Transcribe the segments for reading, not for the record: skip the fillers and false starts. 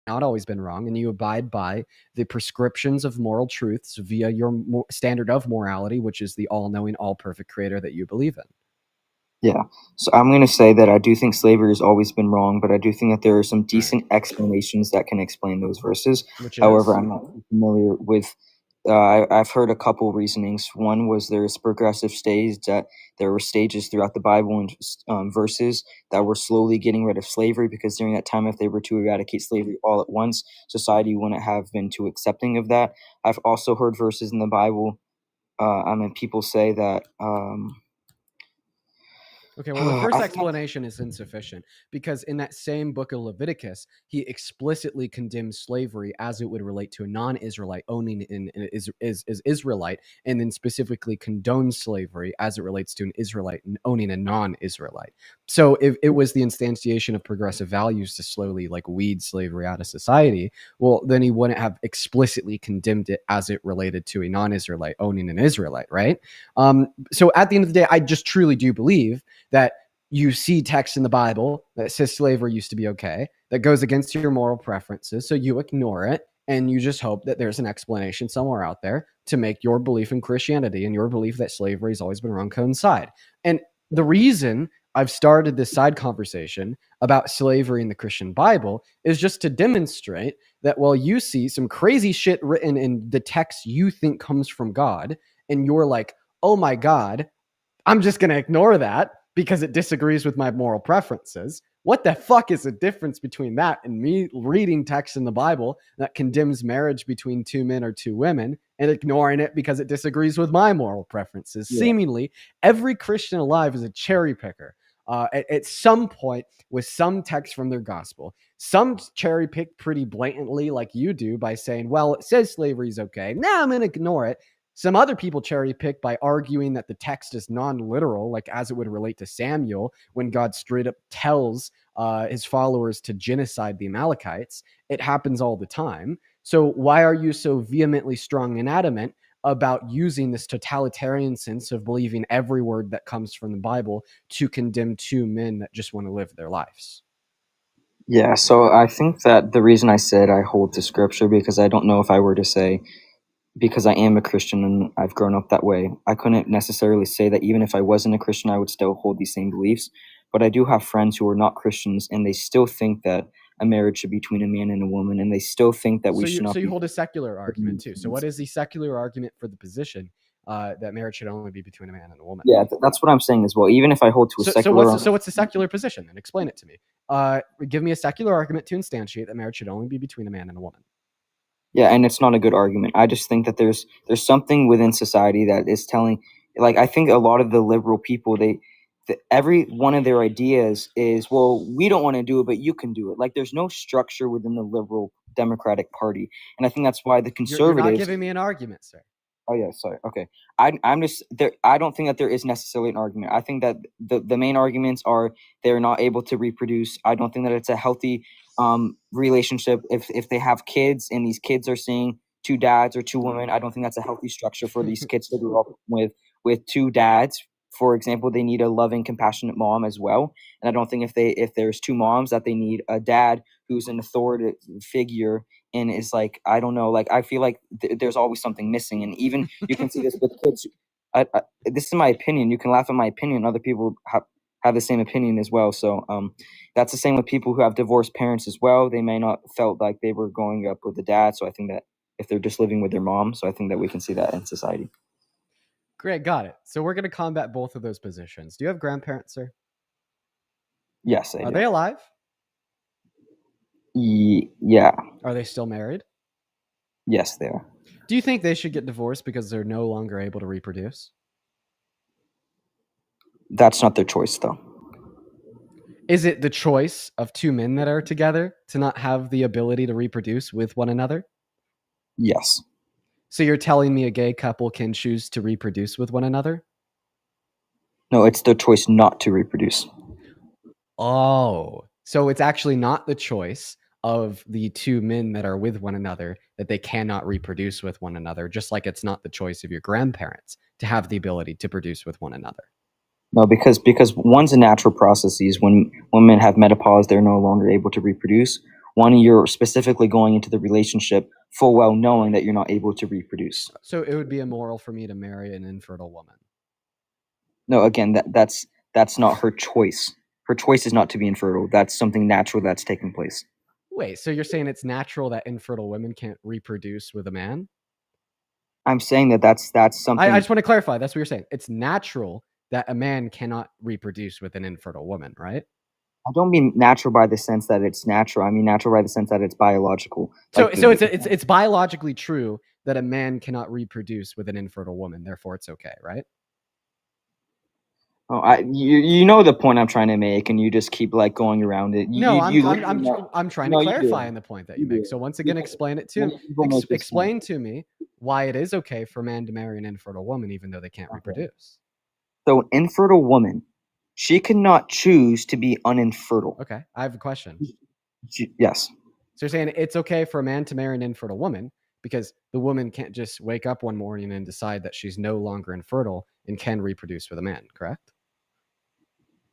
not always been wrong, and you abide by the prescriptions of moral truths via your standard of morality, which is the all-knowing, all-perfect creator that you believe in. Yeah. So I'm going to say that I do think slavery has always been wrong, but I do think that there are some Right. decent explanations that can explain those verses. Which However, is? I'm not familiar with. I've heard a couple reasonings. One was there's progressive stage that there were stages throughout the Bible and verses that were slowly getting rid of slavery because during that time, if they were to eradicate slavery all at once, society wouldn't have been too accepting of that. I've also heard verses in the Bible. People say that. Okay, well, the first I think explanation is insufficient because in that same book of Leviticus, he explicitly condemns slavery as it would relate to a non-Israelite owning an Israelite, and then specifically condones slavery as it relates to an Israelite owning a non-Israelite. So if it was the instantiation of progressive values to slowly like weed slavery out of society, well, then he wouldn't have explicitly condemned it as it related to a non-Israelite owning an Israelite, right? So at the end of the day, I just truly do believe that you see text in the Bible that says slavery used to be okay, that goes against your moral preferences. So you ignore it and you just hope that there's an explanation somewhere out there to make your belief in Christianity and your belief that slavery has always been wrong coincide. And the reason I've started this side conversation about slavery in the Christian Bible is just to demonstrate that while you see some crazy shit written in the text you think comes from God, and you're like, oh my God, I'm just going to ignore that because it disagrees with my moral preferences. What the fuck is the difference between that and me reading text in the Bible that condemns marriage between two men or two women and ignoring it because it disagrees with my moral preferences? yeah. Seemingly, every Christian alive is a cherry picker. At some point, with some text from their gospel, some cherry pick pretty blatantly, like you do, by saying, well, it says slavery is okay. Now I'm going to ignore it. Some other people cherry pick by arguing that the text is non-literal, like as it would relate to Samuel when God straight up tells his followers to genocide the Amalekites. It happens all the time. So why are you so vehemently strong and adamant about using this totalitarian sense of believing every word that comes from the Bible to condemn two men that just want to live their lives? Yeah, so I think that the reason I said I hold to scripture because I don't know if I were to say because I am a Christian and I've grown up that way, I couldn't necessarily say that even if I wasn't a Christian, I would still hold these same beliefs. But I do have friends who are not Christians and they still think that a marriage should be between a man and a woman, and they still think that we So should you not so you be. hold a secular argument too. So what is the secular argument for the position that marriage should only be between a man and a woman? Yeah, that's what I'm saying as well. Even if I hold to a So secular, what's the secular position? And explain it to me. Give me a secular argument to instantiate that marriage should only be between a man and a woman. yeah, and it's not a good argument. I just think that there's something within society that is telling, like I think a lot of the liberal people every one of their ideas is, well, we don't want to do it, but you can do it. Like there's no structure within the liberal Democratic Party, and I think that's why the You're not conservatives. giving me an argument, sir. Oh yeah, sorry. Okay, I'm just there. I don't think that there is necessarily an argument. I think that the main arguments are they're not able to reproduce. I don't think that it's a healthy relationship if they have kids and these kids are seeing two dads or two women. I don't think that's a healthy structure for these kids to grow up with two dads. For example, they need a loving, compassionate mom as well. And I don't think if there's two moms that they need a dad who's an authoritative figure and is like, I don't know, like I feel like there's always something missing, and even you can see this with kids. This is my opinion. You can laugh at my opinion. Other people have the same opinion as well. So that's the same with people who have divorced parents as well. They may not felt like they were growing up with a dad. So I think that if they're just living with their mom, so I think that we can see that in society. Great, got it. So we're going to combat both of those positions. Do you have grandparents, sir? Yes, I Are do. they alive? Yeah. Are they still married? Yes, they are. Do you think they should get divorced because they're no longer able to reproduce? That's not their choice, though. Is it the choice of two men that are together to not have the ability to reproduce with one another? Yes. So you're telling me a gay couple can choose to reproduce with one another? No, it's their choice not to reproduce. Oh, so it's actually not the choice of the two men that are with one another that they cannot reproduce with one another, just like it's not the choice of your grandparents to have the ability to produce with one another. No, because one's a natural processes. When women have menopause, they're no longer able to reproduce. when you're specifically going into the relationship full well knowing that you're not able to reproduce. So it would be immoral for me to marry an infertile woman. No, again, that's not her choice. Her choice is not to be infertile. That's something natural that's taking place. Wait, so you're saying it's natural that infertile women can't reproduce with a man? I'm saying that that's something. I just want to clarify. That's what you're saying. It's natural that a man cannot reproduce with an infertile woman, right? I don't mean natural by the sense that it's natural. I mean natural by the sense that it's biological. So, Like so it's biologically true that a man cannot reproduce with an infertile woman. Therefore, it's okay, right? oh, you know the point I'm trying to make, and you just keep like going around it. No, I'm trying to No, you clarify do. in the point that you You make. do. So once again, explain it to Many people make this explain to me why it is okay for a man to marry an infertile woman even though they can't reproduce. So an infertile woman, she cannot choose to be uninfertile. Okay, I have a question. Yes. So you're saying it's okay for a man to marry an infertile woman because the woman can't just wake up one morning and decide that she's no longer infertile and can reproduce with a man, correct?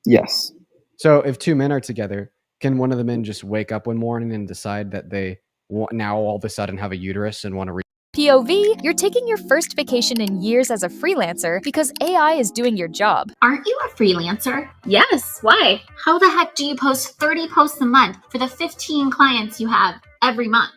Yes. So if two men are together, can one of the men just wake up one morning and decide that they now all of a sudden have a uterus and want to POV, you're taking your first vacation in years as a freelancer because AI is doing your job. Aren't you a freelancer? Yes, why? How the heck do you post 30 posts a month for the 15 clients you have every month?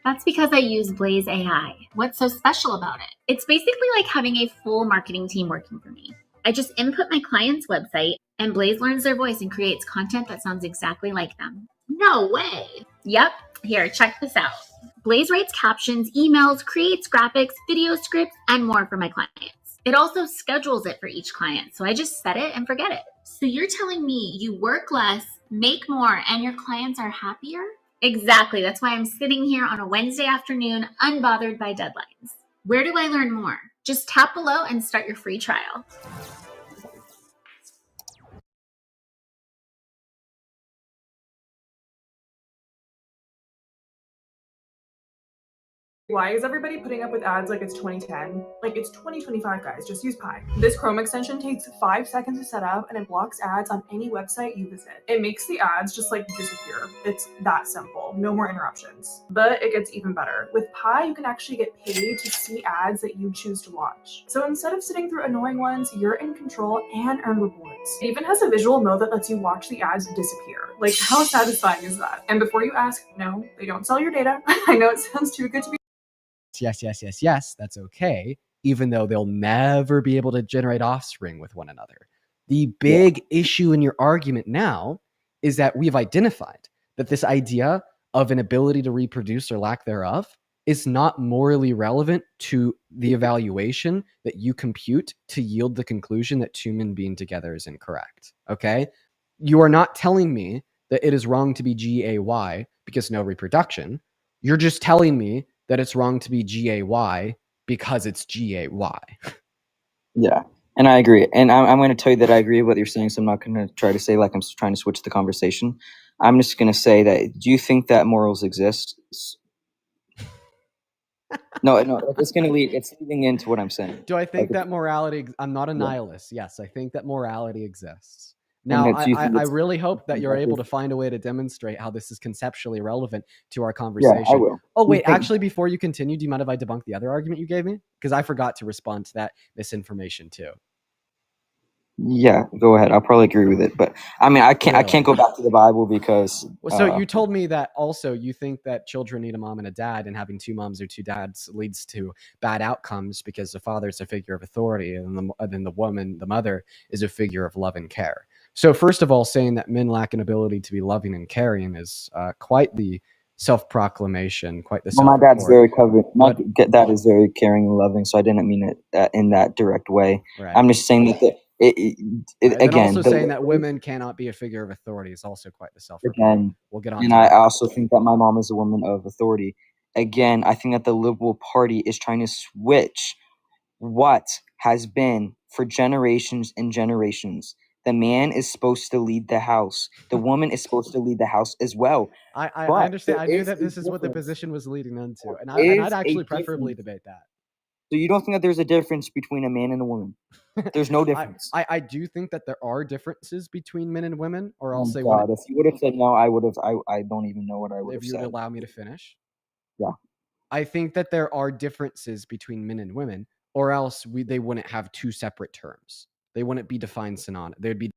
That's because I use Blaze AI. What's so special about it? It's basically like having a full marketing team working for me. I just input my client's website, and Blaze learns their voice and creates content that sounds exactly like them. No way! Yep, here, check this out. Blaze writes captions, emails, creates graphics, video scripts, and more for my clients. It also schedules it for each client, so I just set it and forget it. So you're telling me you work less, make more, and your clients are happier? Exactly. That's why I'm sitting here on a Wednesday afternoon, unbothered by deadlines. Where do I learn more? Just tap below and start your free trial. Why is everybody putting up with ads like it's 2010? Like it's 2025, guys. Just use Pi. This Chrome extension takes 5 seconds to set up and it blocks ads on any website you visit. It makes the ads just like disappear. It's that simple. No more interruptions. But it gets even better. With Pi, you can actually get paid to see ads that you choose to watch. So instead of sitting through annoying ones, you're in control and earn rewards. It even has a visual mode that lets you watch the ads disappear. Like, how satisfying is that? And before you ask, no, they don't sell your data. I know it sounds too good to be yes, that's okay, even though they'll never be able to generate offspring with one another. The big issue in your argument now is that we've identified that this idea of an ability to reproduce or lack thereof is not morally relevant to the evaluation that you compute to yield the conclusion that two men being together is incorrect. Okay? You are not telling me that it is wrong to be GAY because no reproduction. You're just telling me that it's wrong to be GAY because it's GAY. Yeah, and I agree. And I'm going to tell you that I agree with what you're saying, so I'm not going to try to say like I'm trying to switch the conversation. I'm just going to say that, do you think that morals exist? No, it's going to it's leading into what I'm saying. Do I think Like, that morality, I'm not a Yeah. nihilist. Yes, I think that morality exists. Now, do you think I it's really hope that you're able objective? to find a way to demonstrate how this is conceptually relevant to our Yeah, I conversation. will. Oh, Do you wait, think- actually, before you continue, do you mind if I debunk the other argument you gave me? Because I forgot to respond to that misinformation too. Yeah, go ahead. I'll probably agree with it, but I mean, I can't go back to the Bible because. Well, so you told me that also you think that children need a mom and a dad, and having two moms or two dads leads to bad outcomes because the father is a figure of authority, and then the woman, the mother, is a figure of love and care. So first of all, saying that men lack an ability to be loving and caring is quite the self-proclamation, quite the Well, my dad's self-report. very covered. My dad is very caring and loving, so I didn't mean it in that direct way. Right. I'm just saying that And again, also saying that women cannot be a figure of authority is also quite the self-report. again, We'll get on and to I that. also think that my mom is a woman of authority. Again, I think that the Liberal Party is trying to switch what has been for generations and generations. The man is supposed to lead the house. The woman is supposed to lead the house as well. I But understand. there I knew is that a this is what the difference. position was leading into, and There I'd is a actually preferably difference. debate that. So you don't think that there's a difference between a man and a woman? There's no difference. I do think that there are differences between men and women, or Oh else my they God, wouldn't. if you would have said no, I would have. I don't even know what I would If have you would said. allow me to finish, Yeah. I think that there are differences between men and women, or else they wouldn't have two separate terms. They wouldn't be defined synonymous. They'd be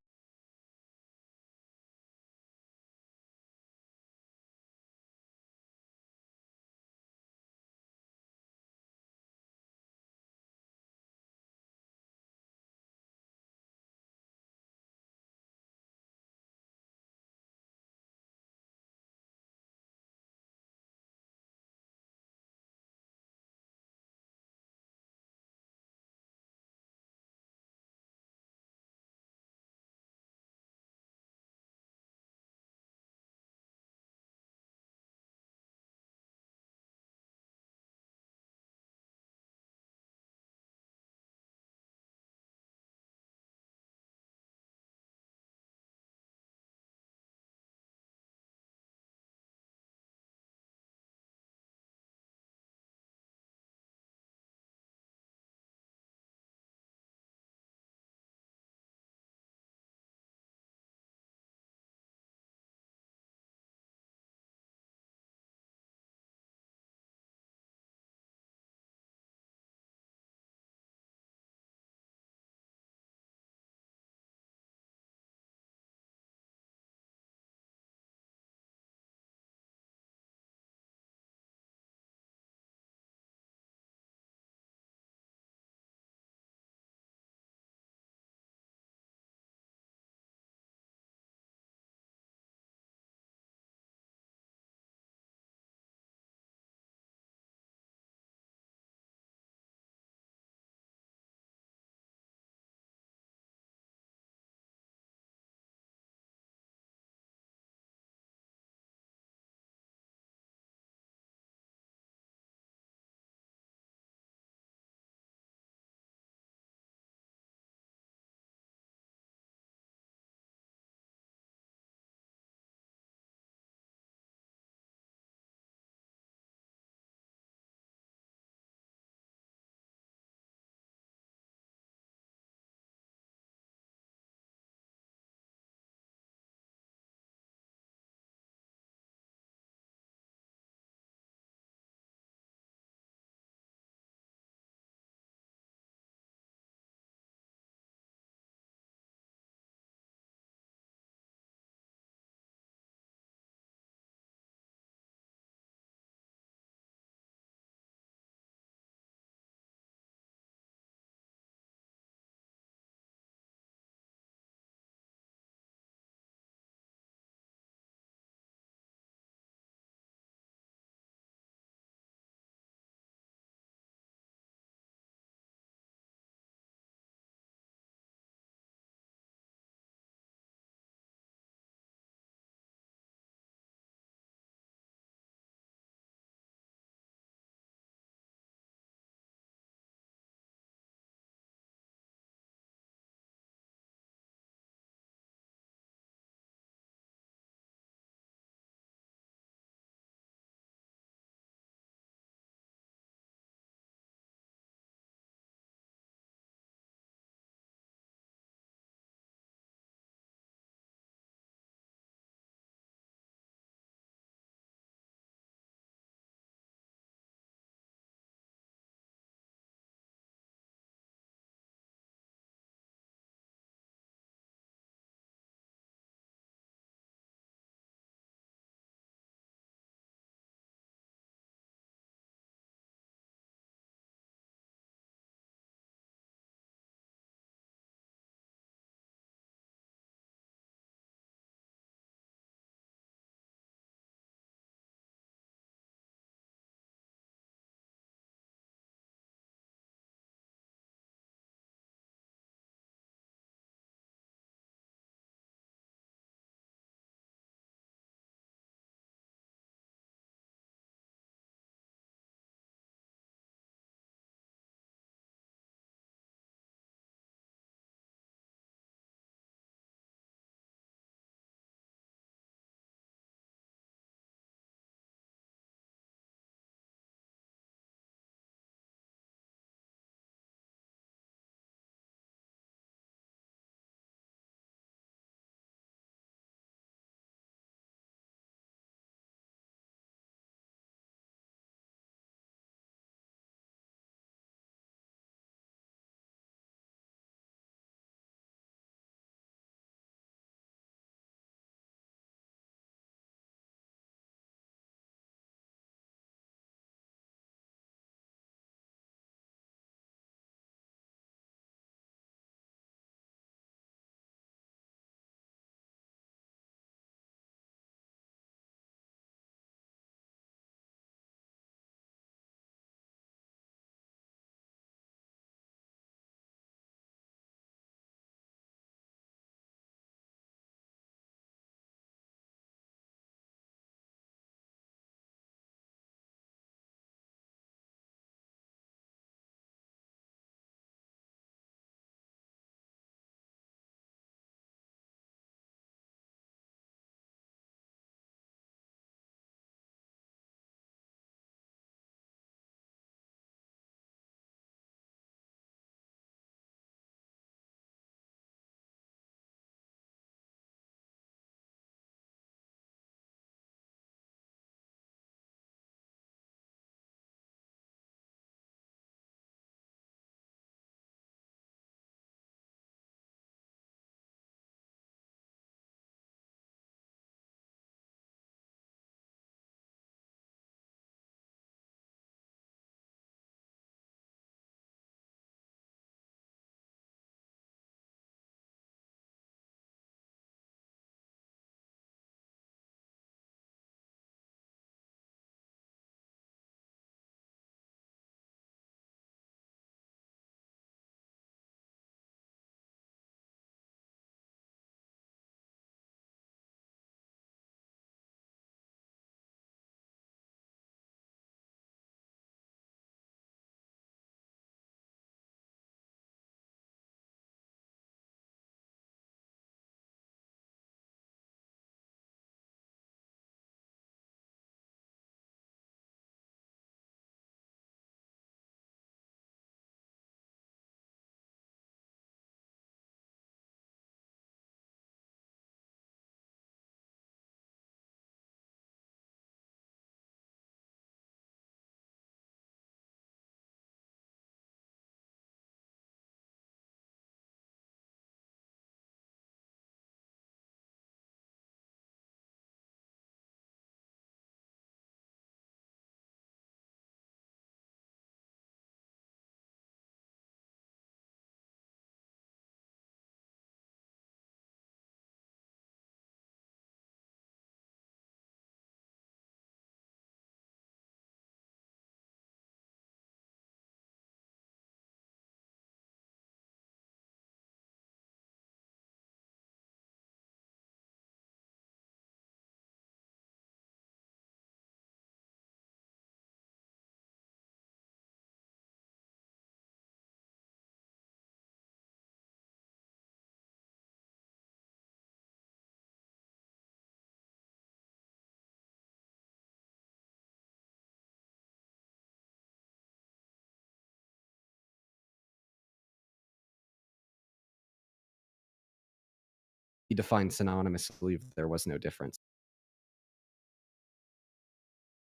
defined synonymously if there was no difference.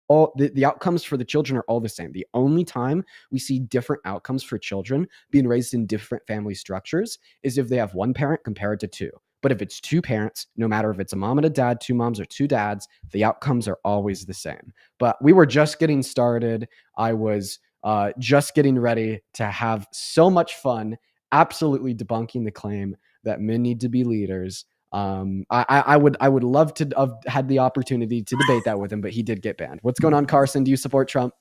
All the outcomes for the children are all the same. The only time we see different outcomes for children being raised in different family structures is if they have one parent compared to two. But if it's two parents, no matter if it's a mom and a dad, two moms or two dads, the outcomes are always the same. But we were just getting started. I was just getting ready to have so much fun, absolutely debunking the claim that men need to be leaders. I would love to have had the opportunity to debate that with him, but he did get banned. What's going on, Carson? Do you support Trump?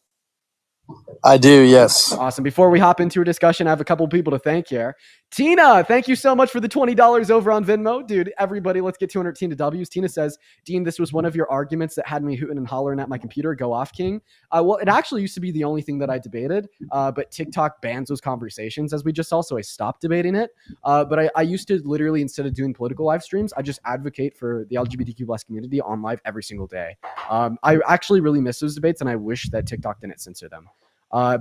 I do, yes. Awesome. Before we hop into a discussion, I have a couple people to thank here. Tina, thank you so much for the $20 over on Venmo. Dude, everybody, let's get 200 Tina W's. Tina says, Dean, this was one of your arguments that had me hooting and hollering at my computer. Go off, King. Well, it actually used to be the only thing that I debated, but TikTok bans those conversations, as we just saw, so I stopped debating it. But I used to literally, instead of doing political live streams, I just advocate for the LGBTQ plus community on live every single day. I actually really miss those debates, and I wish that TikTok didn't censor them.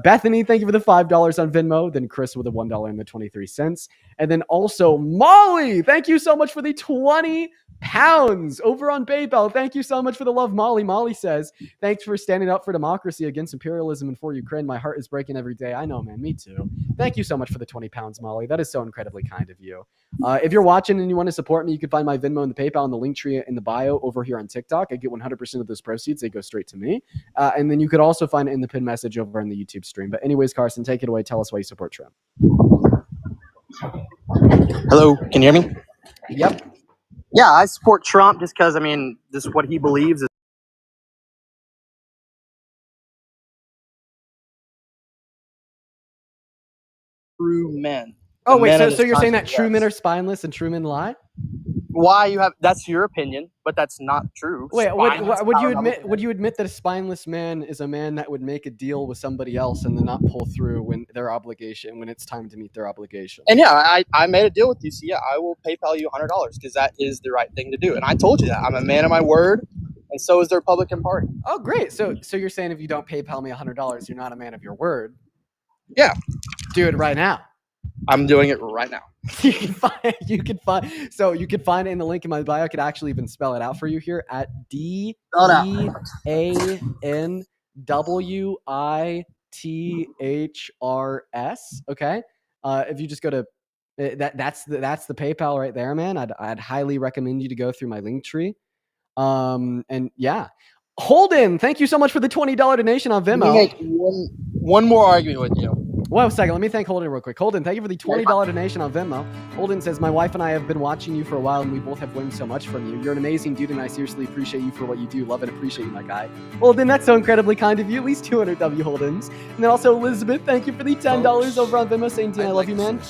Bethany, thank you for the $5 on Venmo. Then Chris with a $1.23. And then also Molly, thank you so much for the 20 pounds over on PayPal. Thank you so much for the love, Molly. Molly says, thanks for standing up for democracy against imperialism and for Ukraine. My heart is breaking every day. I know, man. Me too. Thank you so much for the 20 pounds, Molly. That is so incredibly kind of you. If you're watching and you want to support me, you can find my Venmo and the PayPal and the link tree in the bio over here on TikTok. I get 100% of those proceeds. They go straight to me. And then you could also find it in the pinned message over in the YouTube stream. But anyways, Carson, take it away. Tell us why you support Trump. Hello, can you hear me? Yep. Yeah, I support Trump just because, I mean, this is what he believes is true men. Oh, The wait, men so, of so this you're saying that country, true men yes. are spineless and true men lie? Why you have that's your opinion, but that's not true. Wait, Spineless would you power admit double- would you admit that a spineless man is a man that would make a deal with somebody else and then not pull through when it's time to meet their obligation? And yeah, I made a deal with you, so yeah, I will PayPal you $100 because that is the right thing to do. And I told you that. I'm a man of my word, and so is the Republican Party. Oh, great. So you're saying if you don't PayPal me $100, you're not a man of your word? Yeah. Do it right now. I'm doing it right now. You can find it in the link in my bio. I could actually even spell it out for you here at DEANWITHRS. Okay. If you just go to that's the PayPal right there, man. I'd highly recommend you to go through my link tree. And yeah. Holden, thank you so much for the $20 donation on Venmo. Let me make one more argument with you. Wait a second. Let me thank Holden real quick. Holden, thank you for the $20 donation on Venmo. Holden says, my wife and I have been watching you for a while, and we both have learned so much from you. You're an amazing dude, and I seriously appreciate you for what you do. Love and appreciate you, my guy. Holden, that's so incredibly kind of you. At least 200 W Holdens. And then also Elizabeth, thank you for the $10 over on Venmo, saying, Dean, I love you, man.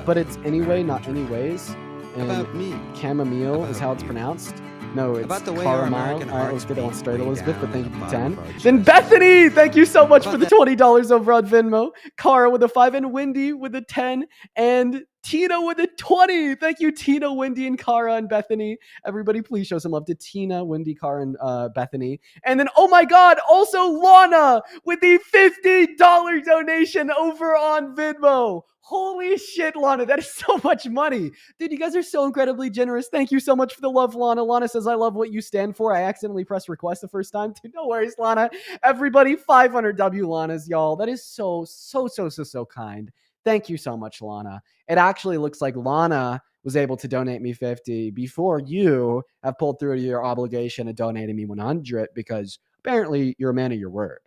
But it's anyway, not anyways. And about me. chamomile is how it's pronounced. No, it's About the way our caramel. American All right, let's hearts get on beat straight, way Elizabeth, but down thank you at for the the bottom 10. of our Then chest. Bethany, thank you so much for About the that- $20 over on Venmo. Cara with a 5 and Wendy with a 10 and Tina with a 20. Thank you, Tina, Wendy, and Cara and Bethany. Everybody, please show some love to Tina, Wendy, Cara, and Bethany. And then, oh my God, also Lana with the $50 donation over on Venmo. Holy shit, Lana, that is so much money. Dude, you guys are so incredibly generous. Thank you so much for the love, Lana. Lana says, I love what you stand for. I accidentally pressed request the first time. Dude, no worries, Lana. Everybody, 500 W Lanas, y'all. That is so kind. Thank you so much, Lana. It actually looks like Lana was able to donate me 50 before you have pulled through your obligation of donating me 100 because apparently you're a man of your word.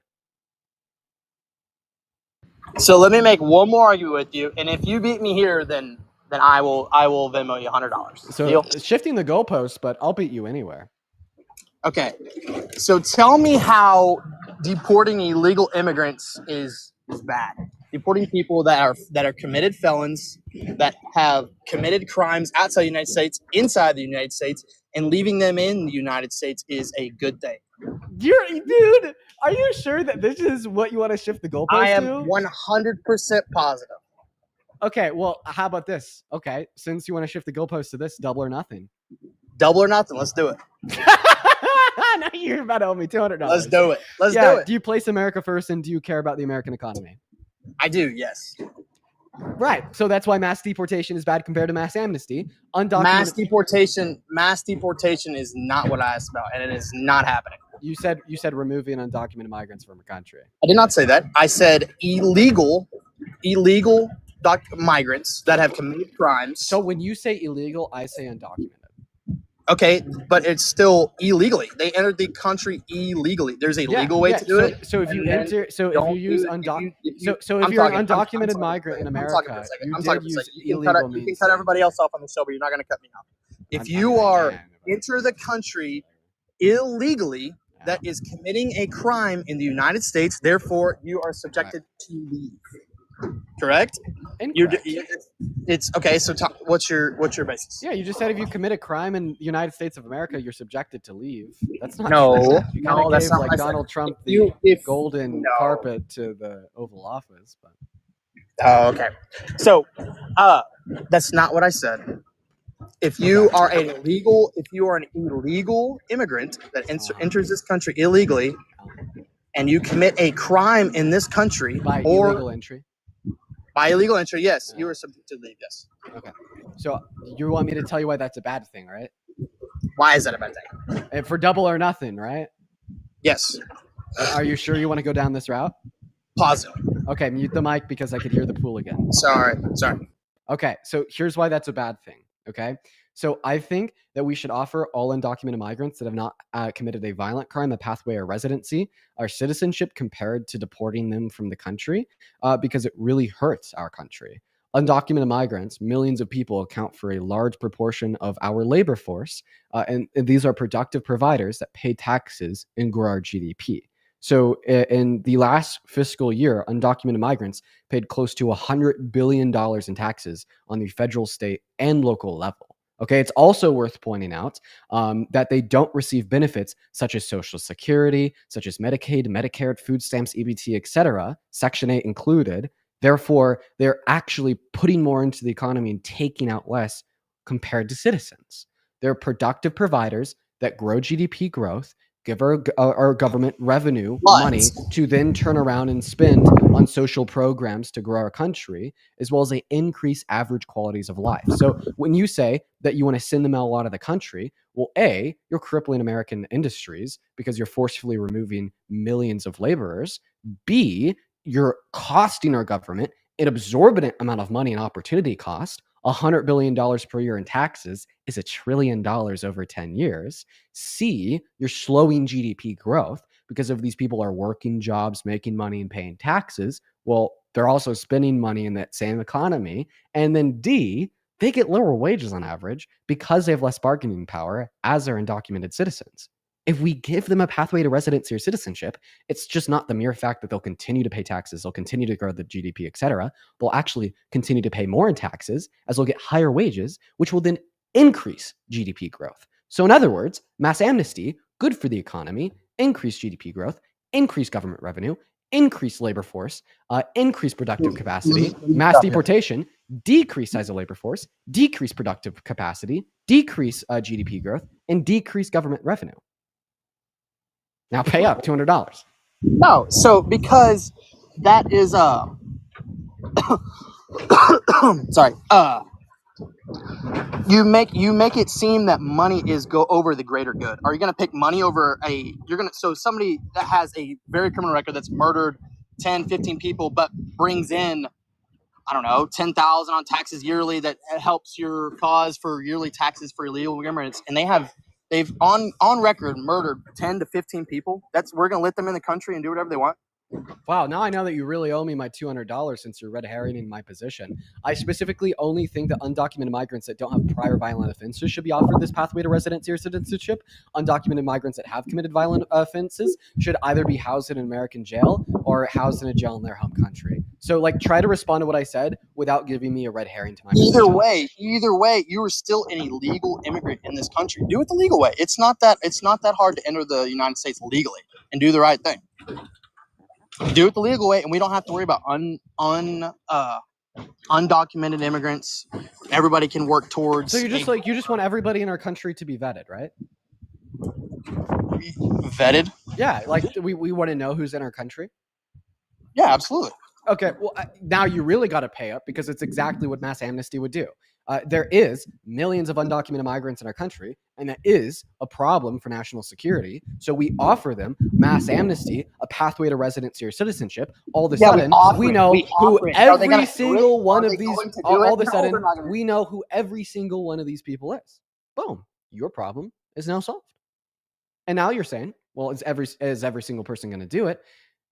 So let me make one more argument with you, and if you beat me here, then I will Venmo you $100. So Deal? shifting the goalposts, but I'll beat you anywhere. Okay. So tell me how deporting illegal immigrants is bad. Deporting people that are committed felons, that have committed crimes outside the United States, inside the United States, and leaving them in the United States is a good thing. Dude, are you sure that this is what you want to shift the goalpost I am to? 100% positive. Okay, well, how about this? Okay, since you want to shift the goalpost to this, double or nothing. Double or nothing. Let's do it. Now you're about to owe me $200. Let's do it. Let's yeah, do it. do you place America first, and do you care about the American economy? I do, yes. Right. So that's why mass deportation is bad compared to mass amnesty. Mass deportation is not what I asked about, and it is not happening. You said removing undocumented migrants from a country. I did not say that. I said illegal migrants that have committed crimes. So when you say illegal, I say undocumented. Okay, but it's still illegally. They entered the country illegally. There's a legal way to do it. So if you enter, if you use so if you're an undocumented migrant in America, you did use illegal means. You can cut everybody else off on the show, but you're not going to cut me off. If you enter the country illegally, that is committing a crime in the United States, therefore you are subjected to leave. Correct? It's okay. So what's your basis? Yeah, you just said if you commit a crime in the United States of America, you're subjected to leave. That's not no, true. no, that's not like Donald Trump golden carpet to the Oval Office. But okay. So that's not what I said. If you are an illegal immigrant that enters this country illegally, and you commit a crime in this country by illegal entry. By illegal entry, yes, you are subject to leave. Yes. Okay. So you want me to tell you why that's a bad thing, right? Why is that a bad thing? And for double or nothing, right? Yes. Are you sure you want to go down this route? Positive. Okay, mute the mic because I could hear the pool again. Sorry. Okay, so here's why that's a bad thing. Okay. So I think that we should offer all undocumented migrants that have not committed a violent crime a pathway or residency or citizenship compared to deporting them from the country because it really hurts our country. Undocumented migrants, millions of people, account for a large proportion of our labor force, and these are productive providers that pay taxes and grow our GDP. So in the last fiscal year, undocumented migrants paid close to $100 billion in taxes on the federal, state, and local level. Okay, it's also worth pointing out that they don't receive benefits such as Social Security, such as Medicaid, Medicare, food stamps, EBT, etc., Section 8 included. Therefore, they're actually putting more into the economy and taking out less compared to citizens. They're productive providers that grow GDP growth, give our government revenue money to then turn around and spend on social programs to grow our country, as well as they increase average qualities of life. So when you say that you want to send them out of the country, well, A, you're crippling American industries because you're forcefully removing millions of laborers. B, you're costing our government an exorbitant amount of money and opportunity cost. $100 billion per year in taxes is $1 trillion over 10 years. C, you're slowing GDP growth because of these people are working jobs, making money, and paying taxes. Well, they're also spending money in that same economy. And then D, they get lower wages on average because they have less bargaining power as they're undocumented citizens. If we give them a pathway to residency or citizenship, it's just not the mere fact that they'll continue to pay taxes, they'll continue to grow the GDP, et cetera. They'll actually continue to pay more in taxes as they'll get higher wages, which will then increase GDP growth. So in other words, mass amnesty, good for the economy, increase GDP growth, increase government revenue, increase labor force, increase productive capacity. Mass deportation, decrease size of labor force, decrease productive capacity, decrease GDP growth, and decrease government revenue. Now pay up $200. No, so because that is sorry, you make it seem that money is go over the greater good. Are you going to pick money over so somebody that has a very criminal record that's murdered 10, 15 people but brings in, I don't know, 10,000 on taxes yearly that helps your cause for yearly taxes for illegal immigrants, and they've on record murdered 10 to 15 people. We're going to let them in the country and do whatever they want. Wow, now I know that you really owe me my $200 since you're red herring my position. I specifically only think that undocumented migrants that don't have prior violent offenses should be offered this pathway to residency or citizenship. Undocumented migrants that have committed violent offenses should either be housed in an American jail or housed in a jail in their home country. So, try to respond to what I said without giving me a red herring to my position. Either way, you are still an illegal immigrant in this country. Do it the legal way. It's not that hard to enter the United States legally and do the right thing. Do it the legal way, and we don't have to worry about undocumented immigrants. Everybody can work towards. So you just want everybody in our country to be vetted, right? Vetted? Yeah, we want to know who's in our country. Yeah, absolutely. Okay, well, now you really got to pay up because it's exactly what mass amnesty would do. There is millions of undocumented migrants in our country, and that is a problem for national security. So we offer them mass amnesty, a pathway to residency or citizenship. All of a sudden, we know who every single one of these. All of a sudden, we know who every single one of these people is. Boom, your problem is now solved. And now you're saying, well, is every single person going to do it?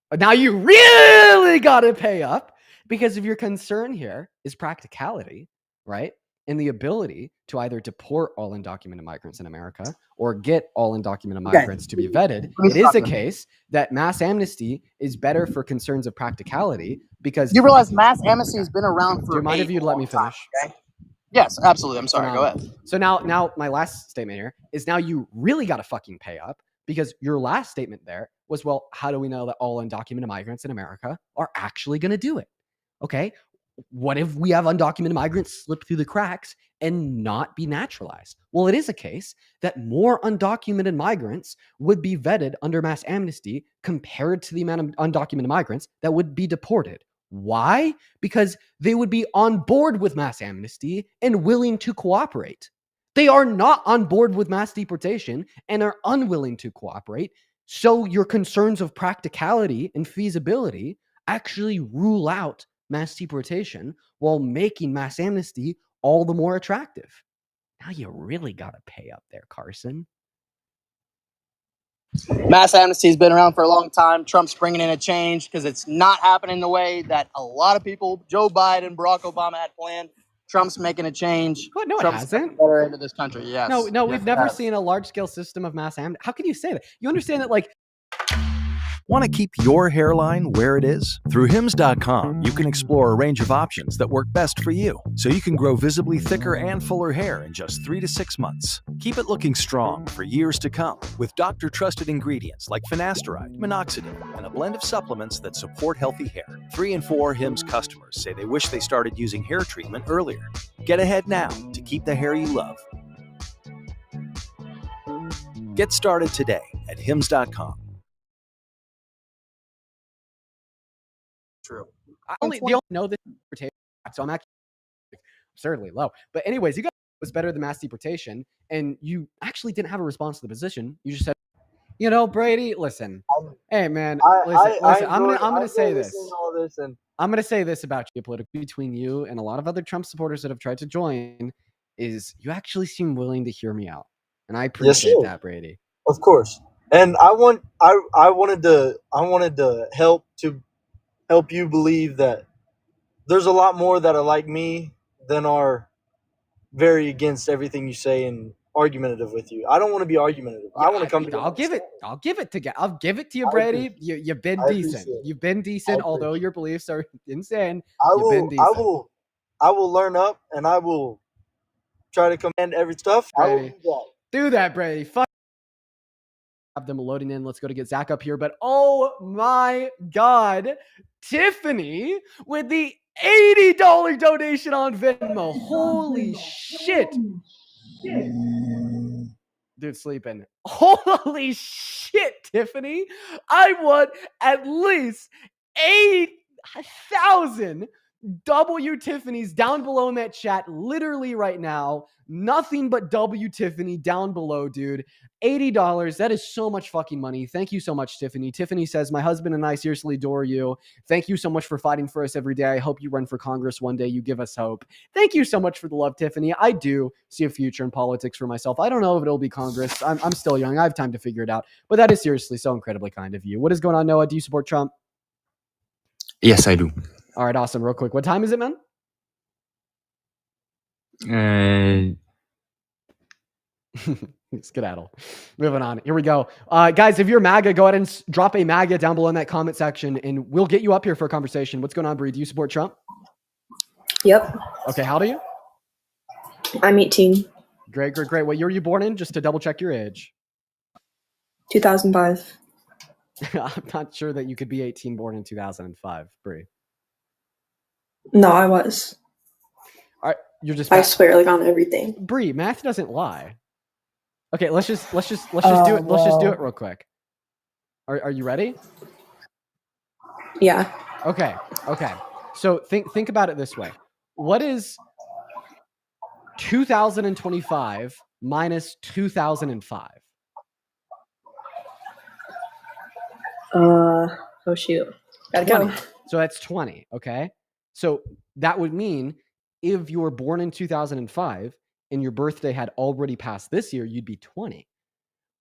But now you really got to pay up because if your concern here is practicality, right? And the ability to either deport all undocumented migrants in America or get all undocumented migrants to be vetted, it is a case that mass amnesty is better for concerns of practicality because you realize mass amnesty has been around for. Do you mind if you'd let me finish? Okay? Yes, absolutely. I'm sorry. Go ahead. So now my last statement here is now you really got to fucking pay up because your last statement there was, well, how do we know that all undocumented migrants in America are actually going to do it? Okay. What if we have undocumented migrants slip through the cracks and not be naturalized? Well, it is a case that more undocumented migrants would be vetted under mass amnesty compared to the amount of undocumented migrants that would be deported. Why? Because they would be on board with mass amnesty and willing to cooperate. They are not on board with mass deportation and are unwilling to cooperate. So your concerns of practicality and feasibility actually rule out mass deportation while making mass amnesty all the more attractive. Now you really got to pay up there, Carson. Mass amnesty has been around for a long time. Trump's bringing in a change because it's not happening the way that a lot of people, Joe Biden, Barack Obama, had planned. Trump's making a change. What? No, Trump's it hasn't. Better into this country. Yes. No, yes, we've never seen a large-scale system of mass amnesty. How can you say that? You understand that, like. Want to keep your hairline where it is? Through Hims.com, you can explore a range of options that work best for you, so you can grow visibly thicker and fuller hair in just 3 to 6 months. Keep it looking strong for years to come with doctor-trusted ingredients like finasteride, minoxidil, and a blend of supplements that support healthy hair. 3 in 4 Hims customers say they wish they started using hair treatment earlier. Get ahead now to keep the hair you love. Get started today at Hims.com. True. I only know this, so I'm actually absurdly low. But anyways, you guys was better than mass deportation, and you actually didn't have a response to the position. You just said, Brady, listen. Hey, man, listen. I'm gonna say this. I'm gonna say this about you, politically, between you and a lot of other Trump supporters that have tried to join, is you actually seem willing to hear me out, and I appreciate that, Brady. Of course, and I wanted to help you believe that there's a lot more that are like me than are very against everything you say and argumentative with you. I don't want to be argumentative. I want to come to. I'll give it to you, Brady. You've been decent. You've been decent, although your beliefs are insane. I will learn up, and I will try to command every stuff. Brady. I will do that. Do that, Brady. Fuck. Have them loading in. Let's go to get Zach up here. But oh my God, Tiffany with the $80 donation on Venmo. Holy shit. Dude, sleeping. Holy shit, Tiffany. I want at least 8,000 W Tiffany's down below in that chat literally right now. Nothing but W Tiffany down below, dude. $80. That is so much fucking money. Thank you so much, Tiffany. Tiffany says, my husband and I seriously adore you. Thank you so much for fighting for us every day. I hope you run for Congress one day. You give us hope. Thank you so much for the love, Tiffany. I do see a future in politics for myself. I don't know if it'll be Congress. I'm still young. I have time to figure it out. But that is seriously so incredibly kind of you. What is going on, Noah? Do you support Trump? Yes, I do. All right, awesome. Real quick. What time is it, man? Skedaddle. Moving on. Here we go. Guys, if you're MAGA, go ahead and drop a MAGA down below in that comment section, and we'll get you up here for a conversation. What's going on, Bree? Do you support Trump? Yep. Okay, how old are you? I'm 18. Great. What year were you born in? Just to double check your age. 2005. I'm not sure that you could be 18 born in 2005, Bree. No, I was. All right, you're just. I swear, like on everything. Bree, math doesn't lie. Okay, let's just do it. Let's just do it real quick. Are you ready? Yeah. Okay. So think about it this way. What is 2025 minus 2005? Oh shoot. Gotta 20. go. So that's 20. Okay. So that would mean if you were born in 2005 and your birthday had already passed this year, you'd be 20.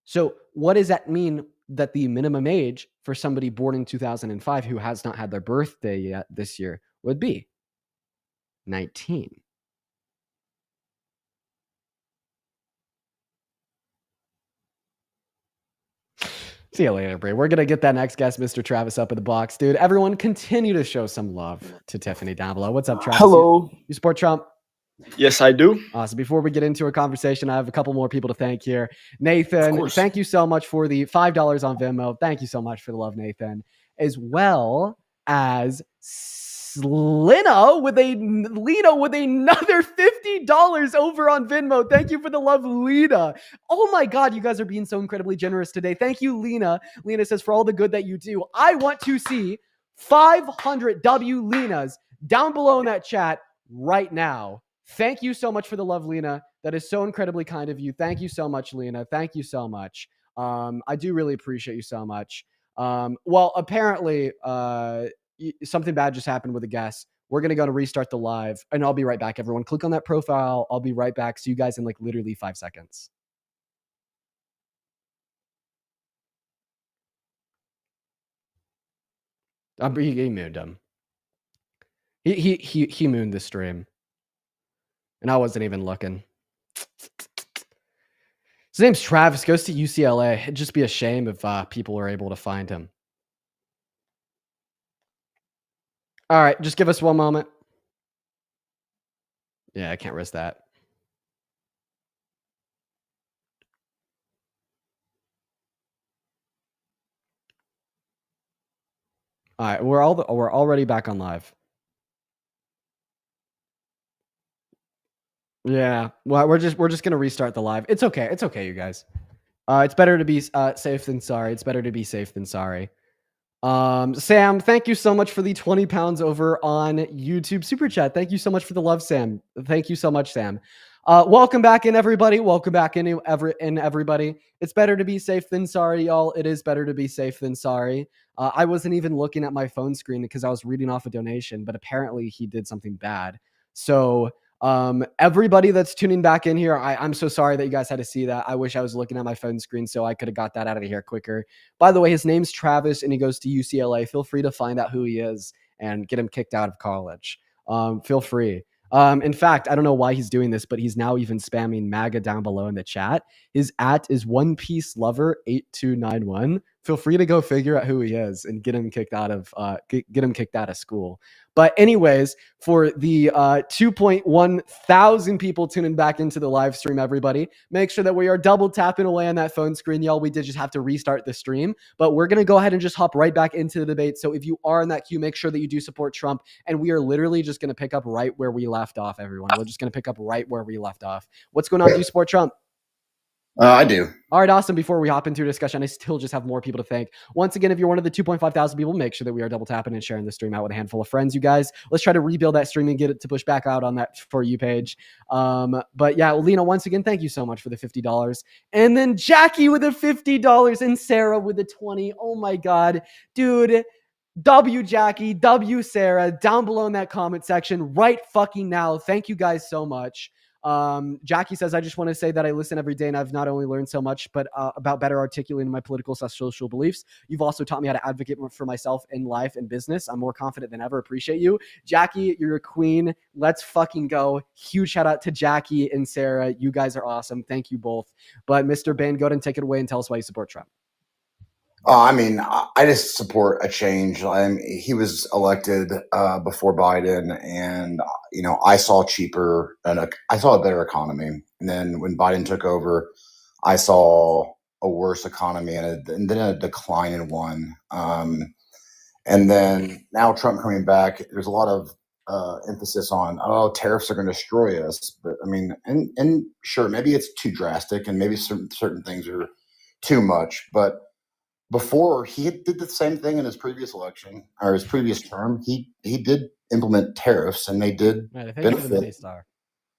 So what does that mean that the minimum age for somebody born in 2005 who has not had their birthday yet this year would be? 19. See you later, Bray. We're going to get that next guest, Mr. Travis, up in the box. Dude, everyone continue to show some love to Tiffany down below. What's up, Travis? Hello. You support Trump? Yes, I do. Awesome. Before we get into our conversation, I have a couple more people to thank here. Nathan, thank you so much for the $5 on Venmo. Thank you so much for the love, Nathan. As well as Lena with another $50 over on Venmo. Thank you for the love, Lena. Oh my God, you guys are being so incredibly generous today. Thank you, Lena. Lena says, for all the good that you do. I want to see 500 W Lenas down below in that chat right now. Thank you so much for the love, Lena. That is so incredibly kind of you. Thank you so much, Lena. Thank you so much. I do really appreciate you so much. Well, apparently, something bad just happened with a guest. We're going to go to restart the live, and I'll be right back, everyone. Click on that profile. I'll be right back. See you guys in like literally 5 seconds. He mooned him. He mooned the stream. And I wasn't even looking. His name's Travis, goes to UCLA. It'd just be a shame if people were able to find him. All right, just give us one moment. Yeah, I can't risk that. All right, we're already back on live. Yeah, well, we're just gonna restart the live. It's okay. It's okay, you guys. It's better to be safe than sorry. It's better to be safe than sorry. Sam, thank you so much for the 20 pounds over on YouTube Super Chat. Thank you so much for the love, Sam. Thank you so much, Sam. Welcome back in, everybody. Welcome back in everybody. It's better to be safe than sorry, y'all. It is better to be safe than sorry. I wasn't even looking at my phone screen because I was reading off a donation, but apparently he did something bad. So everybody that's tuning back in here, I'm so sorry that you guys had to see that. I wish I was looking at my phone screen so I could have got that out of here quicker. By the way, his name's Travis and he goes to UCLA. Feel free to find out who he is and get him kicked out of college. Feel free. In fact, I don't know why he's doing this, but he's now even spamming MAGA down below in the chat. His @ is One Piece Lover 8291. Feel free to go figure out who he is and get him kicked out of school. But anyways, for the 2.1 thousand people tuning back into the live stream, everybody, make sure that we are double tapping away on that phone screen, y'all. We did just have to restart the stream, but we're going to go ahead and just hop right back into the debate. So if you are in that queue, make sure that you do support Trump. And we are literally just going to pick up right where we left off, everyone. We're just going to pick up right where we left off. What's going on? Do you support Trump? I do. All right, awesome. Before we hop into a discussion, I still just have more people to thank. Once again, if you're one of the 2.5 thousand people, make sure that we are double tapping and sharing the stream out with a handful of friends, you guys. Let's try to rebuild that stream and get it to push back out on that For You page. But yeah, Lena, once again, thank you so much for the $50. And then Jackie with the $50 and Sarah with the 20. Oh my God, dude. W Jackie, W Sarah, down below in that comment section right fucking now. Thank you guys so much. Jackie says, I just want to say that I listen every day and I've not only learned so much, but about better articulating my political social beliefs. You've also taught me how to advocate for myself in life and business. I'm more confident than ever. Appreciate you. Jackie, you're a queen. Let's fucking go. Huge shout out to Jackie and Sarah. You guys are awesome. Thank you both. But Mr. Ben, go ahead and take it away and tell us why you support Trump. I mean, I just support a change. He was elected before Biden, and I saw I saw a better economy. And then when Biden took over, I saw a worse economy and then a decline in one. And then now Trump coming back, there's a lot of emphasis on tariffs are going to destroy us. But I mean, and sure, maybe it's too drastic, and maybe certain things are too much, but before he did the same thing in his previous election or his previous term. He did implement tariffs, and they did Right, thank you for the mini benefit. star.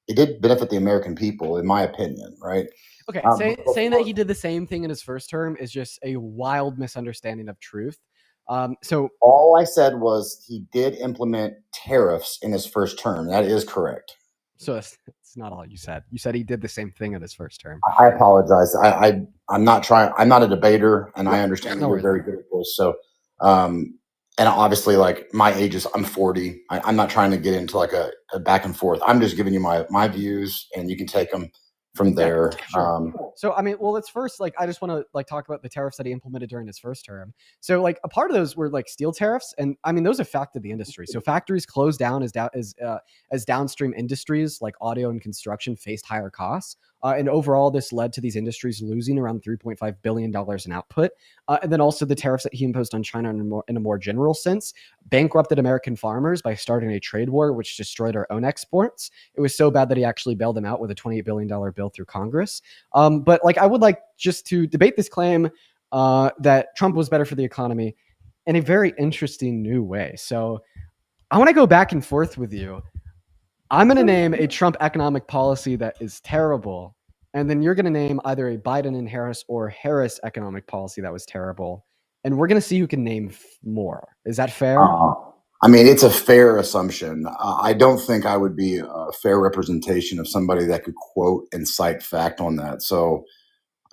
It did benefit the American people, in my opinion, right? Okay, saying that Before, he did the same thing in his first term is just a wild misunderstanding of truth. So all I said was he did implement tariffs in his first term. That is correct. so it's not all you said. You said he did the same thing in his first term. I apologize. I'm not trying. I'm not a debater, and I understand that No you're worries. very good at this. So, and obviously, like my age is, I'm 40. I'm not trying to get into like a back and forth. I'm just giving you my views, and you can take them from there. Sure. So I mean, well, let's first I just want to talk about the tariffs that he implemented during his first term. So a part of those were steel tariffs, and I mean those affected the industry. So factories closed down as downstream industries like audio and construction faced higher costs. And overall, this led to these industries losing around $3.5 billion in output. And then also the tariffs that he imposed on China in a more general sense bankrupted American farmers by starting a trade war, which destroyed our own exports. It was so bad that he actually bailed them out with a $28 billion bill through Congress. But I would like just to debate this claim that Trump was better for the economy in a very interesting new way. So I want to go back and forth with you. I'm going to name a Trump economic policy that is terrible, and then you're going to name either a Biden and Harris or Harris economic policy that was terrible, and we're going to see who can name more. Is that fair? I mean, it's a fair assumption. I don't think I would be a fair representation of somebody that could quote and cite fact on that. So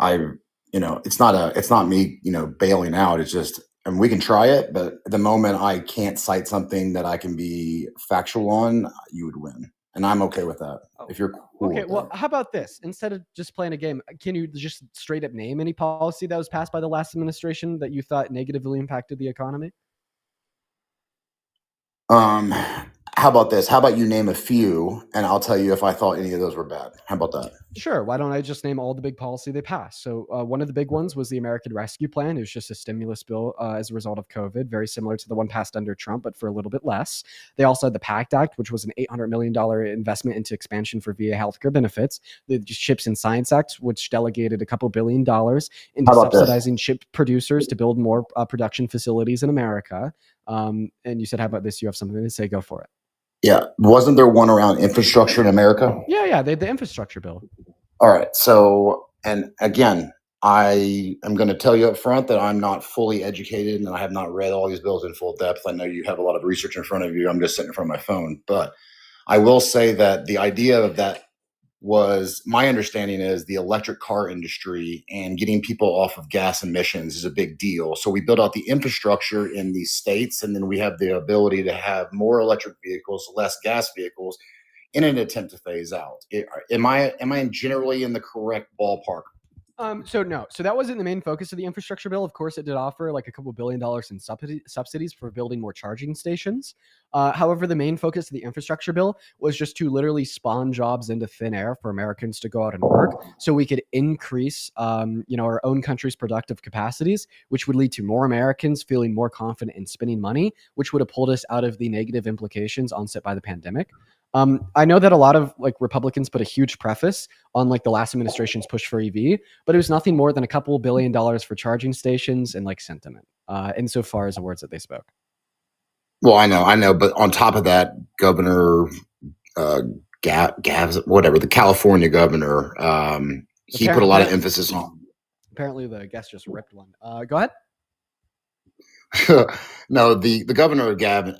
it's not me, bailing out. It's just, and we can try it, but the moment I can't cite something that I can be factual on, you would win. And I'm okay with that. If you're cool Okay, with well, that. how about this? Instead of just playing a game, can you just straight up name any policy that was passed by the last administration that you thought negatively impacted the economy? How about this? How about you name a few, and I'll tell you if I thought any of those were bad. How about that? Sure. Why don't I just name all the big policy they passed? So one of the big ones was the American Rescue Plan. It was just a stimulus bill as a result of COVID, very similar to the one passed under Trump, but for a little bit less. They also had the PACT Act, which was an $800 million investment into expansion for VA healthcare benefits. The Chips and Science Act, which delegated a couple $1 billion into subsidizing chip producers to build more production facilities in America. And you said, how about this? You have something to say? Go for it. Yeah. Wasn't there one around infrastructure in America? Yeah. They had the infrastructure bill. All right. So, and again, I am going to tell you up front that I'm not fully educated and I have not read all these bills in full depth. I know you have a lot of research in front of you. I'm just sitting in front of my phone. But I will say that the idea of that was, my understanding is the electric car industry and getting people off of gas emissions is a big deal. So we build out the infrastructure in these states, and then we have the ability to have more electric vehicles, less gas vehicles, in an attempt to phase out. Am I generally in the correct ballpark? So no, so that wasn't the main focus of the infrastructure bill. Of course, it did offer a couple $1 billion in subsidies for building more charging stations. However, the main focus of the infrastructure bill was just to literally spawn jobs into thin air for Americans to go out and work, so we could increase, our own country's productive capacities, which would lead to more Americans feeling more confident in spending money, which would have pulled us out of the negative implications onset by the pandemic. I know that a lot of Republicans put a huge preface on the last administration's push for EV, but it was nothing more than a couple $1 billion for charging stations and sentiment, insofar as the words that they spoke. Well, I know, but on top of that, Governor Gavs, whatever, the California governor, he put a lot of emphasis on. Apparently, the guest just ripped one. Go ahead. No, the governor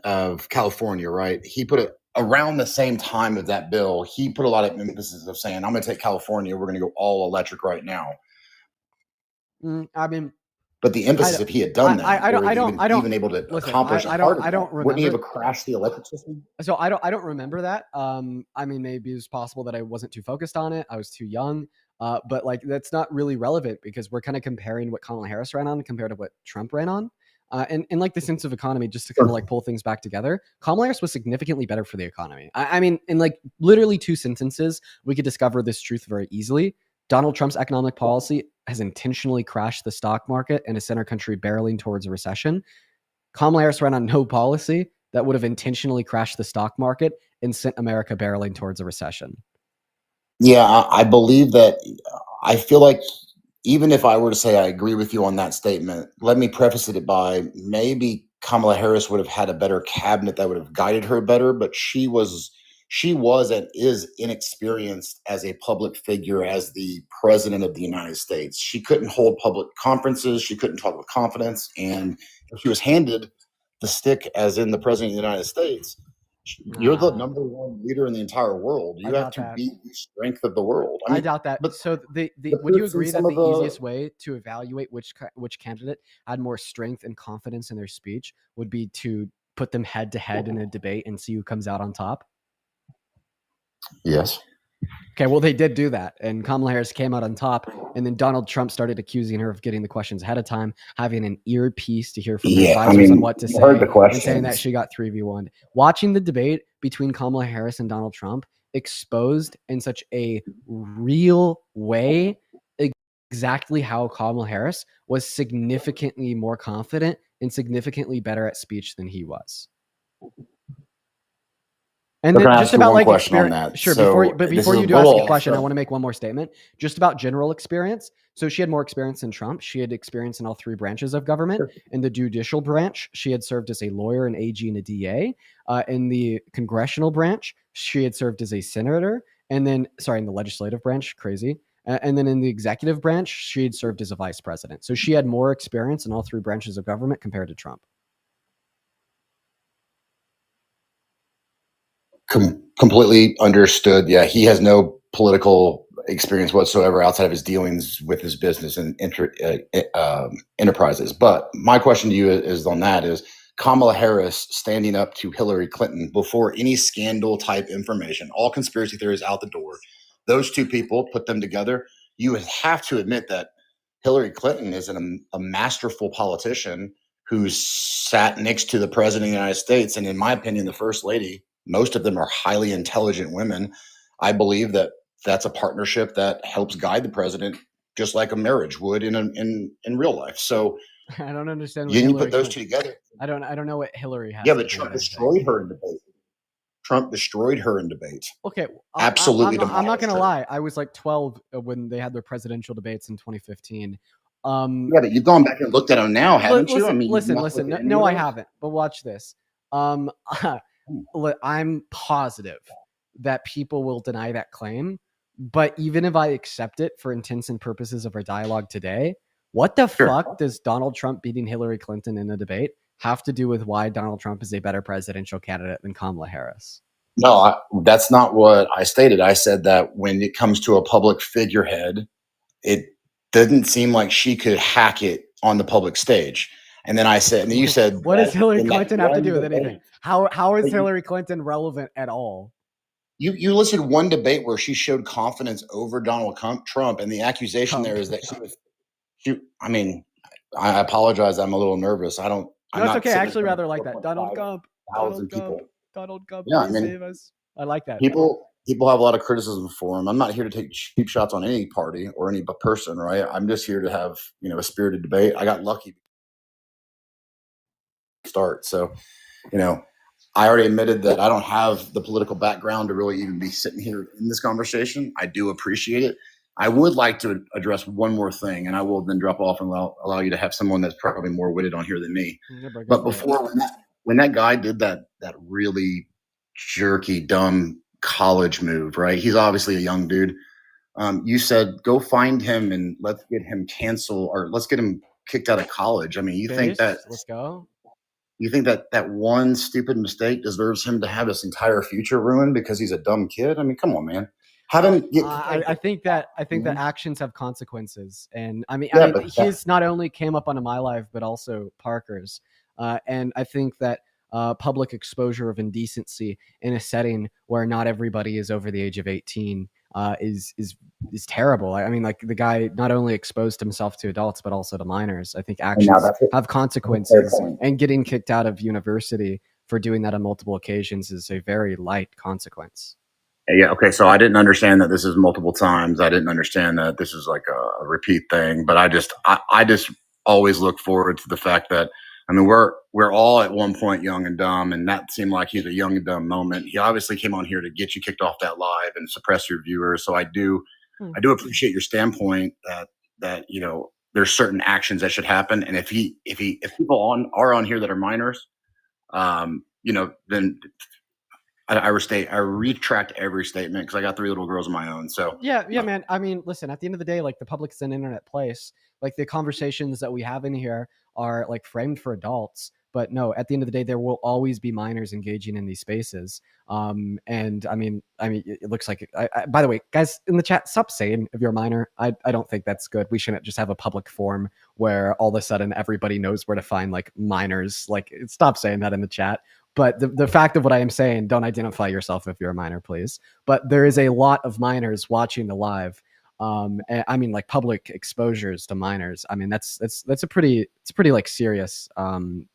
of California, right? He put it around the same time of that bill. He put a lot of emphasis of saying, "I'm going to take California. We're going to go all electric right now." I mean, but the emphasis, if he had done that, I don't even able to accomplish. I don't remember. Wouldn't he have crashed the electric system? So I don't remember that. I mean, maybe it's possible that I wasn't too focused on it. I was too young. But that's not really relevant because we're kind of comparing what Kamala Harris ran on compared to what Trump ran on. And in the sense of economy, just to kind of pull things back together, Kamala Harris was significantly better for the economy. I mean, in literally 2 sentences, we could discover this truth very easily. Donald Trump's economic policy has intentionally crashed the stock market and has sent our country barreling towards a recession. Kamala Harris ran on no policy that would have intentionally crashed the stock market and sent America barreling towards a recession. Yeah, I believe that. I feel like even if I were to say I agree with you on that statement, let me preface it by maybe Kamala Harris would have had a better cabinet that would have guided her better, but she was and is inexperienced as a public figure, as the president of the United States. She couldn't hold public conferences. She couldn't talk with confidence. And if she was handed the stick as in the president of the United States, you're the number one leader in the entire world. You have to be the strength of the world. I doubt that. But So the would you proof's in agree that some of the the easiest way to evaluate which candidate had more strength and confidence in their speech would be to put them head to head in a debate and see who comes out on top? Yes. Okay, well, they did do that, and Kamala Harris came out on top, and then Donald Trump started accusing her of getting the questions ahead of time, having an earpiece to hear from her Yeah, I advisors on mean, what to you heard say, the and saying that questions. she got 3v1. Watching the debate between Kamala Harris and Donald Trump exposed in such a real way exactly how Kamala Harris was significantly more confident and significantly better at speech than he was. And So can then I just ask you about one like question on experience, that? sure. So this Before is a you do ask a little question, I off. want to make one more statement just about general experience. So she had more experience than Trump. She had experience in all three branches of government. In the judicial branch, she had served as a lawyer, an AG, and a DA. In the congressional branch, she had served as a senator. And then, sorry, in the legislative branch, crazy. And then in the executive branch, she had served as a vice president. So she had more experience in all three branches of government compared to Trump. Completely understood. Yeah, he has no political experience whatsoever outside of his dealings with his business and enterprises. But my question to you is on that is Kamala Harris standing up to Hillary Clinton before any scandal type information, all conspiracy theories out the door. Those two people, put them together, you would have to admit that Hillary Clinton is a masterful politician who's sat next to the president of the United States. And in my opinion, the first lady, most of them are highly intelligent women. I believe that that's a partnership that helps guide the president, just like a marriage would in real life. So I don't understand what you Hillary put those Clinton. two together. I don't know what Hillary has Yeah, to but do Trump with anything. destroyed her in debate. Trump destroyed her in debate. Okay, Absolutely I'm not demolished gonna her. lie. I was like 12 when they had their presidential debates in 2015. Yeah, but you've gone back and looked at them now, haven't you? I mean, you've not Listen. looked at any No, of I those? haven't. But watch this. I'm positive that people will deny that claim. But even if I accept it for intents and purposes of our dialogue today, what the fuck does Donald Trump beating Hillary Clinton in a debate have to do with why Donald Trump is a better presidential candidate than Kamala Harris? No, that's not what I stated. I said that when it comes to a public figurehead, it didn't seem like she could hack it on the public stage. And then I said, and then you said, What does Hillary in that Clinton have to one do with debate, anything? How is but Hillary Clinton relevant at all? you listed one debate where she showed confidence over Donald Trump, and the accusation there is that I mean, I apologize. I'm a little nervous. I'm No, it's not okay. I sitting actually in front rather of like that. Donald 4,500 Gump, Donald Gump, people. Donald Gump, Yeah, I please mean, save us. I like that. people have a lot of criticism for him. I'm not here to take cheap shots on any party or any person, right? I'm just here to have, a spirited debate. I got lucky to start. So, I already admitted that I don't have the political background to really even be sitting here in this conversation. I do appreciate it. I would like to address one more thing, and I will then drop off and allow you to have someone that's probably more witted on here than me. Yeah, bro, go But for it. before, when that guy did that really jerky, dumb college move, right? He's obviously a young dude. You said go find him and let's get him canceled, or let's get him kicked out of college. I mean, you think that Let's go. that one stupid mistake deserves him to have his entire future ruined because he's a dumb kid? I mean, come on, man. Have him get I think that actions have consequences, and I mean, Yeah, but his not only came up onto my life, but also Parker's, and I think that public exposure of indecency in a setting where not everybody is over the age of 18 is terrible. I mean, like the guy not only exposed himself to adults but also to minors. I think now actions that's have a consequences, point. and getting kicked out of university for doing that on multiple occasions is a very light consequence. Yeah. Okay. So I didn't understand that this is multiple times. I didn't understand that this is like a repeat thing. But I just always look forward to the fact that we're all at one point young and dumb, and that seemed like he's a young and dumb moment. He obviously came on here to get you kicked off that live and suppress your viewers. So I do appreciate your standpoint that that there's certain actions that should happen, and if people are on here that are minors, then I retract every statement because I got 3 little girls of my own. So Yeah, man. I mean, listen, at the end of the day, like the public's an internet place. Like the conversations that we have in here are like framed for adults. But no, at the end of the day, there will always be minors engaging in these spaces. And I mean, it looks like. By the way, guys in the chat, stop saying if you're a minor. I don't think that's good. We shouldn't just have a public forum where all of a sudden everybody knows where to find like minors. Like, stop saying that in the chat. But the fact of what I am saying, don't identify yourself if you're a minor, please. But there is a lot of minors watching the live. I mean, like public exposures to minors. I mean, that's a pretty like serious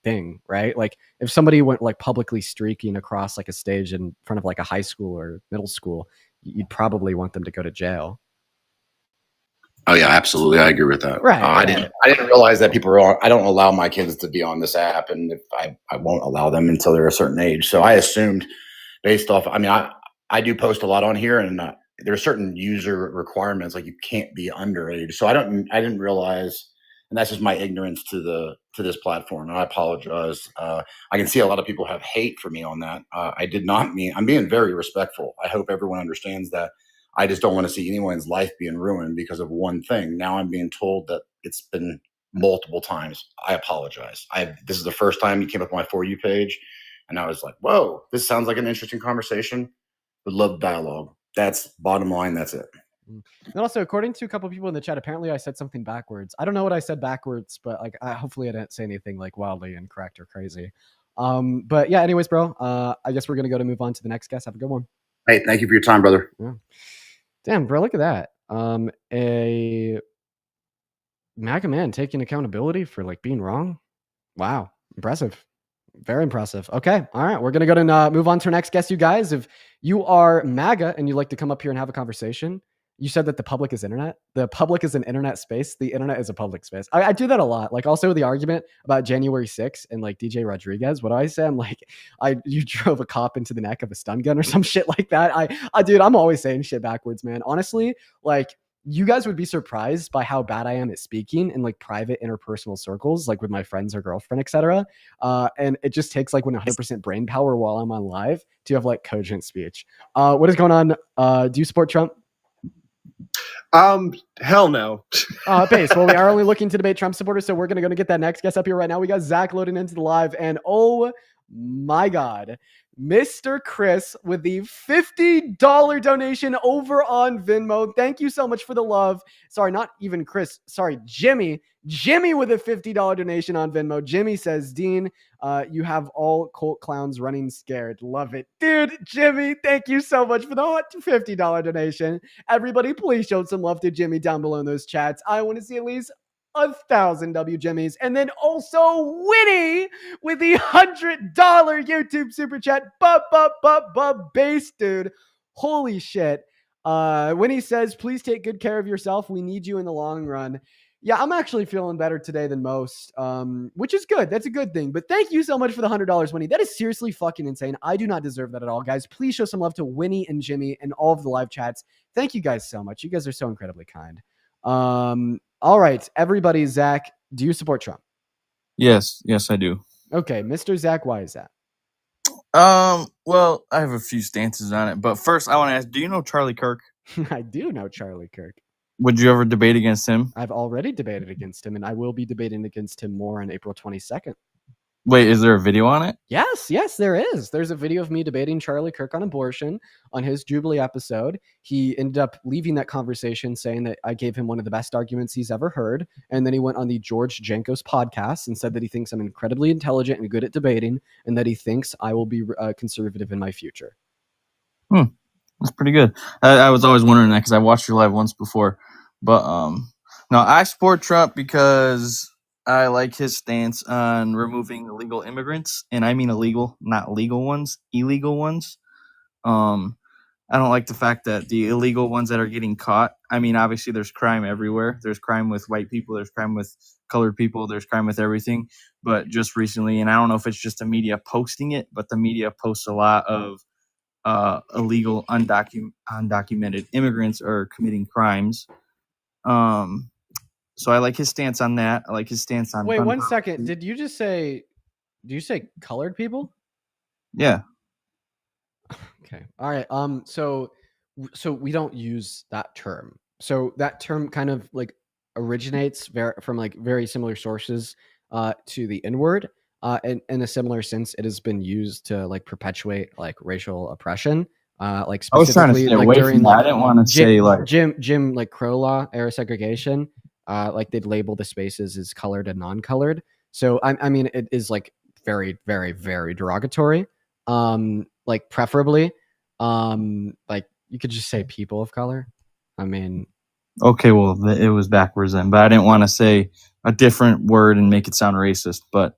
thing, right? Like if somebody went like publicly streaking across like a stage in front of like a high school or middle school, you'd probably want them to go to jail. Oh yeah, absolutely. I agree with that. Right. I didn't realize that people are on. I don't allow my kids to be on this app, and if I won't allow them until they're a certain age. So I assumed, based off. I mean, I do post a lot on here, and there are certain user requirements, like you can't be underage. So I didn't realize, and that's just my ignorance to this platform. And I apologize. I can see a lot of people have hate for me on that. I did not mean. I'm being very respectful. I hope everyone understands that. I just don't want to see anyone's life being ruined because of one thing. Now I'm being told that it's been multiple times. I apologize. This is the first time you came up on my For You page, and I was like, whoa, this sounds like an interesting conversation. Would love dialogue. That's bottom line. That's it. And also, according to a couple of people in the chat, apparently I said something backwards. I don't know what I said backwards, but like, hopefully I didn't say anything like wildly incorrect or crazy. But yeah, anyways, bro, I guess we're going to move on to the next guest. Have a good one. Hey, thank you for your time, brother. Yeah. Damn, bro, look at that. A MAGA man taking accountability for like being wrong. Wow. Impressive. Very impressive. Okay. All right. We're going to go and move on to our next guest, you guys. If you are MAGA and you'd like to come up here and have a conversation, you said that the public is internet. The public is an internet space. The internet is a public space. I do that a lot. Like also the argument about January 6th and like DJ Rodriguez. What do I say? I'm like, you drove a cop into the neck of a stun gun or some shit like that. Dude, I'm always saying shit backwards, man. Honestly, like you guys would be surprised by how bad I am at speaking in like private interpersonal circles, like with my friends or girlfriend, etc. And it just takes like 100% brain power while I'm on live to have like cogent speech. What is going on? Do you support Trump? Hell no. Base. Well, we are only looking to debate Trump supporters, so we're going to go and get that next guest up here right now. We got Zach loading into the live, and oh my God, Mr. Chris with the $50 donation over on Venmo. Thank you so much for the love. Sorry, not even Chris. Sorry, Jimmy. Jimmy with a $50 donation on Venmo. Jimmy says, Dean, you have all cult clowns running scared. Love it. Dude, Jimmy, thank you so much for the $50 donation. Everybody, please show some love to Jimmy down below in those chats. I want to see at least 1,000 W Jimmys. And then also Winnie with the $100 YouTube super chat. Base, dude. Holy shit. Winnie says, please take good care of yourself. We need you in the long run. Yeah, I'm actually feeling better today than most, which is good. That's a good thing. But thank you so much for the $100, Winnie. That is seriously fucking insane. I do not deserve that at all, guys. Please show some love to Winnie and Jimmy and all of the live chats. Thank you guys so much. You guys are so incredibly kind. All right, everybody. Zach, do you support Trump? Yes, I do. Okay, Mr. Zach, why is that? Well, I have a few stances on it, but first I want to ask, do you know Charlie Kirk? I do know Charlie Kirk. Would you ever debate against him? I've already debated against him, and I will be debating against him more on April 22nd. Wait, is there a video on it? Yes, there is. There's a video of me debating Charlie Kirk on abortion on his Jubilee episode. He ended up leaving that conversation saying that I gave him one of the best arguments he's ever heard. And then he went on the George Jankos podcast and said that he thinks I'm incredibly intelligent and good at debating, and that he thinks I will be conservative in my future. That's pretty good. I was always wondering that because I watched your live once before. But no, I support Trump because I like his stance on removing illegal immigrants, and I mean illegal, not legal ones, illegal ones. I don't like the fact that the illegal ones that are getting caught. I mean, obviously, there's crime everywhere. There's crime with white people. There's crime with colored people. There's crime with everything. But just recently, and I don't know if it's just the media posting it, but the media posts a lot of illegal, undocumented immigrants are committing crimes. So I like his stance on that. I like his stance on. Wait, gun 1 second. policy. Did you say colored people? Yeah. Okay. All right. So we don't use that term. So that term kind of like originates from like very similar sources to the N-word. In a similar sense, it has been used to like perpetuate like racial oppression. Like I was trying to specifically stay like away during from that. like I didn't want to say like Jim like Crow law era segregation. Like they'd label the spaces as colored and non-colored. So I mean it is like very, very, very derogatory. Like preferably, like you could just say people of color. I mean, okay, well it was backwards then, but I didn't want to say a different word and make it sound racist. But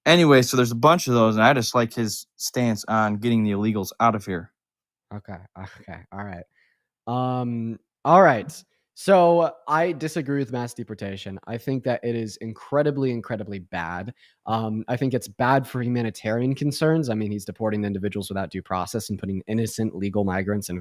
anyway, so there's a bunch of those, and I just like his stance on getting the illegals out of here. okay, all right. All right. So I disagree with mass deportation. I think that it is incredibly, incredibly bad. I think it's bad for humanitarian concerns. I mean, he's deporting individuals without due process and putting innocent legal migrants in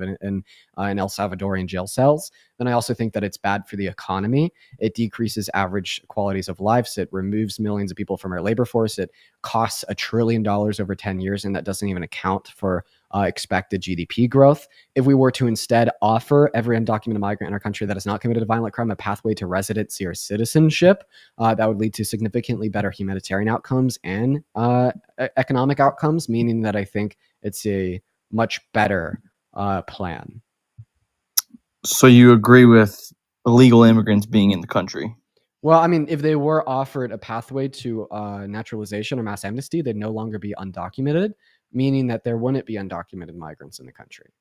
El Salvadorian jail cells. Then I also think that it's bad for the economy. It decreases average qualities of lives. It removes millions of people from our labor force. It costs $1 trillion over 10 years, and that doesn't even account for expected GDP growth. If we were to instead offer every undocumented migrant in our country that has not committed a violent crime a pathway to residency or citizenship, that would lead to significantly better humanitarian outcomes and economic outcomes, meaning that I think it's a much better plan. So you agree with illegal immigrants being in the country? Well, I mean, if they were offered a pathway to naturalization or mass amnesty, they'd no longer be undocumented, meaning that there wouldn't be undocumented migrants in the country.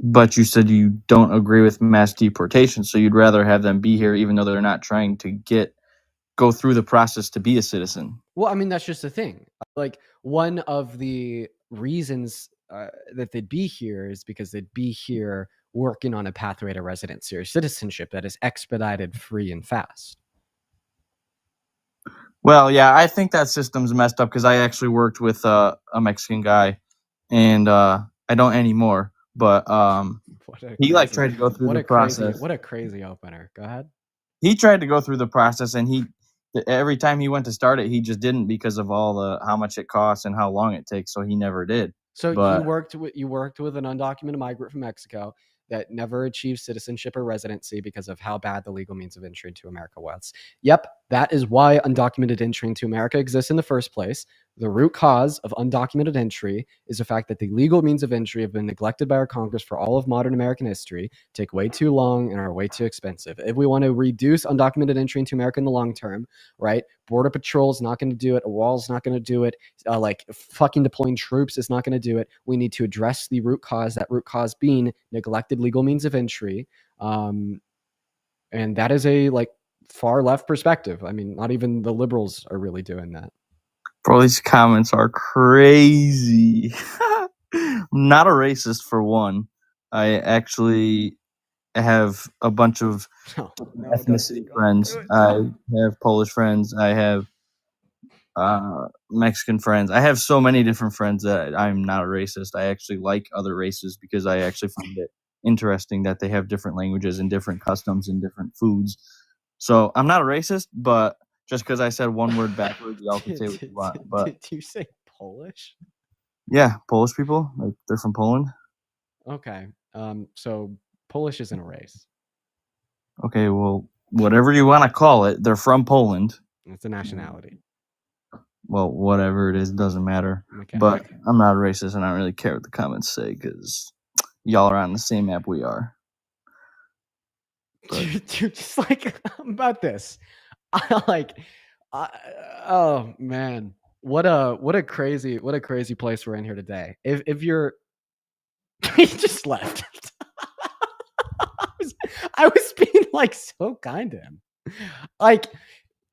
But you said you don't agree with mass deportation, so you'd rather have them be here even though they're not trying to go through the process to be a citizen. Well, I mean, that's just the thing. Like, one of the reasons that they'd be here is because they'd be here working on a pathway to residency or citizenship that is expedited, free, and fast. Well, yeah, I think that system's messed up because I actually worked with a Mexican guy, and I don't anymore. But he like tried to go through the process. What a crazy opener. Go ahead. He tried to go through the process, and every time he went to start it, he just didn't because of how much it costs and how long it takes. So he never did. So But you worked with an undocumented migrant from Mexico that never achieved citizenship or residency because of how bad the legal means of entry into America was. Yep, that is why undocumented entry into America exists in the first place. The root cause of undocumented entry is the fact that the legal means of entry have been neglected by our Congress for all of modern American history, take way too long, and are way too expensive. If we want to reduce undocumented entry into America in the long term, right? Border Patrol is not going to do it. A wall's not going to do it. Like fucking deploying troops is not going to do it. We need to address the root cause, that root cause being neglected legal means of entry. And that is a like far left perspective. I mean, not even the liberals are really doing that. bro, these comments are crazy. I'm not a racist for one. I actually have a bunch of ethnicity friends. I have Polish friends. I have Mexican friends. I have so many different friends that I'm not a racist. I actually like other races because I actually find it interesting that they have different languages and different customs and different foods. So I'm not a racist, but just because I said one word backwards, y'all can say what you want. But Did you say Polish? yeah, Polish people, like they're from Poland. Okay. So Polish isn't a race. Okay, well, whatever you want to call it, they're from Poland. It's a nationality. Well, whatever it is, doesn't matter. Okay. But I'm not a racist, and I don't really care what the comments say because y'all are on the same app we are. Dude, just like about this, oh man, what a crazy place we're in here today. If you're, he just left. I was being like so kind to him, like,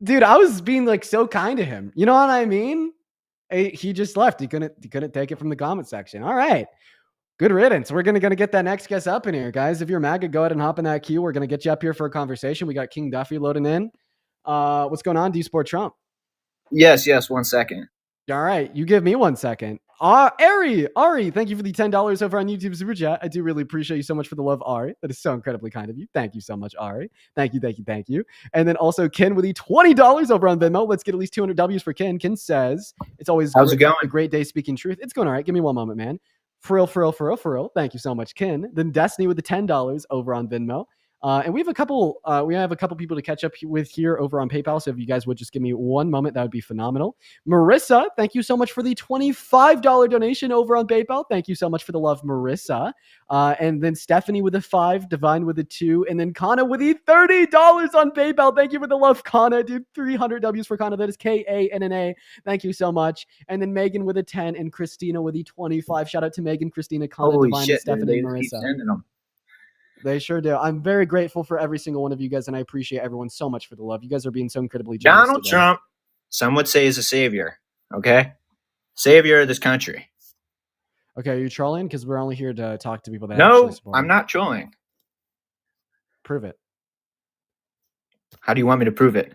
dude, I was being like so kind to him. You know what I mean? He just left. He couldn't take it from the comment section. All right. Good riddance. We're gonna get that next guest up in here, guys. If you're MAGA, go ahead and hop in that queue. We're gonna get you up here for a conversation. We got King Duffy loading in. What's going on? Do you support Trump? Yes. 1 second. All right, you give me 1 second. Ari, thank you for the $10 over on YouTube Super Chat. I do really appreciate you so much for the love, Ari. That is so incredibly kind of you. Thank you so much, Ari. Thank you. And then also Ken with the $20 over on Venmo. Let's get at least 200 W's for Ken. Ken says, it's always How's it going? a great day speaking truth. It's going all right. Give me one moment, man. For real. Thank you so much, Ken. Then Destiny with the $10 over on Venmo. And we have a couple people to catch up with here over on PayPal. So if you guys would just give me one moment, that would be phenomenal. Marissa, thank you so much for the $25 donation over on PayPal. Thank you so much for the love, Marissa. And then Stephanie with a 5, Divine with a 2, and then Kana with the $30 on PayPal. Thank you for the love, Kana, dude. 300 W's for Kana. That is Kanna. Thank you so much. And then Megan with a 10 and Christina with the 25. Shout out to Megan, Christina, Kana, Holy Divine, shit, Stephanie, dude, and they keep Marissa. sending them. They sure do. I'm very grateful for every single one of you guys, and I appreciate everyone so much for the love. You guys are being so incredibly generous Donald today. Trump, some would say, is a savior. Okay, savior of this country. Okay, are you trolling? Because we're only here to talk to people that actually No, support I'm him. not trolling. Prove it. How do you want me to prove it?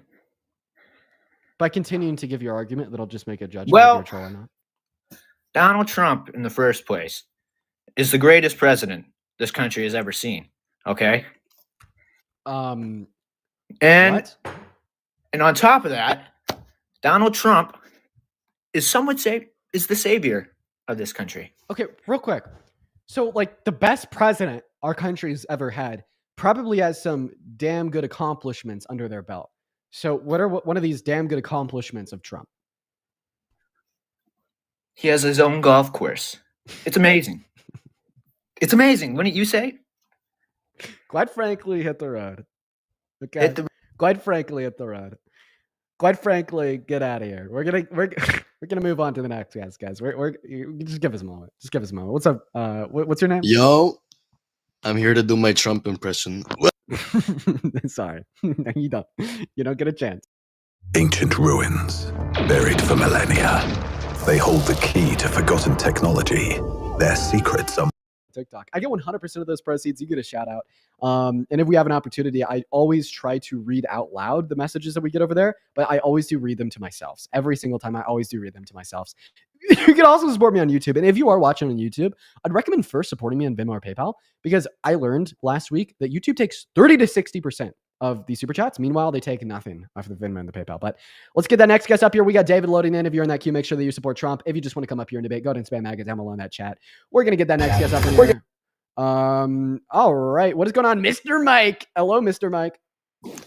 By continuing to give your argument, that'll just make a judgment Well, if you're a troll or not. Donald Trump, in the first place, is the greatest president this country has ever seen. Okay. And what? And on top of that, Donald Trump is, some would say, is the savior of this country. Okay, real quick. So, like, the best president our country's ever had probably has some damn good accomplishments under their belt. So, what are one of these damn good accomplishments of Trump? He has his own golf course. It's amazing. It's amazing, wouldn't you say? Quite frankly, hit the road. Okay. Quite frankly, hit the road. Quite frankly, get out of here. We're gonna move on to the next guys. We're just give us a moment. What's up? What's your name? Yo, I'm here to do my Trump impression. Sorry, no, you don't. You don't get a chance. Ancient ruins, buried for millennia. They hold the key to forgotten technology. Their secrets are TikTok. I get 100% of those proceeds. You get a shout out. And if we have an opportunity, I always try to read out loud the messages that we get over there, but I always do read them to myself. Every single time, I always do read them to myself. You can also support me on YouTube. And if you are watching on YouTube, I'd recommend first supporting me on Venmo or PayPal, because I learned last week that YouTube takes 30 to 60% of the super chats. Meanwhile, they take nothing off the Venmo and the PayPal. But let's get that next guest up here. We got David loading in. If you're in that queue, make sure that you support Trump. If you just want to come up here and debate, go ahead and spam maggot down below in that chat. We're gonna get that next guest up in here. All right. What is going on, Mr. Mike? Hello, Mr. Mike.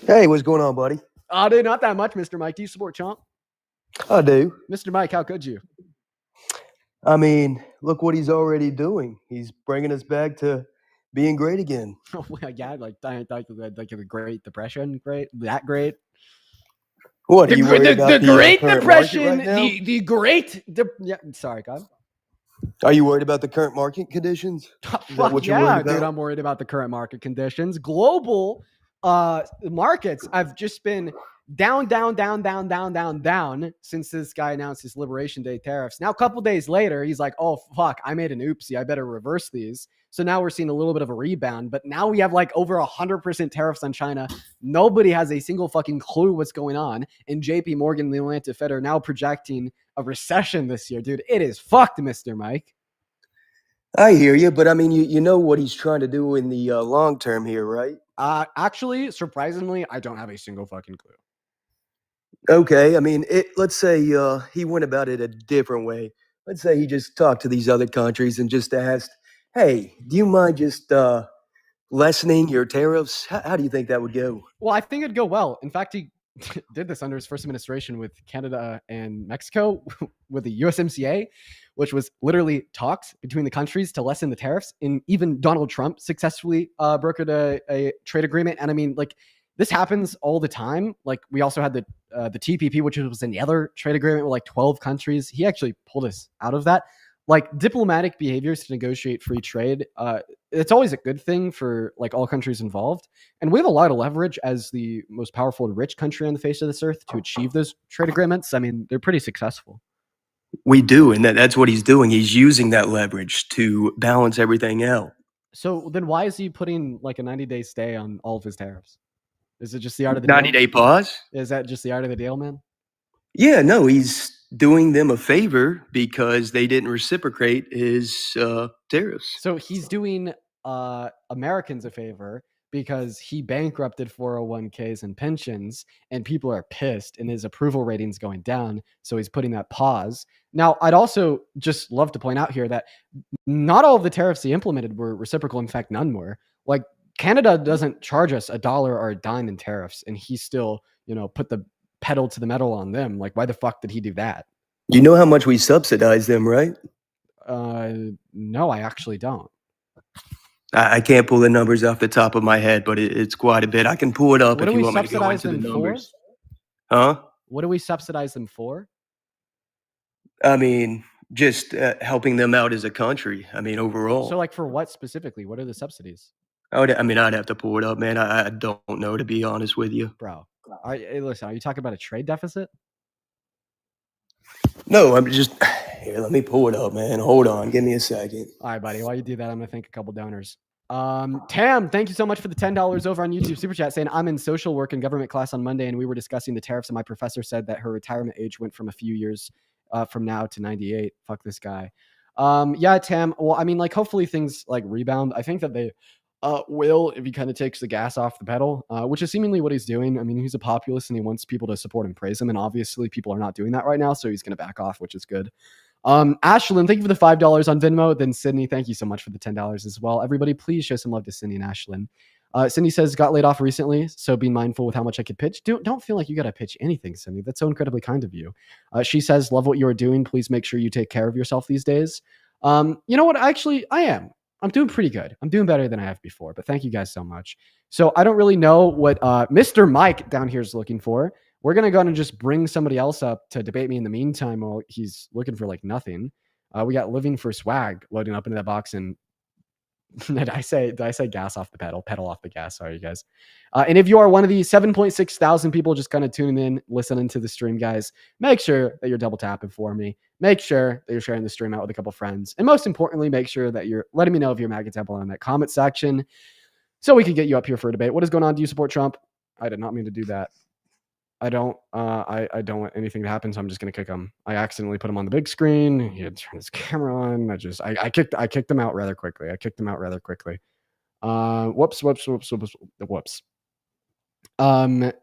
Hey, what's going on, buddy? Oh, dude, not that much, Mr. Mike. Do you support Trump? I do. Mr. Mike, how could you? I mean, look what he's already doing. He's bringing us back to being great again. Oh, yeah, like the Great Depression, that great. What, are you worried about the Great Depression, right the Great, yeah, sorry, God. Are you worried about the current market conditions? Is that what you're worried about? Dude, I'm worried about the current market conditions. Global markets have just been down since this guy announced his Liberation Day tariffs. Now, a couple days later, he's like, oh, fuck, I made an oopsie. I better reverse these. So now we're seeing a little bit of a rebound, but now we have like over 100% tariffs on China. Nobody has a single fucking clue what's going on. And JP Morgan and the Atlantic Fed are now projecting a recession this year. Dude, it is fucked, Mr. Mike. I hear you, but I mean, you know what he's trying to do in the long term here, right? Actually, surprisingly, I don't have a single fucking clue. Okay, I mean, let's say he went about it a different way. Let's say he just talked to these other countries and just asked, hey, do you mind just lessening your tariffs? How do you think that would go? Well, I think it'd go well. In fact, he did this under his first administration with Canada and Mexico with the USMCA, which was literally talks between the countries to lessen the tariffs. And even Donald Trump successfully brokered a trade agreement. And I mean, like, this happens all the time. Like, we also had the TPP, which was in the other trade agreement with like 12 countries. He actually pulled us out of that. Like, diplomatic behaviors to negotiate free trade, it's always a good thing for like all countries involved. And we have a lot of leverage as the most powerful and rich country on the face of this earth to achieve those trade agreements. I mean, they're pretty successful. We do, and that's what he's doing. He's using that leverage to balance everything out. So then why is he putting like a 90-day stay on all of his tariffs? Is it just the art of the deal? 90-day pause? Is that just the art of the deal, man? Yeah, no, he's doing them a favor because they didn't reciprocate his tariffs. So he's doing Americans a favor because he bankrupted 401ks and pensions, and people are pissed, and his approval rating's going down. So he's putting that pause. Now, I'd also just love to point out here that not all of the tariffs he implemented were reciprocal. In fact, none were. Like, Canada doesn't charge us $1 or a dime in tariffs, and he still, put the pedal to the metal on them. Like, why the fuck did he do that? You know how much we subsidize them, right? No, I actually don't. I can't pull the numbers off the top of my head, but it's quite a bit. I can pull it up What if do you we want me to go subsidize into the them for? numbers. Huh? What do we subsidize them for? I mean, just helping them out as a country. I mean, overall. So, like, for what specifically? What are the subsidies? I'd have to pull it up, man. I don't know, to be honest with you. Bro, hey, listen, are you talking about a trade deficit? No, I'm just here. Let me pull it up, man. Hold on, give me a second. All right, buddy. While you do that, I'm gonna thank a couple donors. Tam, thank you so much for the $10 over on YouTube Super Chat, saying I'm in social work and government class on Monday, and we were discussing the tariffs, and my professor said that her retirement age went from a few years from now to 98. Fuck this guy. Yeah, Tam. Well, I mean, like, hopefully things like rebound. I think that they will, if he kind of takes the gas off the pedal, which is seemingly what he's doing. I mean, he's a populist and he wants people to support and praise him, and obviously people are not doing that right now, so he's going to back off, which is good. Ashlyn, thank you for the $5 on Venmo. Then Sydney, thank you so much for the $10 as well. Everybody, please show some love to Sydney and Ashlyn. Sydney says, got laid off recently, so be mindful with how much I could pitch. Don't feel like you got to pitch anything, Sydney. That's so incredibly kind of you. She says, love what you are doing. Please make sure you take care of yourself these days. You know what? Actually, I am. I'm doing pretty good. I'm doing better than I have before, but thank you guys so much. So I don't really know what Mr. Mike down here is looking for. We're going to go and just bring somebody else up to debate me in the meantime while he's looking for like nothing. We got Living for Swag loading up into that box, and did I say gas off the pedal off the gas? Sorry, you guys. And if you are one of the 7.6 thousand people just kind of tuning in, listening to the stream, guys, make sure that you're double tapping for me. Make sure that you're sharing the stream out with a couple friends. And most importantly, make sure that you're letting me know if you're MAGA Temple in that comment section so we can get you up here for a debate. What is going on? Do you support Trump? I did not mean to do that. I don't want anything to happen, so I'm just gonna kick him. I accidentally put him on the big screen. He had to turn his camera on. I kicked him out rather quickly. Whoops.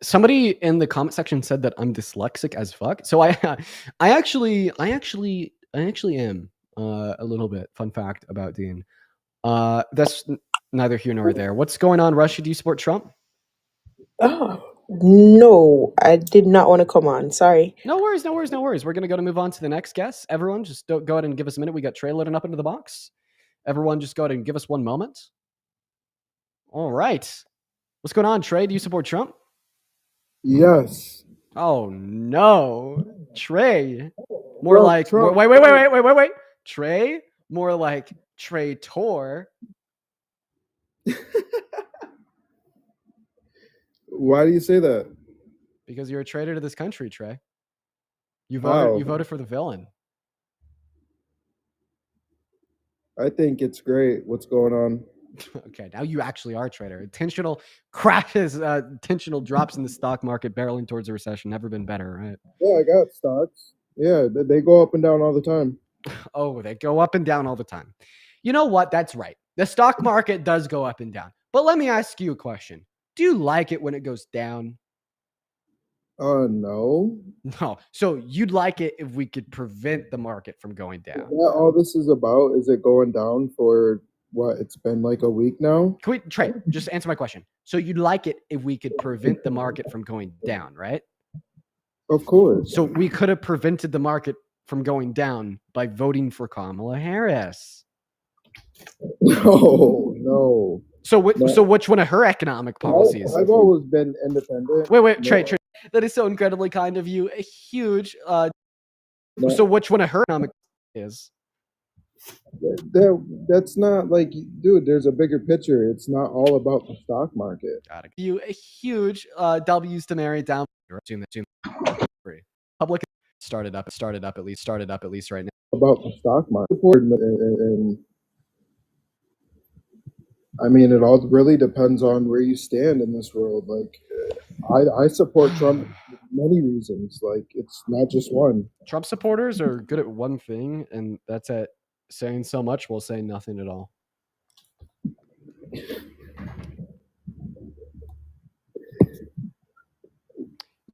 Somebody in the comment section said that I'm dyslexic as fuck. So I actually am a little bit. Fun fact about Dean. That's neither here nor there. What's going on, Rushy? Do you support Trump? Oh, no, I did not want to come on. Sorry. No worries. We're going to move on to the next guest. Everyone, just go ahead and give us a minute. We got Trey loading up into the box. Everyone, just go ahead and give us one moment. All right. What's going on, Trey? Do you support Trump? Yes. Oh, no. Trey. More Well, like... Trump- Wait. Trey? More like traitor. Why do you say that? Because you're a traitor to this country, Trey. You How? voted for the villain. I think it's great. What's going on? Okay, now you actually are a traitor. Intentional crashes, intentional drops in the stock market, barreling towards a recession. Never been better, right? Yeah, I got stocks. Yeah, they go up and down all the time. Oh, they go up and down all the time. You know what? That's right. The stock market does go up and down. But let me ask you a question. Do you like it when it goes down? No. No. So you'd like it if we could prevent the market from going down. Is that all this is about? Is it going down for what? It's been like a week now? Can we, Trey, just answer my question. So you'd like it if we could prevent the market from going down, right? Of course. So we could have prevented the market from going down by voting for Kamala Harris. No. So which one of her economic policies? I've always been independent. Wait, Trey. That is so incredibly kind of you. A huge. So which one of her economic is? That's not like, dude, there's a bigger picture. It's not all about the stock market. Got it. You a huge W's to marry down. Public started up at least right now. About the stock market. And I mean, it all really depends on where you stand in this world. Like, I support Trump for many reasons. Like, it's not just one. Trump supporters are good at one thing, and that's at saying so much while saying nothing at all.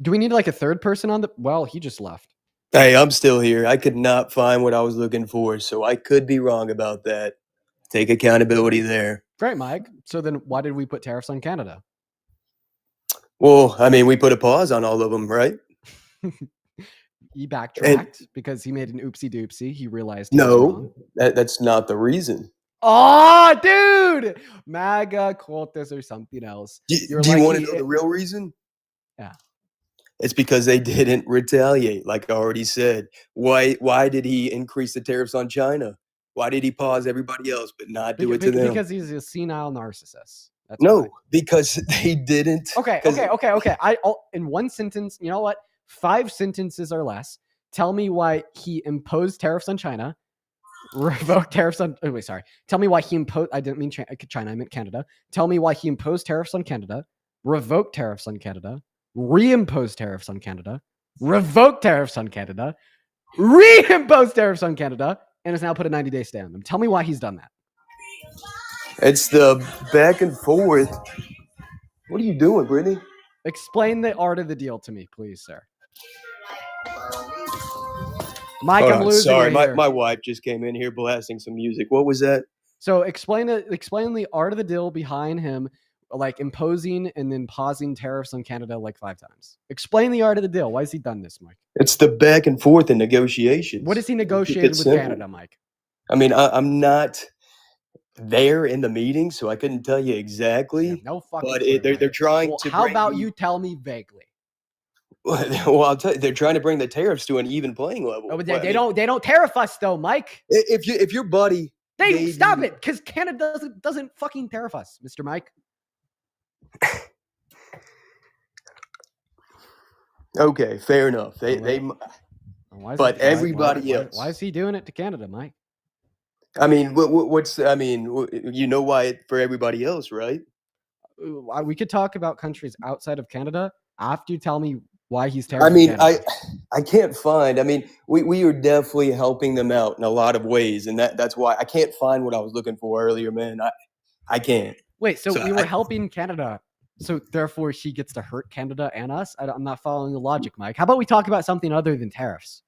Do we need like a third person on the? Well, he just left. Hey, I'm still here. I could not find what I was looking for, so I could be wrong about that. Take accountability there. Great, Mike. So then why did we put tariffs on Canada? Well, I mean, we put a pause on all of them, right? He backtracked because he made an oopsie doopsie. He realized he was wrong. No, that's not the reason. Oh, dude! MAGA quotas or something else. Do you want to know the real reason? Yeah. It's because they didn't retaliate, like I already said. Why did he increase the tariffs on China? Why did he pause everybody else but not do it to them? Because he's a senile narcissist. That's no, why. because they didn't. Okay. In one sentence, you know what? 5 sentences or less. Tell me why he imposed tariffs on China, revoked tariffs on. Oh, wait, sorry. Tell me why he imposed. I didn't mean China. I meant Canada. Tell me why he imposed tariffs on Canada, revoked tariffs on Canada, reimposed tariffs on Canada, revoked tariffs on Canada, reimposed tariffs on Canada, and has now put a 90-day stay on them. Tell me why he's done that. It's the back and forth. What are you doing, Brittany? Explain the art of the deal to me, please, sir. Mike, I'm losing sorry, you here. my wife just came in here blasting some music. What was that? So explain the art of the deal behind him, like imposing and then pausing tariffs on Canada like 5 times. Explain the art of the deal. Why has he done this, Mike? It's the back and forth in negotiations. What has he negotiated with Canada, Mike? I mean, I'm not there in the meeting, so I couldn't tell you exactly. No fucking but clue, they're trying to. How about you tell me vaguely? Well, I'll tell you, they're trying to bring the tariffs to an even playing level. Oh, but they don't tariff us though, Mike. If your buddy, stop it, because Canada doesn't fucking tariff us, Mr. Mike. Okay, fair enough. But everybody else. Why is he doing it to Canada, Mike? I mean, you know why for everybody else, right? We could talk about countries outside of Canada after you tell me why he's tariffing. I mean, Canada. I can't find. I mean, we are definitely helping them out in a lot of ways, and that's why I can't find what I was looking for earlier, man. I can't. Wait, so we were helping Canada, so therefore she gets to hurt Canada and us? I'm not following the logic, Mike. How about we talk about something other than tariffs?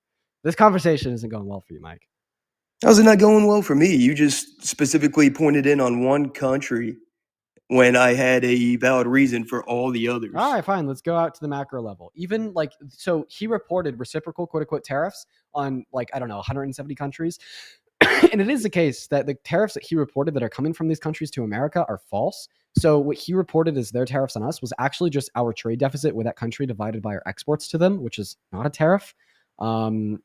This conversation isn't going well for you, Mike. How's it not going well for me? You just specifically pointed in on one country when I had a valid reason for all the others. All right, fine. Let's go out to the macro level. Even so he reported reciprocal quote unquote tariffs on 170 countries. And it is the case that the tariffs that he reported that are coming from these countries to America are false. So what he reported as their tariffs on us was actually just our trade deficit with that country divided by our exports to them, which is not a tariff. So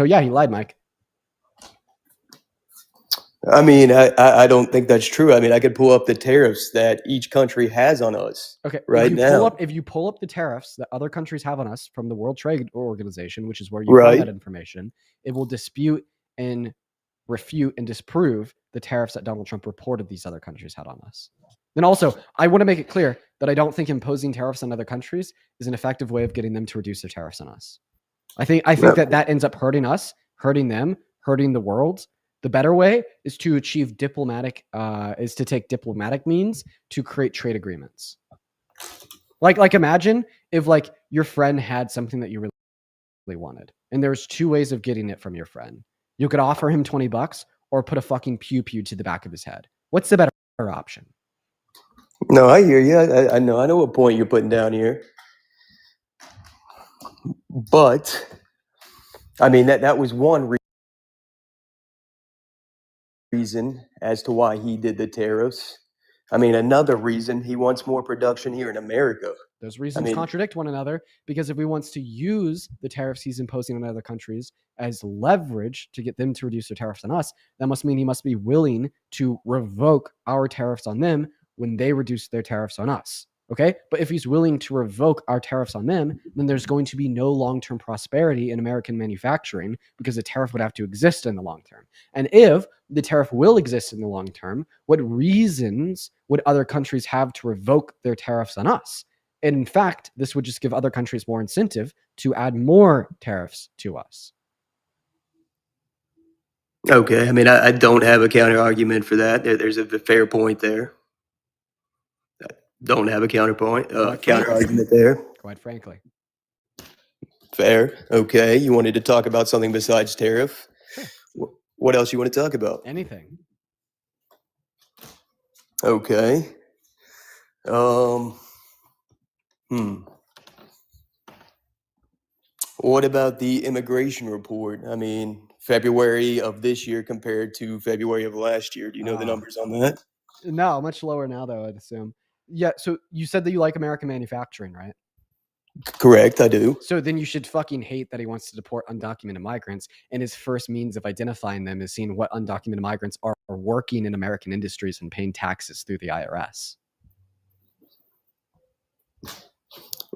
yeah, he lied, Mike. I mean, I don't think that's true. I mean, I could pull up the tariffs that each country has on us. Okay, right now. If you pull up the tariffs that other countries have on us from the World Trade Organization, which is where you find that information, it will dispute and refute and disprove the tariffs that Donald Trump reported these other countries had on us. And also, I want to make it clear that I don't think imposing tariffs on other countries is an effective way of getting them to reduce their tariffs on us. I think that ends up hurting us, hurting them, hurting the world. The better way is to achieve take diplomatic means to create trade agreements. Like imagine if your friend had something that you really wanted, and there's 2 ways of getting it from your friend. You could offer him $20 or put a fucking pew to the back of his head. What's the better option? No, I hear you. I know what point you're putting down here. But I mean that was one reason as to why he did the tariffs. I mean, another reason he wants more production here in America. Those reasons contradict one another, because if he wants to use the tariffs he's imposing on other countries as leverage to get them to reduce their tariffs on us, that must mean he must be willing to revoke our tariffs on them when they reduce their tariffs on us. Okay. But if he's willing to revoke our tariffs on them, then there's going to be no long-term prosperity in American manufacturing because the tariff would have to exist in the long term. And if the tariff will exist in the long term, what reasons would other countries have to revoke their tariffs on us? And in fact, this would just give other countries more incentive to add more tariffs to us. Okay, I mean, I don't have a counter argument for that. There's a fair point there. Don't have a counter argument there. Quite frankly. Fair. Okay, you wanted to talk about something besides tariff? Sure. What else you want to talk about? Anything. Okay. What about the immigration report? I mean, February of this year compared to February of last year. Do you know the numbers on that? No, much lower now, though, I'd assume. Yeah, so you said that you like American manufacturing, right? Correct, I do. So then you should fucking hate that he wants to deport undocumented migrants, and his first means of identifying them is seeing what undocumented migrants are working in American industries and paying taxes through the IRS.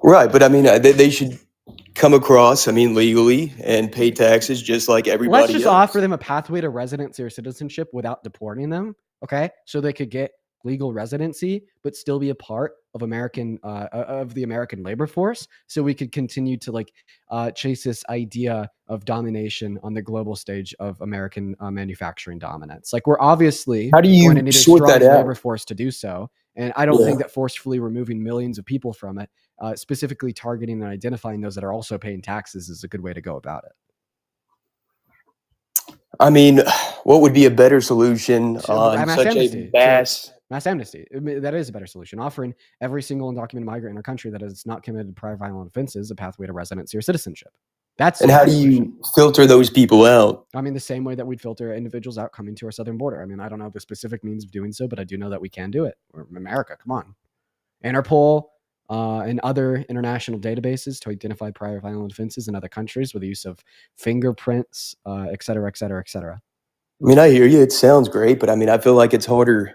Right, but I mean, they should come across, I mean, legally and pay taxes just like everybody Let's just else. offer them a pathway to residency or citizenship without deporting them, okay? So they could get legal residency, but still be a part of the American labor force. So we could continue to chase this idea of domination on the global stage of American manufacturing dominance. Like we're obviously How do you going to need a sort strong that out? labor force to do so. And I don't think that forcefully removing millions of people from it, specifically targeting and identifying those that are also paying taxes, is a good way to go about it. I mean, what would be a better solution on Mass such amnesty. a vast... Mass amnesty. I mean, that is a better solution. Offering every single undocumented migrant in our country that has not committed prior violent offenses a pathway to residency or citizenship. That's And how do you filter those people out? I mean, the same way that we'd filter individuals out coming to our southern border. I mean, I don't know the specific means of doing so, but I do know that we can do it. We're America. Come on. Interpol and other international databases to identify prior violent offenses in other countries with the use of fingerprints, et cetera, et cetera, et cetera. I mean, I hear you. It sounds great, but I mean, I feel like it's harder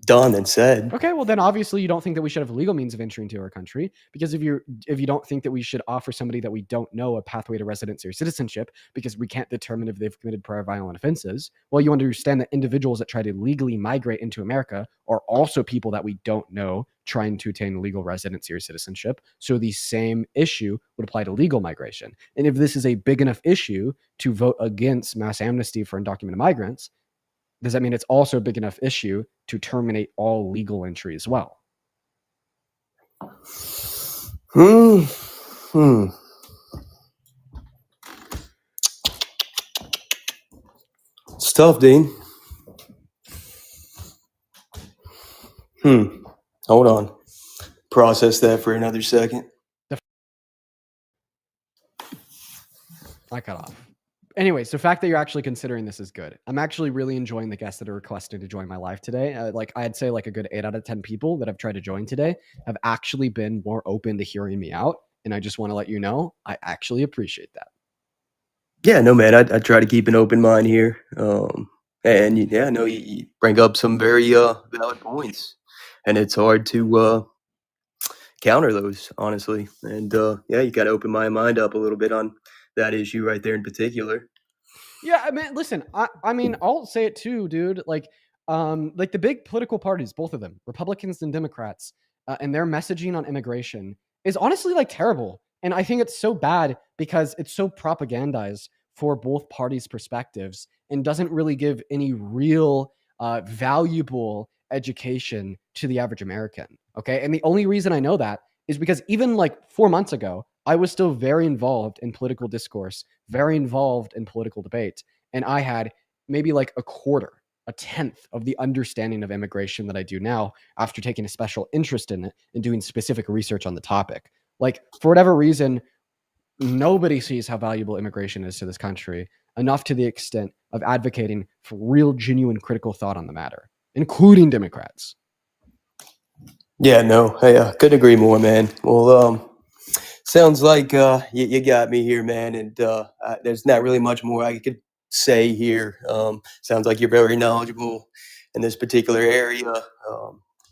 done than said. Okay, well then obviously you don't think that we should have legal means of entry into our country, because if you don't think that we should offer somebody that we don't know a pathway to residency or citizenship because we can't determine if they've committed prior violent offenses, well, you understand that individuals that try to legally migrate into America are also people that we don't know trying to attain legal residency or citizenship. So the same issue would apply to legal migration. And if this is a big enough issue to vote against mass amnesty for undocumented migrants, does that mean it's also a big enough issue to terminate all legal entry as well? It's tough, Dean. Hold on. Process that for another second. I cut off. Anyways, the fact that you're actually considering this is good. I'm actually really enjoying the guests that are requested to join my live today. I'd say like a good 8 out of 10 people that have tried to join today have actually been more open to hearing me out. And I just want to let you know, I actually appreciate that. Yeah, no, man, I try to keep an open mind here. And yeah, no, you bring up some very valid points, and it's hard to counter those, honestly. And yeah, you got to open my mind up a little bit on that issue right there in particular. Yeah, I mean, listen, I mean, I'll say it too, dude. Like the big political parties, both of them, Republicans and Democrats, and their messaging on immigration is honestly like terrible. And I think it's so bad because it's so propagandized for both parties' perspectives and doesn't really give any real valuable education to the average American. Okay. And the only reason I know that is because even like 4 months ago, I was still very involved in political discourse, very involved in political debate. And I had maybe like a tenth of the understanding of immigration that I do now after taking a special interest in it and doing specific research on the topic. Like, for whatever reason, nobody sees how valuable immigration is to this country enough to the extent of advocating for real, genuine, critical thought on the matter, including Democrats. Yeah, no, I couldn't agree more, man. Well, sounds like you got me here, man, and there's not really much more I could say here. Sounds like you're very knowledgeable in this particular area.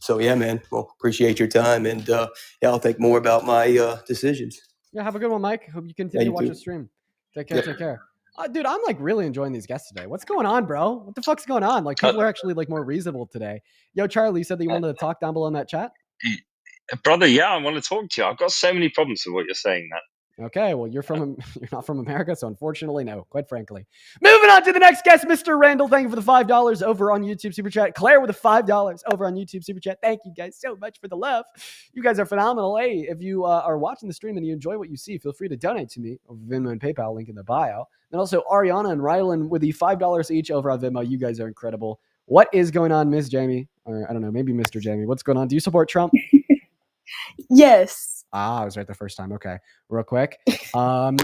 So yeah, man. Well, appreciate your time, and yeah, I'll think more about my decisions. Yeah, have a good one, Mike. Hope you continue you to watch too. the stream. Take care. Yep. Take care. Dude, I'm like really enjoying these guests today. What's going on, bro? What the fuck's going on? Like people are actually like more reasonable today. Yo, Charlie, you said that you wanted to talk down below in that chat. Brother, yeah, I want to talk to you. I've got so many problems with what you're saying, man. Okay, well, you're not from America, so unfortunately, no, quite frankly. Moving on to the next guest, Mr. Randall. Thank you for the $5 over on YouTube Super Chat. Claire with the $5 over on YouTube Super Chat. Thank you guys so much for the love. You guys are phenomenal. Hey, if you are watching the stream and you enjoy what you see, feel free to donate to me over Venmo and PayPal, link in the bio. And also Ariana and Rylan with the $5 each over on Venmo. You guys are incredible. What is going on, Miss Jamie? Or I don't know, maybe Mr. Jamie. What's going on? Do you support Trump? Yes. I was right the first time. Okay, real quick.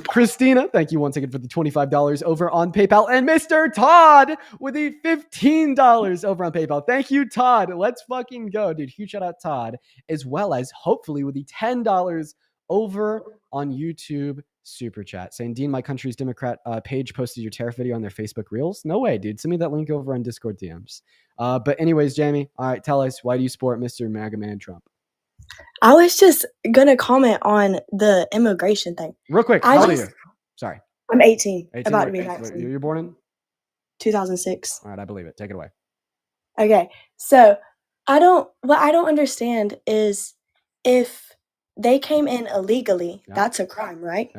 Christina, thank you once again for the $25 over on PayPal. And Mr. Todd with the $15 over on PayPal. Thank you, Todd. Let's fucking go, dude. Huge shout out, Todd, as well as hopefully with the $10 over on YouTube Super Chat. Saying, Dean, my country's Democrat page posted your tariff video on their Facebook Reels. No way, dude. Send me that link over on Discord DMs. But anyways, Jamie, all right, tell us, why do you support Mr. MAGA Man Trump? I was just gonna comment on the immigration thing. Real quick, how old are you? Sorry. I'm 18. 18, About to be wait, 19. you're born in? 2006. All right, I believe it. Take it away. Okay, so what I don't understand is if they came in illegally, that's a crime, right?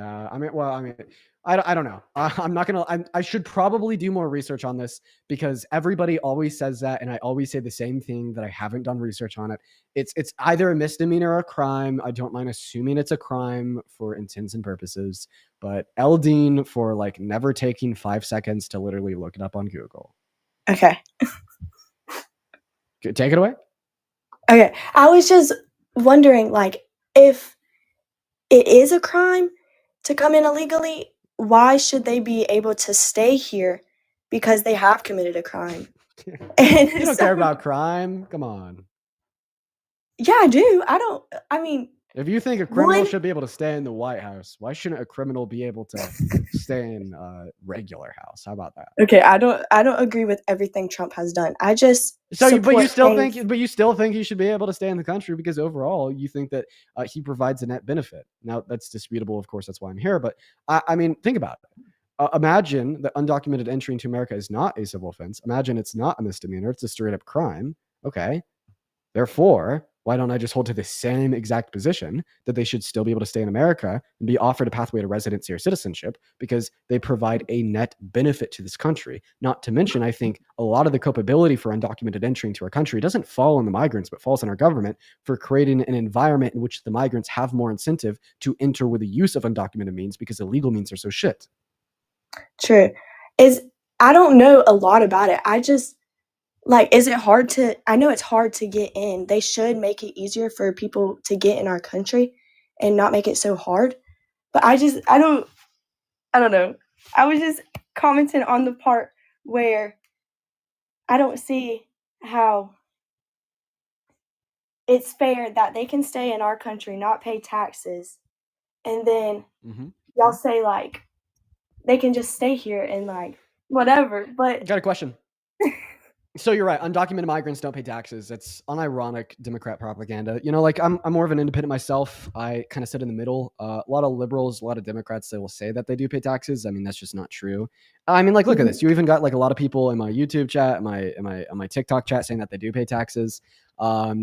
I don't know. I'm not gonna. I should probably do more research on this because everybody always says that, and I always say the same thing that I haven't done research on it. It's either a misdemeanor or a crime. I don't mind assuming it's a crime for intents and purposes, but Eldine for like never taking 5 seconds to literally look it up on Google. Okay. Take it away. Okay, I was just wondering, like, if it is a crime to come in illegally, why should they be able to stay here because they have committed a crime? And You don't care about crime? Come on. Yeah, I do. I mean, If you think a criminal one, should be able to stay in the White House, why shouldn't a criminal be able to stay in a regular house? How about that? okay, I don't agree with everything Trump has done. I just But you support still things- think he should be able to stay in the country because overall you think that he provides a net benefit. Now that's disputable, of course. That's why I'm here. But I mean, think about it. Imagine that undocumented entry into America is not a civil offense. Imagine it's not a misdemeanor; it's a straight up crime. Okay, therefore, why don't I just hold to the same exact position that they should still be able to stay in America and be offered a pathway to residency or citizenship because they provide a net benefit to this country? Not to mention, I think a lot of the culpability for undocumented entry into our country doesn't fall on the migrants, but falls on our government for creating an environment in which the migrants have more incentive to enter with the use of undocumented means because illegal means are so shit. True. I don't know a lot about it. I just is it hard to I know it's hard to get in. They should make it easier for people to get in our country and not make it so hard. But I don't know. I was just commenting on the part where I don't see how it's fair that they can stay in our country, not pay taxes, and then y'all say like they can just stay here and like whatever. But Got a question. So you're right. Undocumented migrants don't pay taxes. It's unironic Democrat propaganda. You know, like I'm more of an independent myself. I kind of sit in the middle. A lot of liberals, a lot of Democrats, they will say that they do pay taxes. I mean, that's just not true. I mean, like, look at this. You even got like a lot of people in my YouTube chat, my TikTok chat saying that they do pay taxes. Yeah,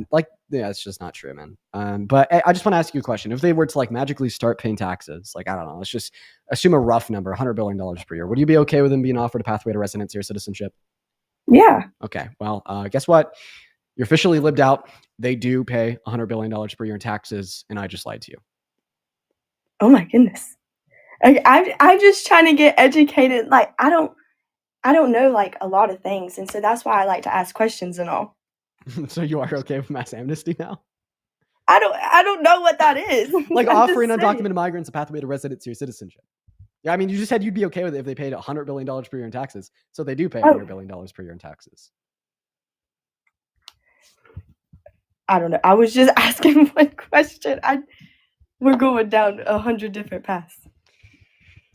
it's just not true, man. But I just want to ask you a question. If they were to like magically start paying taxes, like, I don't know, let's just assume a rough number, $100 billion per year. Would you be okay with them being offered a pathway to residency or citizenship? Yeah. Okay. Well, guess what? You're officially lived out. They do pay $100 billion per year in taxes, and I just lied to you. Oh my goodness. I'm just trying to get educated. Like I don't know like a lot of things, and so that's why I like to ask questions and all. So you are okay with mass amnesty now? I don't know what that is. Like I'm offering just saying. undocumented migrants a pathway to residency or citizenship. Yeah, I mean, you just said you'd be okay with it if they paid $100 billion per year in taxes. So they do pay $100 billion per year in taxes. I don't know. I was just asking one question. We're going down 100 different paths.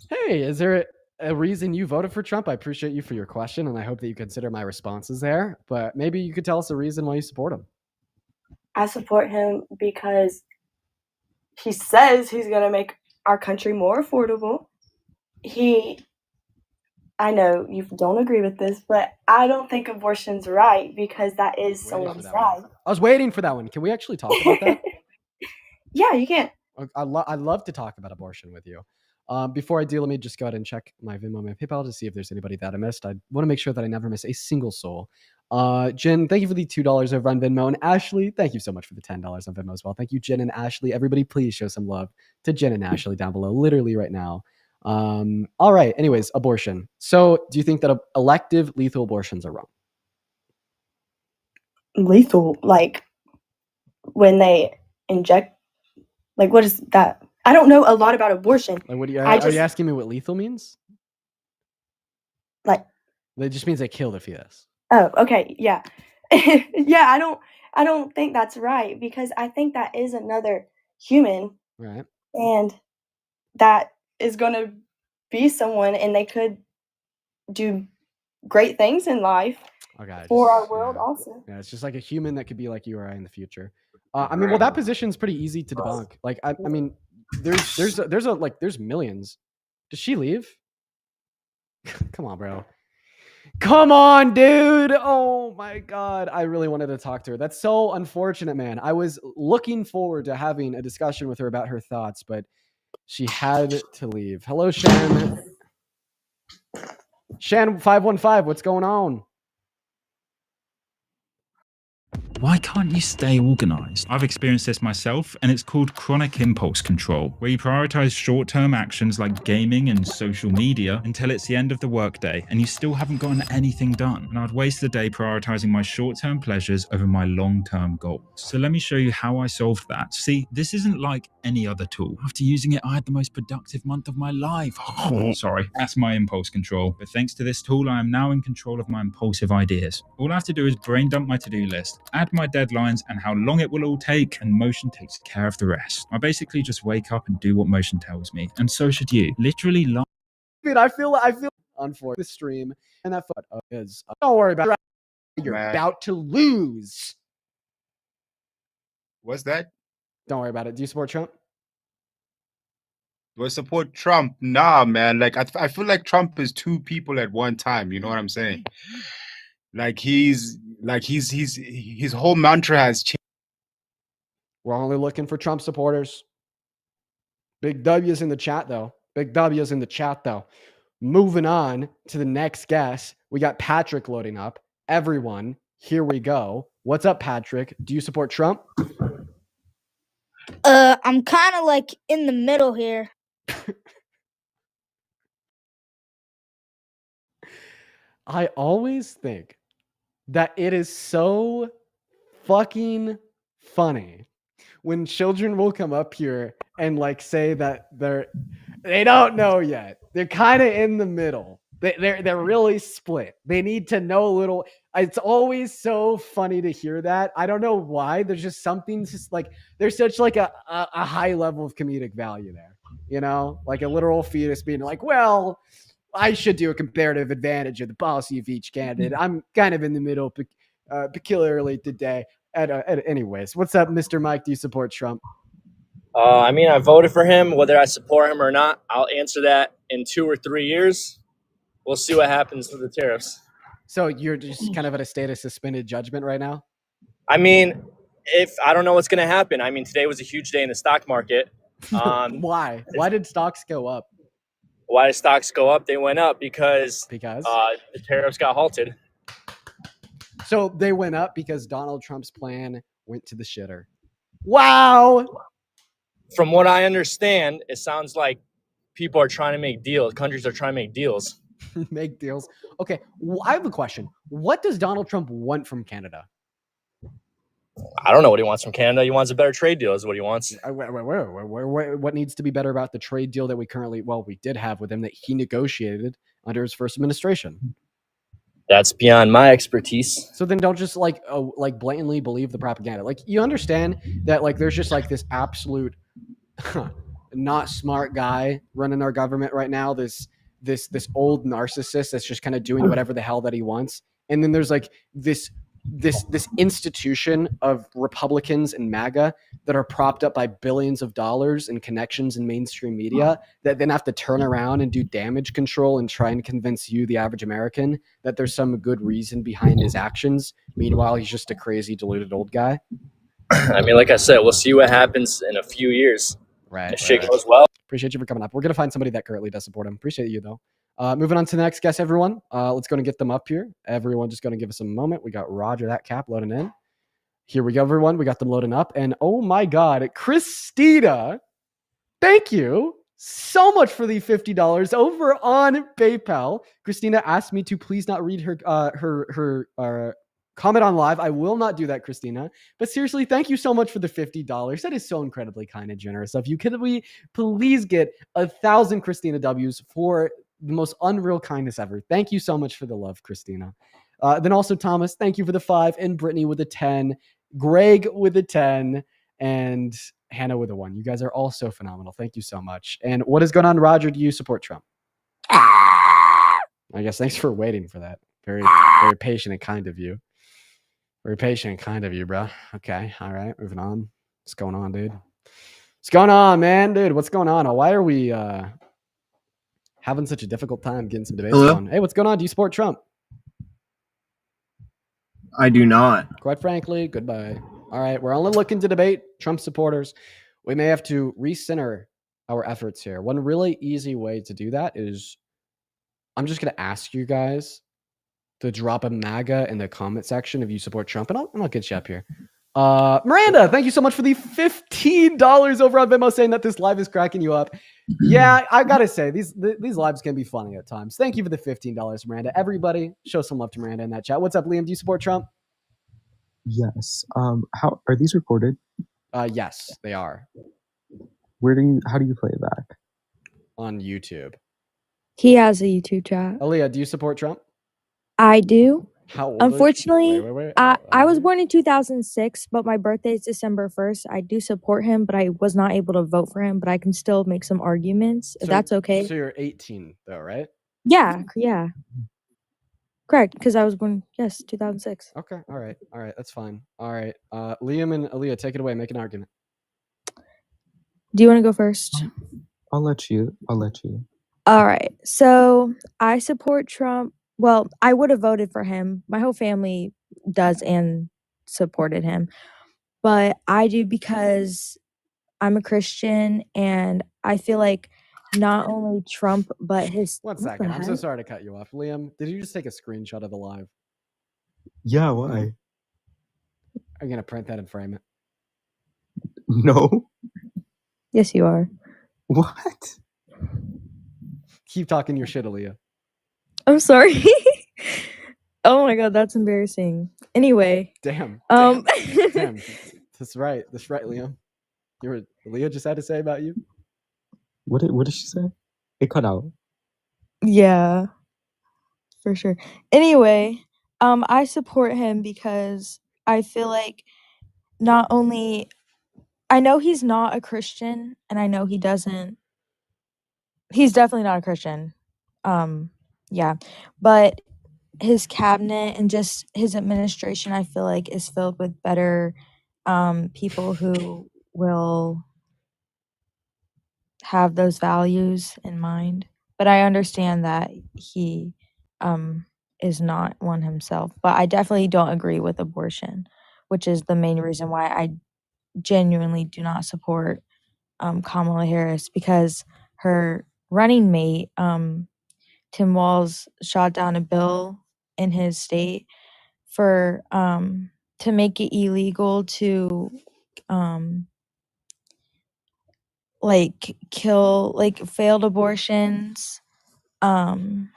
Hey, is there a reason you voted for Trump? I appreciate you for your question, and I hope that you consider my responses there. But maybe you could tell us a reason why you support him. I support him because he says he's going to make our country more affordable. I know you don't agree with this, but I don't think abortion's right because that is someone's right. I was waiting for that one. Can we actually talk about that? Yeah, you can. I'd love to talk about abortion with you. Before I do, let me just go ahead and check my Venmo, my PayPal to see if there's anybody that I missed. I want to make sure that I never miss a single soul. Jen, thank you for the $2 over on Venmo. And Ashley, thank you so much for the $10 on Venmo as well. Thank you, Jen and Ashley. Everybody, please show some love to Jen and Ashley down below, literally right now. All right. Anyways, abortion. So do you think that elective lethal abortions are wrong? Lethal, like when they inject, like what is that? I don't know a lot about abortion. Like, what are you asking me what lethal means? Like, it just means they kill the fetus. Oh, okay, yeah. Yeah, I don't think that's right because I think that is another human. Right. And that is gonna be someone and they could do great things in life for our world also. Yeah, it's just like a human that could be like you or I in the future. I mean, well, that position's pretty easy to debunk. Like, I mean, there's millions. Does she leave? Come on, bro. Come on, dude. Oh my God. I really wanted to talk to her. That's so unfortunate, man. I was looking forward to having a discussion with her about her thoughts, but she had to leave. Hello, Shan. Shan 515, what's going on? Why can't you stay organized? I've experienced this myself, and it's called chronic impulse control, where you prioritize short-term actions like gaming and social media until it's the end of the workday, and you still haven't gotten anything done. And I'd waste the day prioritizing my short-term pleasures over my long-term goals. So let me show you how I solved that. See, this isn't like any other tool. After using it, I had the most productive month of my life. Oh, sorry, that's my impulse control. But thanks to this tool, I am now in control of my impulsive ideas. All I have to do is brain dump my to-do list, add my deadlines and how long it will all take, and Motion takes care of the rest. I basically just wake up and do what Motion tells me, and so should you. Literally Dude, I feel on for the stream, and that is don't worry about it. You're about to lose. What's that? Don't worry about it. Do you support Trump? Do I support Trump? Nah, man. Like I feel like Trump is two people at one time. You know what I'm saying? His whole mantra has changed. We're only looking for Trump supporters. Big W's in the chat, though. Big W's in the chat, though. Moving on to the next guest. We got Patrick loading up. Everyone, here we go. What's up, Patrick? Do you support Trump? I'm kind of like in the middle here. I always think that it is so fucking funny when children will come up here and like say that they don't know yet. They're kind of in the middle. They're really split. They need to know a little. It's always so funny to hear that. I don't know why. There's just something just like there's such like a high level of comedic value there. You know, like a literal fetus being like, well, I should do a comparative advantage of the policy of each candidate. I'm kind of in the middle, peculiarly today. Anyways, what's up, Mr. Mike? Do you support Trump? I mean, I voted for him. Whether I support him or not, I'll answer that in 2 or 3 years. We'll see what happens with the tariffs. So you're just kind of at a state of suspended judgment right now? I mean, if I don't know what's going to happen. I mean, today was a huge day in the stock market. Why? Why did stocks go up? Why did stocks go up? They went up because the tariffs got halted. So they went up because Donald Trump's plan went to the shitter. Wow. From what I understand, it sounds like people are trying to make deals. Countries are trying to make deals. Make deals. Okay. Well, I have a question. What does Donald Trump want from Canada? I don't know what he wants from Canada. He wants a better trade deal is what he wants. What needs to be better about the trade deal that we did have with him that he negotiated under his first administration? That's beyond my expertise. So then don't just like blatantly believe the propaganda. Like you understand that like there's just like this absolute not smart guy running our government right now. This old narcissist that's just kind of doing whatever the hell that he wants. And then there's like this this institution of Republicans and MAGA that are propped up by billions of dollars and connections in mainstream media that then have to turn around and do damage control and try and convince you, the average American, that there's some good reason behind his actions. Meanwhile, he's just a crazy, deluded old guy. I mean, like I said, we'll see what happens in a few years. Right. If shit goes well. Appreciate you for coming up. We're going to find somebody that currently does support him. Appreciate you, though. Moving on to the next guest, everyone. Let's go and get them up here. Everyone just going to give us a moment. We got Roger that cap loading in. Here we go, everyone. We got them loading up. And oh my God, Christina, thank you so much for the $50 over on PayPal. Christina asked me to please not read her comment on live. I will not do that, Christina. But seriously, thank you so much for the $50. That is so incredibly kind and generous of you. Could we please get 1,000 Christina W's for the most unreal kindness ever? Thank you so much for the love, Christina. Then also Thomas, thank you for the 5, and Brittany with a 10, Greg with a 10, and Hannah with a 1. You guys are all so phenomenal. Thank you so much. And what is going on, Roger? Do you support Trump? I guess thanks for waiting for that. Very, very patient and kind of you. Very patient and kind of you, bro. Okay. All right. Moving on. What's going on, dude? What's going on, man? Dude, what's going on? Why are we having such a difficult time getting some debates going? Hey, what's going on? Do you support Trump? I do not. Quite frankly, goodbye. All right. We're only looking to debate Trump supporters. We may have to recenter our efforts here. One really easy way to do that is I'm just going to ask you guys to drop a MAGA in the comment section if you support Trump, and I'll get you up here. Miranda, thank you so much for the $15 over on Venmo, saying that this live is cracking you up. Yeah, I gotta say, these lives can be funny at times. Thank you for the $15, Miranda. Everybody, show some love to Miranda in that chat. What's up, Liam? Do you support Trump? Yes. How are these recorded? Yes, they are. How do you play it back? On YouTube. He has a YouTube chat. Aaliyah, do you support Trump? I do. How old Unfortunately, wait. I was born in 2006, but my birthday is December 1st. I do support him, but I was not able to vote for him, but I can still make some arguments, if that's okay. So you're 18, though, right? Yeah. Correct, because I was born, 2006. Okay, all right, that's fine. All right, Liam and Aaliyah, take it away. Make an argument. Do you want to go first? I'll let you. All right. So I support Trump. Well, I would have voted for him. My whole family does and supported him. But I do because I'm a Christian, and I feel like not only Trump, but his... One second. I'm so sorry to cut you off. Liam, did you just take a screenshot of the live? Yeah, why? I'm going to print that and frame it. No. Yes, you are. What? Keep talking your shit, Aaliyah. I'm sorry. Oh my God, that's embarrassing. Anyway. Damn. That's right, Liam. Aaliyah just had to say about you? What did she say? It cut out. Yeah, for sure. Anyway, I support him because I feel like not only... I know he's not a Christian, and I know he doesn't... He's definitely not a Christian. Yeah. But his cabinet and just his administration, I feel like, is filled with better people who will have those values in mind. But I understand that he is not one himself. But I definitely don't agree with abortion, which is the main reason why I genuinely do not support Kamala Harris, because her running mate, Tim Walz, shot down a bill in his state for to make it illegal to kill failed abortions. Do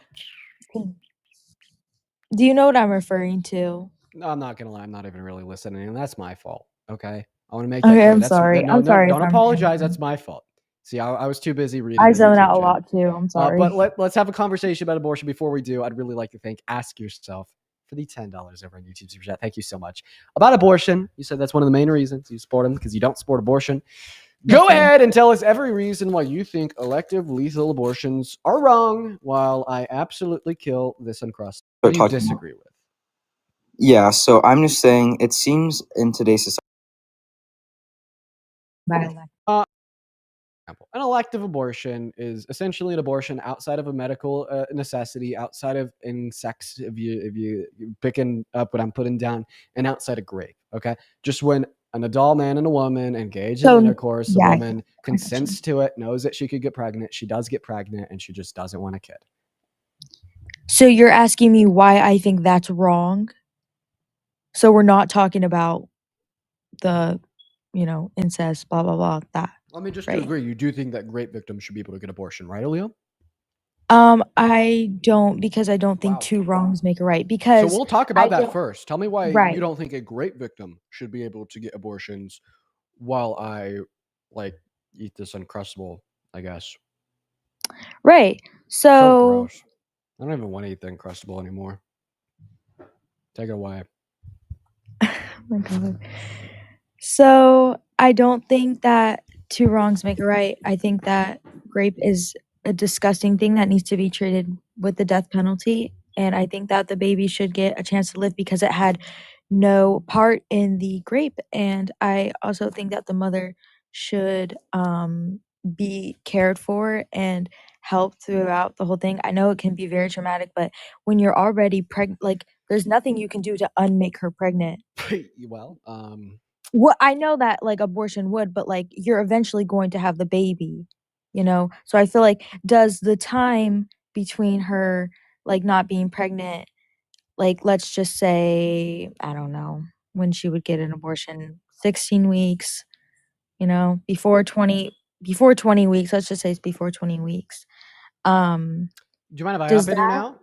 you know what I'm referring to? No, I'm not gonna lie. I'm not even really listening, and that's my fault. Okay, I want to make that Okay, clear. I'm sorry. No, I'm sorry if don't I'm apologize. offending. That's my fault. See, I was too busy reading. I your zone YouTube out a chat. lot too. I'm sorry. But let's have a conversation about abortion. Before we do, I'd really like to thank Ask Yourself for the $10 over on YouTube Super Chat. Thank you so much. About abortion, you said that's one of the main reasons you support him, because you don't support abortion. Go ahead and tell us every reason why you think elective lethal abortions are wrong, while I absolutely kill this uncrusted. What do you disagree with? Yeah, so I'm just saying it seems in today's society. An elective abortion is essentially an abortion outside of a medical necessity, outside of in sex, if you picking up what I'm putting down, and outside of rape. Okay, just when an adult man and a woman engage in So intercourse, the yeah, woman I got you. consents to it, knows that she could get pregnant, she does get pregnant, and she just doesn't want a kid. So you're asking me why I think that's wrong? So we're not talking about the, incest, blah blah blah, that, Let me just to right? agree, you do think that rape victims should be able to get abortion, right, Aaliyah? I don't, because I don't think Wow. 2 wrongs make a right, So because we'll talk I about that don't first. Tell me why you right. don't think a rape victim should be able to get abortions while I, like, eat this Uncrustable, I guess. Right. So So gross. I don't even want to eat the Uncrustable anymore. Take it away. oh my god. So, I don't think that 2 wrongs make a right. I think that rape is a disgusting thing that needs to be treated with the death penalty, and I think that the baby should get a chance to live because it had no part in the rape, and I also think that the mother should, be cared for and helped throughout the whole thing. I know it can be very traumatic, but when you're already like, there's nothing you can do to unmake her pregnant. Well, Well, I know that, like, abortion would, but, like, you're eventually going to have the baby, you know? So I feel like, does the time between her, like, not being pregnant, like, let's just say, I don't know, when she would get an abortion, 16 weeks, before 20 weeks, let's just say it's before 20 weeks. do you mind if I Does hop in here that now?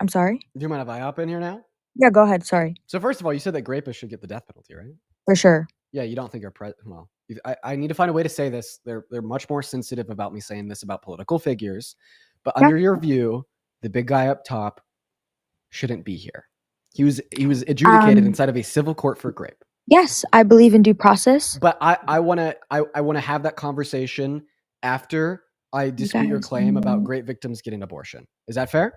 I'm sorry? Do you mind if I hop in here now? Yeah, go ahead, sorry. So first of all, you said that rapists should get the death penalty, right? For sure. Yeah, you don't think well, I need to find a way to say this. They're much more sensitive about me saying this about political figures, but Yeah. under your view, the big guy up top shouldn't be here. He was adjudicated inside of a civil court for rape. Yes, I believe in due process. But I wanna have that conversation after I dispute your guys claim about know rape victims getting abortion. Is that fair?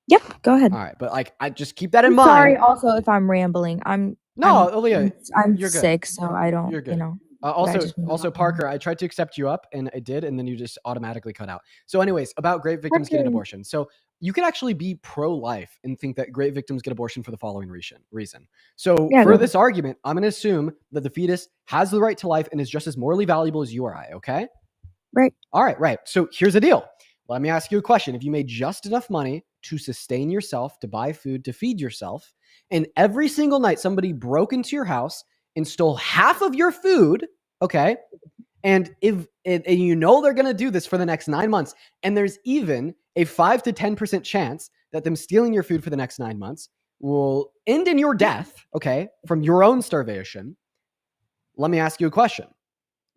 Yep, go ahead. All right, but, like, I just keep that in I'm mind. sorry also if I'm rambling. No, Aaliyah, I'm you're good. sick, so I don't, You're good. I Also, just wanna hop on. Parker, I tried to accept you up, and I did, and then you just automatically cut out. So anyways, about rape victims getting Parker. abortion. So you can actually be pro-life and think that rape victims get abortion for the following reason. So Yeah, go for ahead. this argument, I'm gonna assume that the fetus has the right to life and is just as morally valuable as you or I, okay? Right. All right, right. So here's the deal. Let me ask you a question. If you made just enough money to sustain yourself, to buy food, to feed yourself, and every single night somebody broke into your house and stole half of your food, okay? And and you know they're going to do this for the next 9 months, and there's even a 5 to 10% chance that them stealing your food for the next 9 months will end in your death, okay, from your own starvation. Let me ask you a question.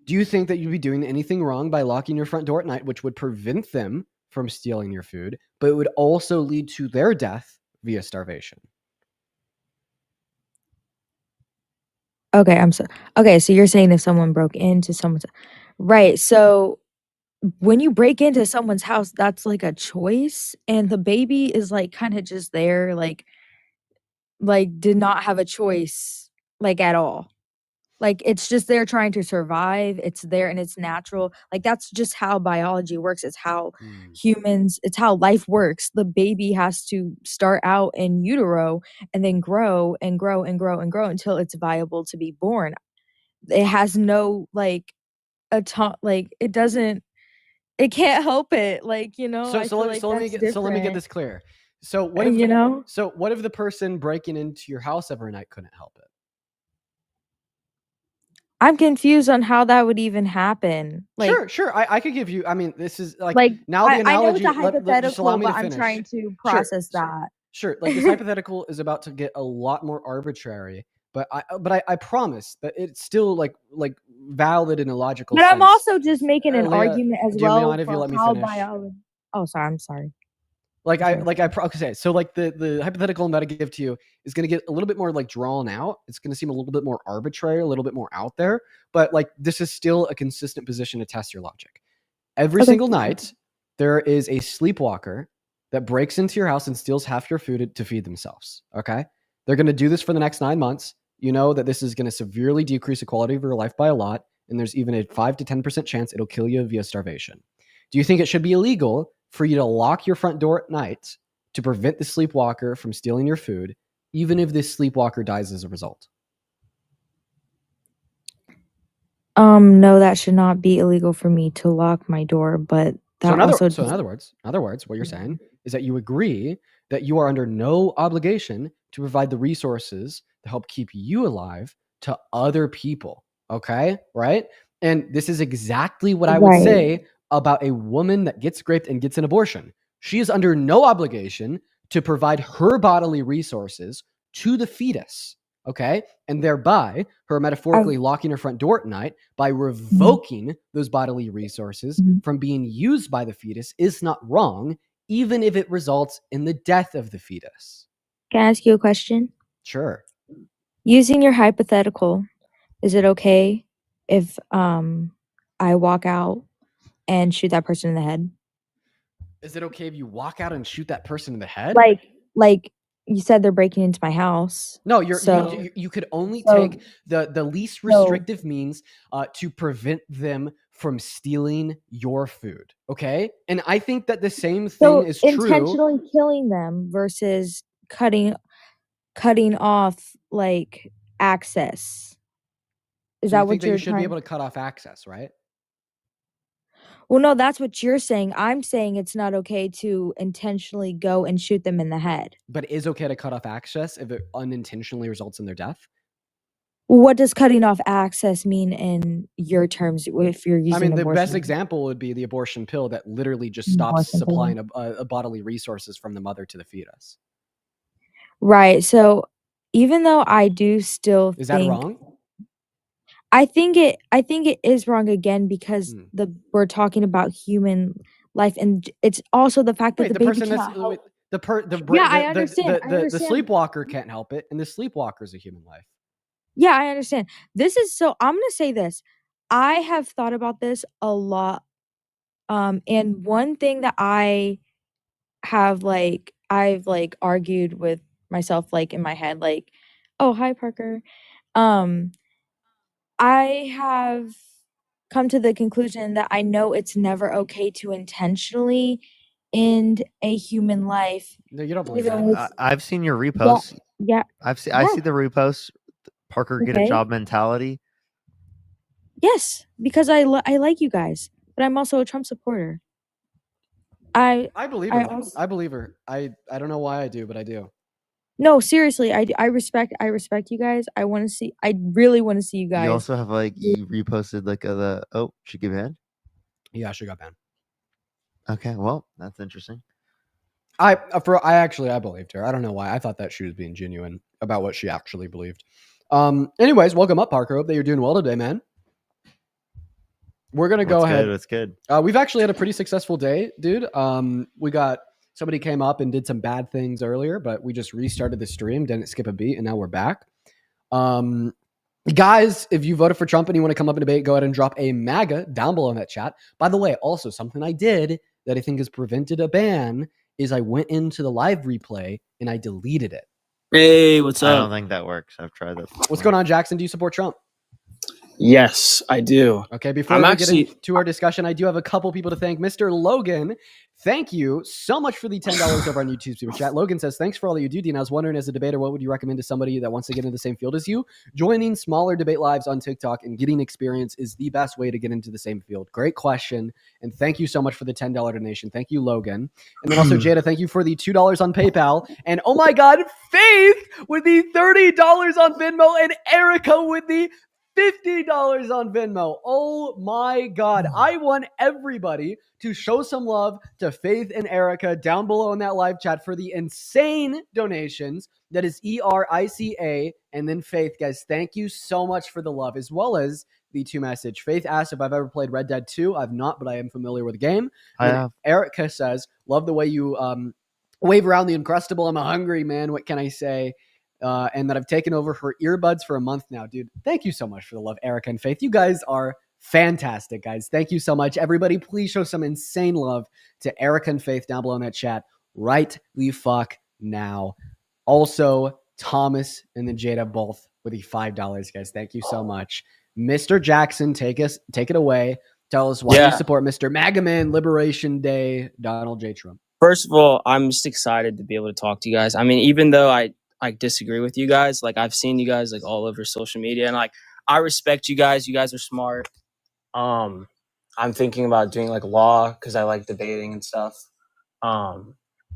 Do you think that you'd be doing anything wrong by locking your front door at night, which would prevent them from stealing your food, but it would also lead to their death via starvation? Okay, okay, so you're saying if someone broke into someone's right, so when you break into someone's house, that's like a choice, and the baby is, like, kinda just there, like, did not have a choice, like, at all. Like, it's just there trying to survive, it's there and it's natural, like, that's just how biology works, it's how it's how life works. The baby has to start out in utero and then grow and grow and grow and grow until it's viable to be born. It has no, like, it doesn't it can't help it, like, I feel like that's Let me get different. this clear. So what if You know? so what if the person breaking into your house every night couldn't help it? I'm confused on how that would even happen, like Sure. I could give you. I mean, this is like like, now the I know it's analogy. a Just allow hypothetical, me to but I'm finish. trying to Sure, process that. sure. Like this hypothetical is about to get a lot more arbitrary, but I promise that it's still like valid in a logical But sense. I'm also just making an Leah, argument as do you well mind if you for let me how finish? Oh, sorry, I'm sorry. Okay. So like the hypothetical I'm about to give to you is going to get a little bit more like drawn out. It's going to seem a little bit more arbitrary, a little bit more out there, but like this is still a consistent position to test your logic. Every Okay. single night, there is a sleepwalker that breaks into your house and steals half your food to feed themselves. Okay. They're going to do this for the next 9 months. You know that this is going to severely decrease the quality of your life by a lot, and there's even a 5 to 10% chance it'll kill you via starvation. Do you think it should be illegal for you to lock your front door at night to prevent the sleepwalker from stealing your food, even if this sleepwalker dies as a result? No, that should not be illegal for me to lock my door, but So that in other, also so in just other words, what you're saying is that you agree that you are under no obligation to provide the resources to help keep you alive to other people. Okay, right? And this is exactly what I would Right. say about a woman that gets raped and gets an abortion. She is under no obligation to provide her bodily resources to the fetus. Okay, and thereby her metaphorically locking her front door at night by revoking those bodily resources from being used by the fetus is not wrong, even if it results in the death of the fetus. Can I ask you a question? Sure. Using your hypothetical, is it okay if I walk out and shoot that person in the head? Is it okay if you walk out and shoot that person in the head? Like you said they're breaking into my house. No, So you could only so take the least so restrictive means to prevent them from stealing your food. Okay, and I think that the same thing so is true. intentionally killing them versus cutting off like access. Is So you that think what that you you're should be trying? able to cut off access, right? Well, no, that's what you're saying. I'm saying it's not okay to intentionally go and shoot them in the head. But it is okay to cut off access if it unintentionally results in their death? What does cutting off access mean in your terms if you're I using mean, the best abortion? example would be the abortion pill that literally just An stops abortion pill. supplying a bodily resources from the mother to the fetus. Right. So even though I do still Is that think wrong? I think it is wrong again because we're talking about human life and it's also the fact that Wait, the the baby person that's cannot help. the I understand. the sleepwalker can't help it, and the sleepwalker is a human life. Yeah, I understand. This is so I'm gonna say this. I have thought about this a lot. And one thing that I've like argued with myself like in my head, like, oh hi Parker. Um, I have come to the conclusion that I know it's never okay to intentionally end a human life. No, you don't believe Even that. with I've seen your yeah, reposts. yeah, I yeah. see the reposts. Parker get a Okay. job mentality. Yes, because I like you guys, but I'm also a Trump supporter. I believe her. also I believe her. I don't know why I do, but I do. No, seriously, I respect you guys. I really wanna see you guys. You also have like you reposted like she get banned. Yeah, she got banned. Okay, well that's interesting. I believed her. I don't know why. I thought that she was being genuine about what she actually believed. Anyways, welcome up, Parker. Hope that you're doing well today, man. We're gonna go ahead. That's good. We've actually had a pretty successful day, dude. We got somebody came up and did some bad things earlier, but we just restarted the stream, didn't skip a beat, and now we're back. Guys, if you voted for Trump and you want to come up and debate, go ahead and drop a MAGA down below in that chat. By the way, also something I did that I think has prevented a ban is I went into the live replay and I deleted it. Hey, what's I up? don't think that works. I've tried that. What's going on, Jackson? Do you support Trump? Yes, I do. Okay, before we get into our discussion, I do have a couple people to thank. Mr. Logan, thank you so much for the $10 over on YouTube Super Chat. Logan says, thanks for all that you do, Dean. I was wondering, as a debater, what would you recommend to somebody that wants to get into the same field as you? Joining smaller debate lives on TikTok and getting experience is the best way to get into the same field. Great question, and thank you so much for the $10 donation. Thank you, Logan. And then also, Jada, thank you for the $2 on PayPal. And oh my God, Faith with the $30 on Venmo, and Erica with the $50 on Venmo. Oh my God. I want everybody to show some love to Faith and Erica down below in that live chat for the insane donations. That is ERICA and then Faith. Guys, thank you so much for the love, as well as the 2 message. Faith asked if I've ever played Red Dead 2. I've not, but I am familiar with the game. I have. Erica says, love the way you wave around the Uncrustable. I'm a hungry man. What can I say? And that I've taken over her earbuds for a month now, dude. Thank you so much for the love, Erica and Faith. You guys are fantastic, guys. Thank you so much. Everybody, please show some insane love to Erica and Faith down below in that chat right the fuck now. Also, Thomas and then Jada both with the $5, guys. Thank you so much. Mr. Jackson, take it away. Tell us why you Yeah. support Mr. Magaman Liberation Day, Donald J. Trump. First of all, I'm just excited to be able to talk to you guys. I mean, even though I disagree with you guys, like I've seen you guys like all over social media, and like I respect you guys. You guys are smart. I'm thinking about doing like law because I like debating and stuff.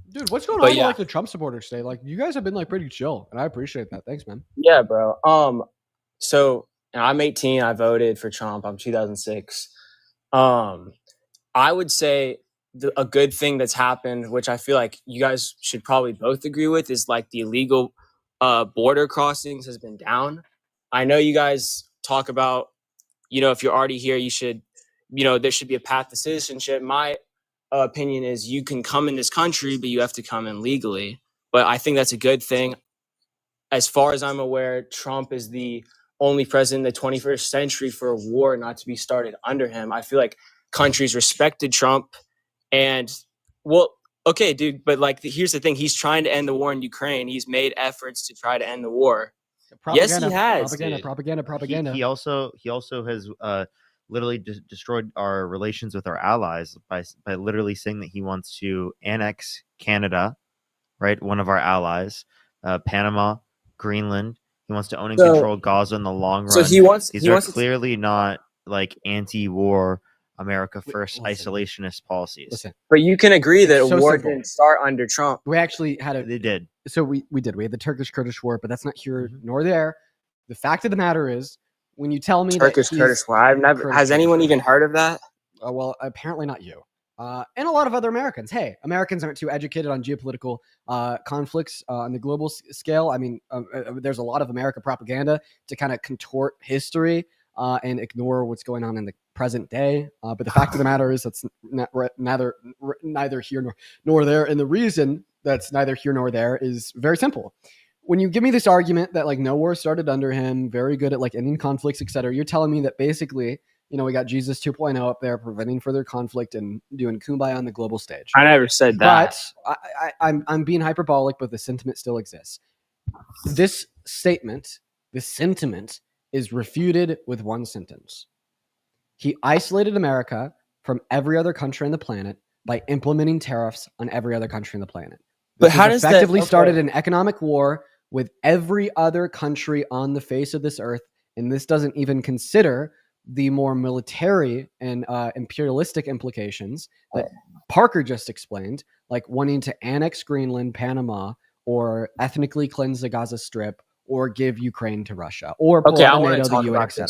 Dude, what's going But on yeah. with like the Trump supporters today? Like, you guys have been like pretty chill, and I appreciate that. Thanks, man. Yeah, bro. So I'm 18. I voted for Trump. I'm 2006. I would say a good thing that's happened, which I feel like you guys should probably both agree with, is like the illegal border crossings has been down. I know you guys talk about, if you're already here, you should, there should be a path to citizenship. My opinion is you can come in this country, but you have to come in legally. But I think that's a good thing. As far as I'm aware, Trump is the only president in the 21st century for a war not to be started under him. I feel like countries respected Trump. And, well, okay, dude, but like, here's the thing. He's trying to end the war in Ukraine. He's made efforts to try to end the war. Yes, he has. Propaganda. He also has literally destroyed our relations with our allies by literally saying that he wants to annex Canada, right? One of our allies, Panama, Greenland. He wants to own and control Gaza in the long run. So These are clearly not like anti-war, America first isolationist policies. Listen, but you can agree that It's a so war simple. didn't start under Trump. We actually had They did. So we did. We had the Turkish-Kurdish war, but that's not here nor there. The fact of the matter is, when you tell me Turkish-Kurdish war. I've never. Has anyone even heard of that? Well, apparently not you. And a lot of other Americans. Hey, Americans aren't too educated on geopolitical conflicts on the global scale. I mean, there's a lot of America propaganda to kind of contort history and ignore what's going on in the present day. But the fact of the matter is that's neither here nor there. And the reason that's neither here nor there is very simple. When you give me this argument that like no war started under him, very good at like ending conflicts, etc., you're telling me that basically, we got Jesus 2.0 up there preventing further conflict and doing kumbaya on the global stage. I never said that. But I'm being hyperbolic, but the sentiment still exists. This sentiment is refuted with one sentence. He isolated America from every other country on the planet by implementing tariffs on every other country on the planet. But how does that effectively started an economic war with every other country on the face of this earth, and this doesn't even consider the more military and imperialistic implications that Parker just explained, like wanting to annex Greenland, Panama, or ethnically cleanse the Gaza Strip, or give Ukraine to Russia, or pull out of NATO, the UN, etc.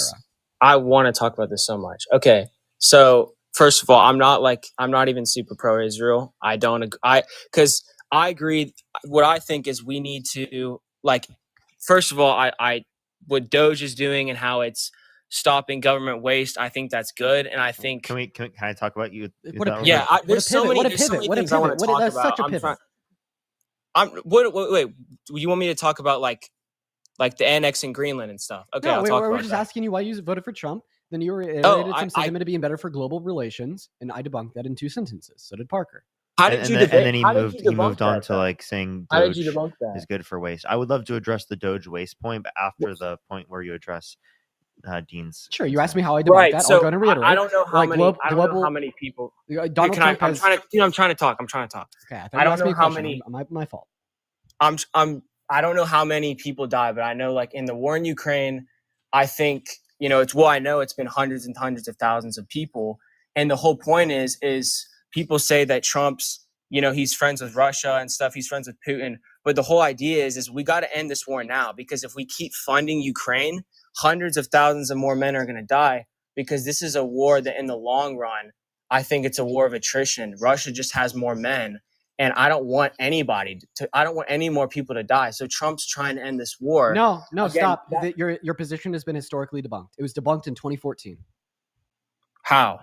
I want to talk about this so much. Okay, so first of all, I'm not even super pro Israel. Because I agree. What I think is we need to first of all, I what Doge is doing and how it's stopping government waste. I think that's good, and I think Can I talk about you? There's so many things I want to talk about. Wait. You want me to talk about like the annex in Greenland and stuff? Okay, No, I'll talk we're about just that. asking you why you voted for Trump. Then you reiterated some sentiment of being better for global relations, and I debunked that in 2 sentences. So did Parker. How did you and debate? then he How did moved. you He debunk moved on that, to though? like saying How did Doge you debunk that? is good for waste. I would love to address the Doge waste point, but after the point where you address Dean's. Sure, you asked me how I debunked that. I'll go and reiterate. I don't know how Like, many. I don't know how many people. Donald Trump has. I'm trying to talk. Okay, I don't know how many. My fault. I don't know how many people die, but I know like in the war in Ukraine, I think I know it's been hundreds and hundreds of thousands of people, and the whole point is people say that Trump's he's friends with Russia and stuff. He's friends with Putin, but the whole idea is we got to end this war now, because if we keep funding Ukraine, hundreds of thousands of more men are going to die, because this is a war that in the long run, I think it's a war of attrition. Russia just has more men. And I don't want any more people to die. So Trump's trying to end this war. No, Again, stop. Your position has been historically debunked. It was debunked in 2014. How?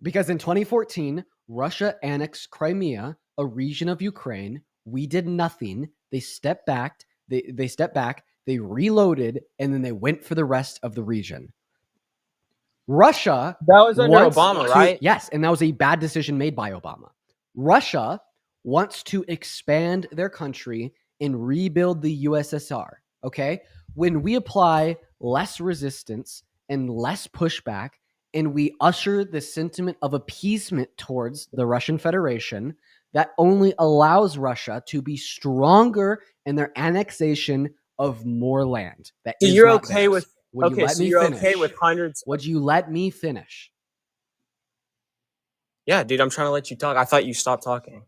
Because in 2014, Russia annexed Crimea, a region of Ukraine. We did nothing. They stepped back. They stepped back. They reloaded, and then they went for the rest of the region. Russia. That was under Obama, right? Yes, and that was a bad decision made by Obama. Russia wants to expand their country and rebuild the USSR, okay? When we apply less resistance and less pushback, and we usher the sentiment of appeasement towards the Russian Federation, that only allows Russia to be stronger in their annexation of more land. That So is you're not okay theirs. with Would you let so me you're finish? okay with hundreds? Would you let me finish? Yeah, dude, I'm trying to let you talk. I thought you stopped talking.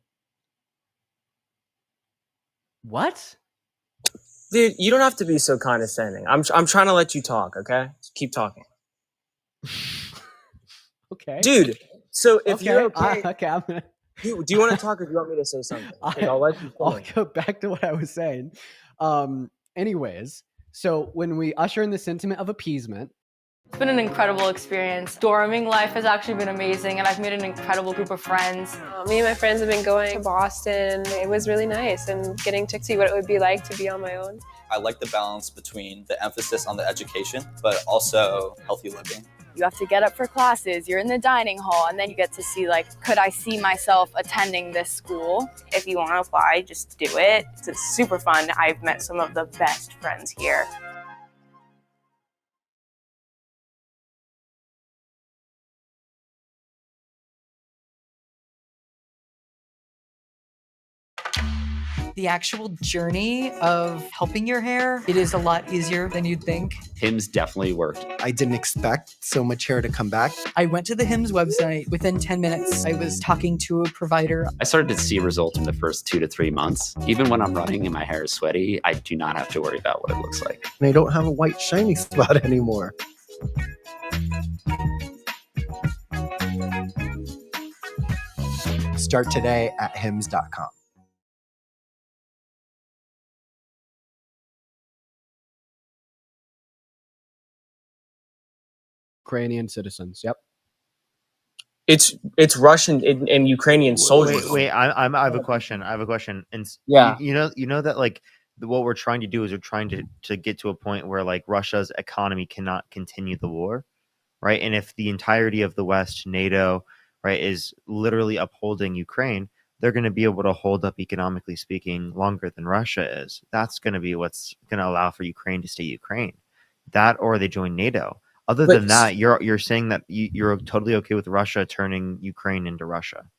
What? Dude, you don't have to be so condescending. I'm trying to let you talk, okay? Just keep talking. Okay. Dude, so if Okay. you're okay, Okay, I'm gonna. do you want to talk or do you want me to say something? Because I'll let you I'll finish. go back to what I was saying. Anyways, so when we usher in the sentiment of appeasement, It's been an incredible experience. Dorming life has actually been amazing, and I've made an incredible group of friends. Me and my friends have been going to Boston. It was really nice and getting to see what it would be like to be on my own. I like the balance between the emphasis on the education, but also healthy living. You have to get up for classes, you're in the dining hall, and then you get to see, like, could I see myself attending this school? If you want to apply, just do it. It's super fun. I've met some of the best friends here. The actual journey of helping your hair, it is a lot easier than you'd think. Hims definitely worked. I didn't expect so much hair to come back. I went to the Hims website. Within 10 minutes, I was talking to a provider. I started to see results in the first 2 to 3 months. Even when I'm running and my hair is sweaty, I do not have to worry about what it looks like. And I don't have a white shiny spot anymore. Start today at hims.com. Ukrainian citizens. Yep. It's Russian and Ukrainian soldiers. Wait, I have a question. I have a question. And Yeah. you know that like what we're trying to do is we're trying to get to a point where like Russia's economy cannot continue the war, right? And if the entirety of the West, NATO, right, is literally upholding Ukraine, they're going to be able to hold up economically speaking longer than Russia is. That's going to be what's going to allow for Ukraine to stay Ukraine. That or they join NATO. Other than that, you're saying that you're totally okay with Russia turning Ukraine into Russia.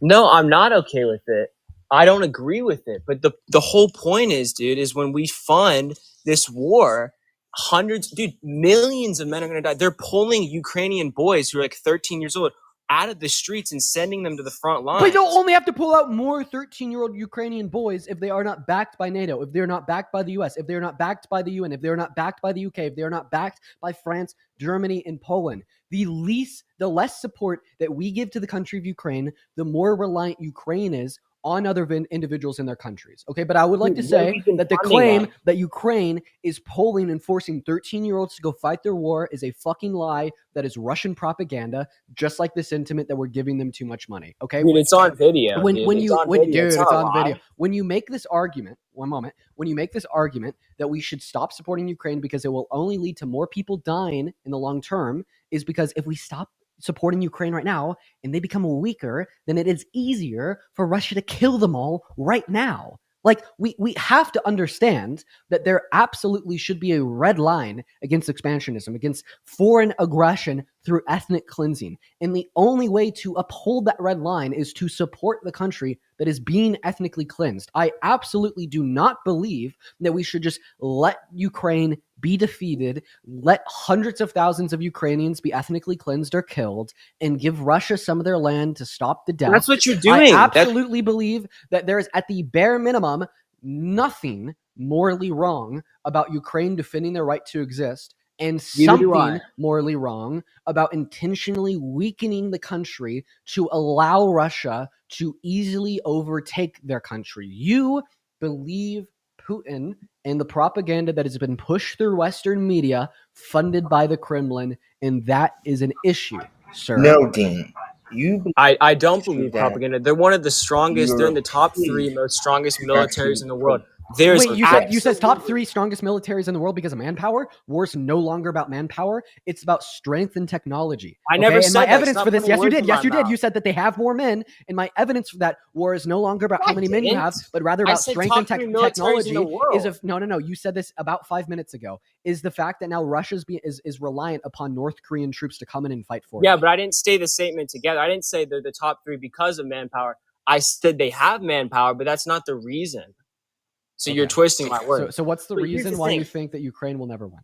No, I'm not okay with it. I don't agree with it. But the whole point is, dude, is when we fund this war, millions of men are going to die. They're pulling Ukrainian boys who are like 13 years old out of the streets and sending them to the front lines. But you'll only have to pull out more 13-year-old Ukrainian boys if they are not backed by NATO, if they're not backed by the US, if they're not backed by the UN, if they're not backed by the UK, if they're not backed by France, Germany, and Poland. The less support that we give to the country of Ukraine, the more reliant Ukraine is on other individuals in their countries. Okay, but I would like to say that the claim that Ukraine is pulling and forcing 13-year-olds to go fight their war is a fucking lie. That is Russian propaganda, just like the sentiment that we're giving them too much money. Okay, dude, it's on video. It's on video. When you make this argument, one moment, when you make this argument that we should stop supporting Ukraine because it will only lead to more people dying in the long term, is because if we stop supporting Ukraine right now and they become weaker, then it is easier for Russia to kill them all right now. Like, we have to understand that there absolutely should be a red line against expansionism, against foreign aggression through ethnic cleansing. And the only way to uphold that red line is to support the country that is being ethnically cleansed. I absolutely do not believe that we should just let Ukraine be defeated, let hundreds of thousands of Ukrainians be ethnically cleansed or killed, and give Russia some of their land to stop the death. That's what you're doing. I absolutely believe that there is, at the bare minimum, nothing morally wrong about Ukraine defending their right to exist, and something morally wrong about intentionally weakening the country to allow Russia to easily overtake their country. You believe Putin and the propaganda that has been pushed through Western media, funded by the Kremlin, and that is an issue, sir. No, Dean. I don't believe propaganda. They're one of the strongest. They're in the top 3 most strongest militaries in the world. There's Wait, you said top 3 strongest militaries in the world because of manpower. War's no longer about manpower; it's about strength and technology. I never And said my that. evidence Stop for this, putting yes, you words did. in Yes, my you did. mouth. You said that they have more men, and my evidence for that war is no longer about how many men you have, but rather I about said strength and top 3 militaries in technology. the world. No. You said this about 5 minutes ago. Is the fact that now Russia's is reliant upon North Korean troops to come in and fight for Yeah, them. but I didn't say the statement together. I didn't say they're the top 3 because of manpower. I said they have manpower, but that's not the reason. So you're twisting my words. So what's the But here's reason the why thing. you think that Ukraine will never win?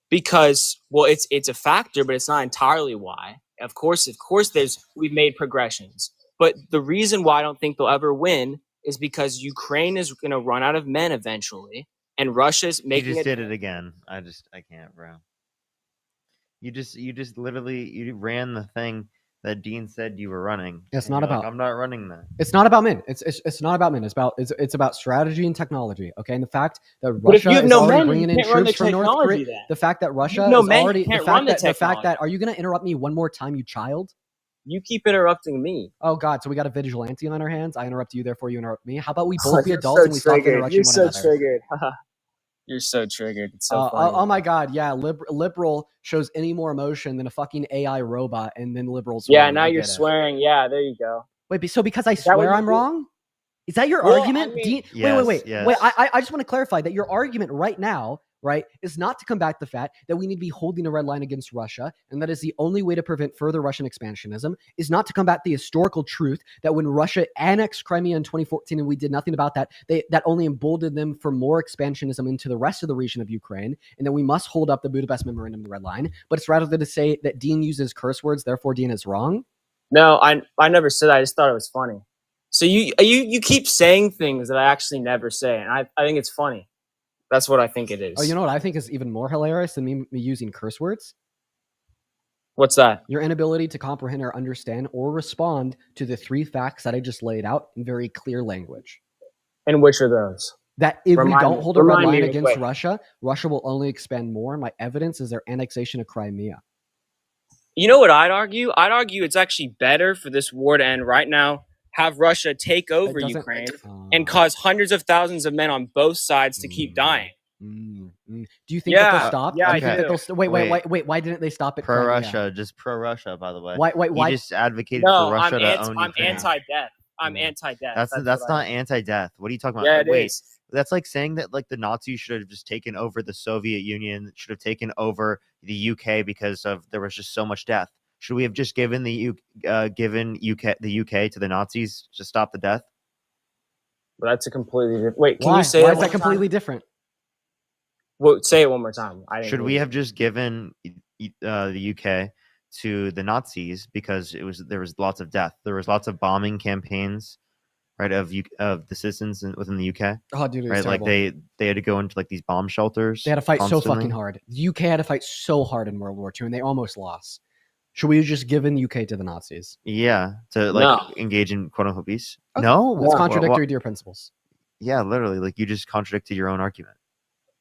Because, well, it's a factor, but it's not entirely why. Of course, we've made progressions. But the reason why I don't think they'll ever win is because Ukraine is going to run out of men eventually, and Russia's You making just it. did it again. I can't, bro. You just literally you ran the thing that Dean said you were running. It's and not you're like, about. I'm not running that. It's not about men. It's not about men. It's about strategy and technology. Okay, and the fact that But if Russia you have is no already men, bringing you in can't run the troops from North technology Korea. then. The fact that Russia no is men, already you can't the run fact the that technology. are you going to interrupt me one more time, you child? You keep interrupting me. Oh God, so we got a vigilante on our hands. I interrupt you, therefore you interrupt me. How about we both be You're adults so and we stop triggered. interrupting You're one so another? triggered. You're so triggered. It's so funny. Oh my God, yeah. Liberal shows any more emotion than a fucking AI robot, and then liberals. Yeah, wrong. now I you're get it. swearing. Yeah, there you go. Wait, so because I Is that what swear you I'm do? wrong? Is that your Well, argument? I mean- Dean? Yes, Wait. yes. I just want to clarify that your argument right now, right, is not to combat the fact that we need to be holding a red line against Russia, and that is the only way to prevent further Russian expansionism, is not to combat the historical truth that when Russia annexed Crimea in 2014 and we did nothing about that, that only emboldened them for more expansionism into the rest of the region of Ukraine, and then we must hold up the Budapest Memorandum, the red line. But it's rather than to say that Dean uses curse words, therefore Dean is wrong. No, I never said that. I just thought it was funny. So you keep saying things that I actually never say, and I think it's funny. That's what I think it is. Oh, you know what I think is even more hilarious than me using curse words? What's that? Your inability to comprehend or understand or respond to the 3 facts that I just laid out in very clear language. And which are those? That if we don't hold a red line against quick. Russia, Russia will only expand more. My evidence is their annexation of Crimea. You know what I'd argue? I'd argue it's actually better for this war to end right now. Have Russia take over Ukraine and cause hundreds of thousands of men on both sides to keep dying. Do you think that they'll stop? Yeah, Do you think that they'll wait. Why didn't they stop at Crimea? Pro-Russia, just pro-Russia, by the way. Why? He just advocated No, for Russia I'm to own Ukraine. anti-death. I'm anti-death. That's not anti-death. What are you talking about? Yeah, it Wait, is. that's like saying that like the Nazis should have just taken over the Soviet Union, should have taken over the UK because there was just so much death. Should we have just given the UK to the Nazis to stop the death? Well, that's a completely different. Wait, can Why? you say Why it is one that completely time? different? Well, say it one more time. Should we have just given the UK to the Nazis because there was lots of death, there was lots of bombing campaigns, right, of the citizens within the UK? Oh, dude, it was right, like terrible. they had to go into like these bomb shelters. They had to fight so constantly. fucking hard. The UK had to fight so hard in World War II, and they almost lost. Should we have just given UK to the Nazis? Yeah, to engage in quote unquote peace. Okay. No, It's contradictory to your principles. Yeah, literally, like you just contradicted your own argument,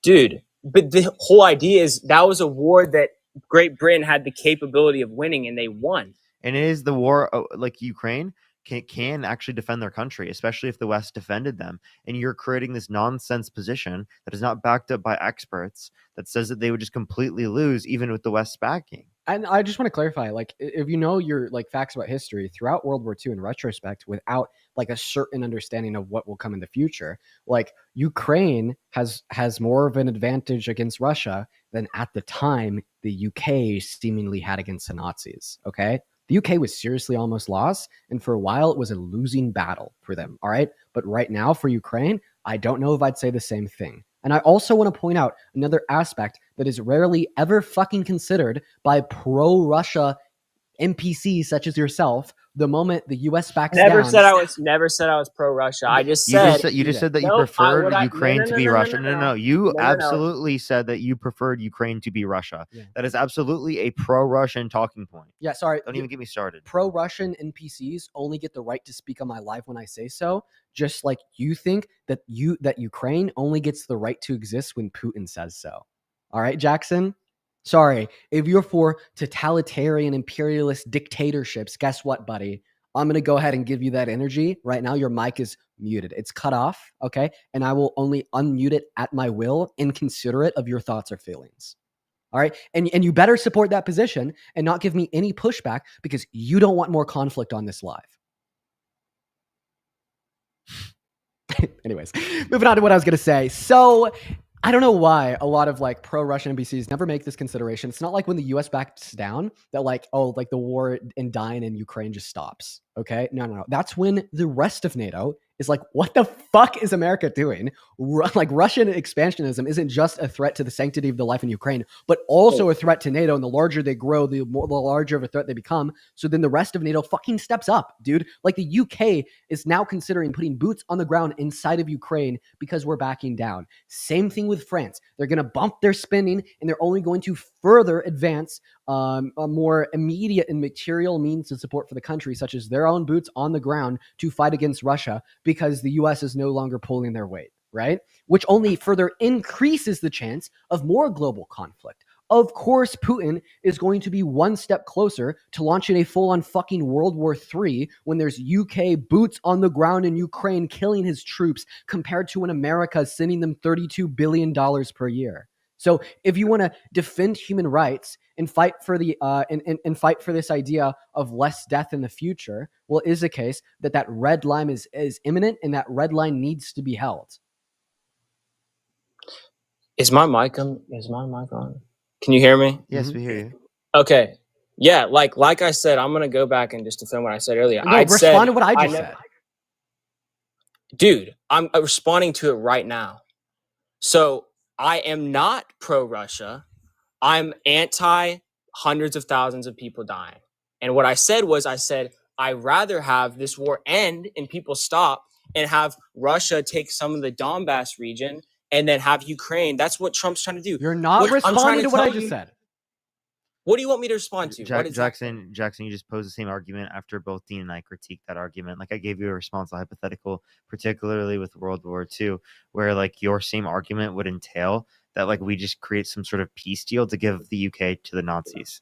dude. But the whole idea is that was a war that Great Britain had the capability of winning, and they won. And it is the war, like Ukraine can actually defend their country, especially if the West defended them. And you're creating this nonsense position that is not backed up by experts that says that they would just completely lose even with the West backing. And I just want to clarify, like, if you know your like facts about history throughout World War II in retrospect, without like a certain understanding of what will come in the future, like Ukraine has more of an advantage against Russia than at the time the UK seemingly had against the Nazis. Okay, the UK was seriously almost lost, and for a while it was a losing battle for them. All right, but right now for Ukraine, I don't know if I'd say the same thing. And I also want to point out another aspect that is rarely ever fucking considered by pro-Russia NPCs such as yourself. The moment the U.S. backs down. Never said I was pro-Russia. I just said you just said that you preferred Ukraine to be Russia. No. You absolutely said that you preferred Ukraine to be Russia. Yeah. That is absolutely a pro-Russian talking point. Yeah, sorry. Don't even get me started. Pro-Russian NPCs only get the right to speak on my live when I say so. Just like you think that Ukraine only gets the right to exist when Putin says so. All right, Jackson? Sorry, if you're for totalitarian imperialist dictatorships, guess what, buddy? I'm going to go ahead and give you that energy. Right now, your mic is muted. It's cut off, okay? And I will only unmute it at my will, inconsiderate of your thoughts or feelings. All right? And you better support that position and not give me any pushback because you don't want more conflict on this live. Anyways, moving on to what I was going to say. So I don't know why a lot of like pro-Russian NBCs never make this consideration. It's not like when the US backs down that like, oh, like the war in dying in Ukraine just stops. Okay. No. That's when the rest of NATO is like, what the fuck is America doing? Like Russian expansionism isn't just a threat to the sanctity of the life in Ukraine, but also a threat to NATO. And the larger they grow, the larger of a threat they become. So then the rest of NATO fucking steps up, dude. Like the UK is now considering putting boots on the ground inside of Ukraine because we're backing down. Same thing with France. They're going to bump their spending and they're only going to further advance a more immediate and material means of support for the country, such as their own boots on the ground to fight against Russia because the US is no longer pulling their weight, right? Which only further increases the chance of more global conflict. Of course, Putin is going to be one step closer to launching a full-on fucking World War III when there's UK boots on the ground in Ukraine killing his troops compared to when America is sending them $32 billion per year. So if you want to defend human rights and fight for the and fight for this idea of less death in the future, well, it is a case that red line is imminent and that red line needs to be held. Is my mic on? Is my mic on? Can you hear me? Yes, we hear you. Okay. Yeah, like I said, I'm gonna go back and just defend what I said earlier. No, respond to what I just said. Dude, I'm responding to it right now. So I am not pro-Russia. I'm anti hundreds of thousands of people dying. And what I said was, I'd rather have this war end and people stop and have Russia take some of the Donbass region and then have Ukraine. That's what Trump's trying to do. You're not responding to what I just said. What do you want me to respond to? Jackson, you just posed the same argument after both Dean and I critiqued that argument. Like I gave you a response, a hypothetical, particularly with World War II, where like your same argument would entail that like we just create some sort of peace deal to give the UK to the Nazis.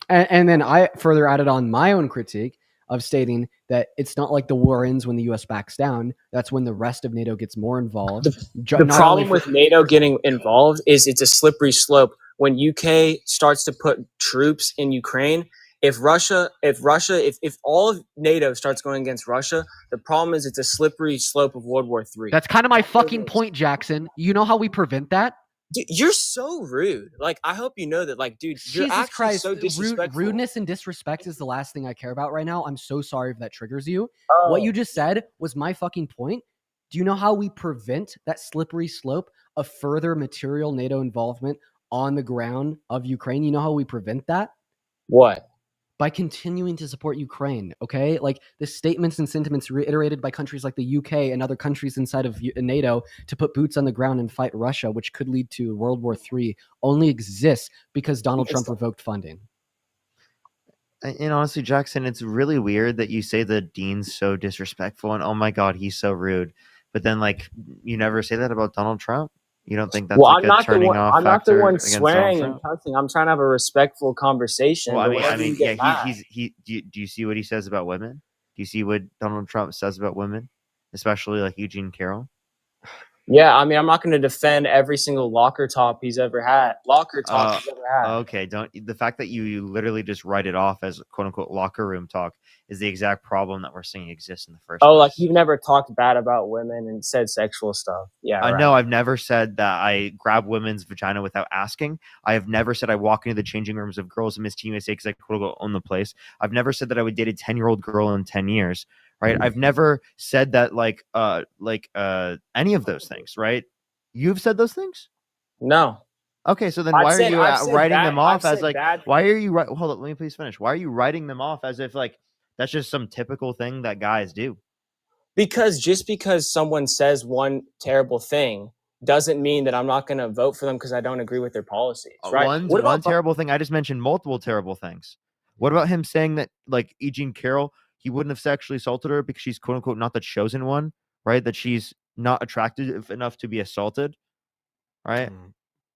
And then I further added on my own critique of stating that it's not like the war ends when the U.S. backs down. That's when the rest of NATO gets more involved. The problem with NATO getting involved is it's a slippery slope. When UK starts to put troops in Ukraine, if all of NATO starts going against Russia, the problem is it's a slippery slope of World War III. That's kind of my fucking point, Jackson. You know how we prevent that? Dude, you're so rude. Like, I hope you know that. Like, dude, you're Jesus actually Christ, so disrespectful. Rudeness and disrespect is the last thing I care about right now. I'm so sorry if that triggers you. Oh. What you just said was my fucking point. Do you know how we prevent that slippery slope of further material NATO involvement on the ground of Ukraine? You know how we prevent that? What? By continuing to support Ukraine, okay? Like the statements and sentiments reiterated by countries like the UK and other countries inside of NATO to put boots on the ground and fight Russia, which could lead to World War III, only exists because Donald Trump revoked funding. And honestly, Jackson, it's really weird that you say that Dean's so disrespectful and oh my God, he's so rude. But then like you never say that about Donald Trump. You don't think that's like a turning off I'm not the factor one against swearing Donald and Trump? cussing. I'm trying to have a respectful conversation. Well, but I mean, you get yeah, mad. do you see what he says about women? Do you see what Donald Trump says about women, especially like Eugene Carroll? Yeah, I mean, I'm not going to defend every single locker talk he's ever had. Okay, the fact that you literally just write it off as quote unquote locker room talk is the exact problem that we're seeing exists in the first place. Like you've never talked bad about women and said sexual stuff. Yeah, right. No, I've never said that I grab women's vagina without asking. I have never said I walk into the changing rooms of girls and Miss Team USA because I quote unquote own the place. I've never said that I would date a 10-year-old girl in 10 years. Right. I've never said that like any of those things. Right. You've said those things? No. Okay. So then why are you writing them off as like, why are you hold up, let me please finish. Why are you writing them off as if like that's just some typical thing that guys do? Because just because someone says one terrible thing doesn't mean that I'm not going to vote for them because I don't agree with their policies. Right. One terrible thing. I just mentioned multiple terrible things. What about him saying that like Eugene Carroll, he wouldn't have sexually assaulted her because she's quote unquote not the chosen one, right? That she's not attractive enough to be assaulted, right?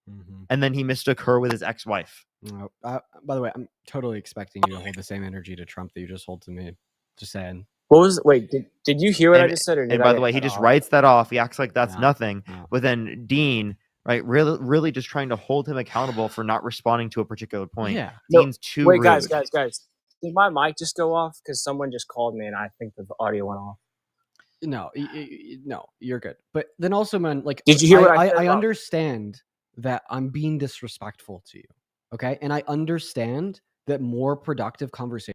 Mm-hmm. And then he mistook her with his ex-wife. By the way, I'm totally expecting you to hold the same energy to Trump that you just hold to me. Just saying. What was wait? Did you hear what I And, just said? Or did and I by get the way, he cut just off? writes that off. He acts like that's No, nothing. no. But then Dean, right, really just trying to hold him accountable for not responding to a particular point. Yeah. Dean's too Wait, rude. guys. Did my mic just go off? Because someone just called me and I think the audio went off. No, no, you're good. But then also, man, like, Did you hear what I said I about- understand that I'm being disrespectful to you, okay? And I understand that more productive conversations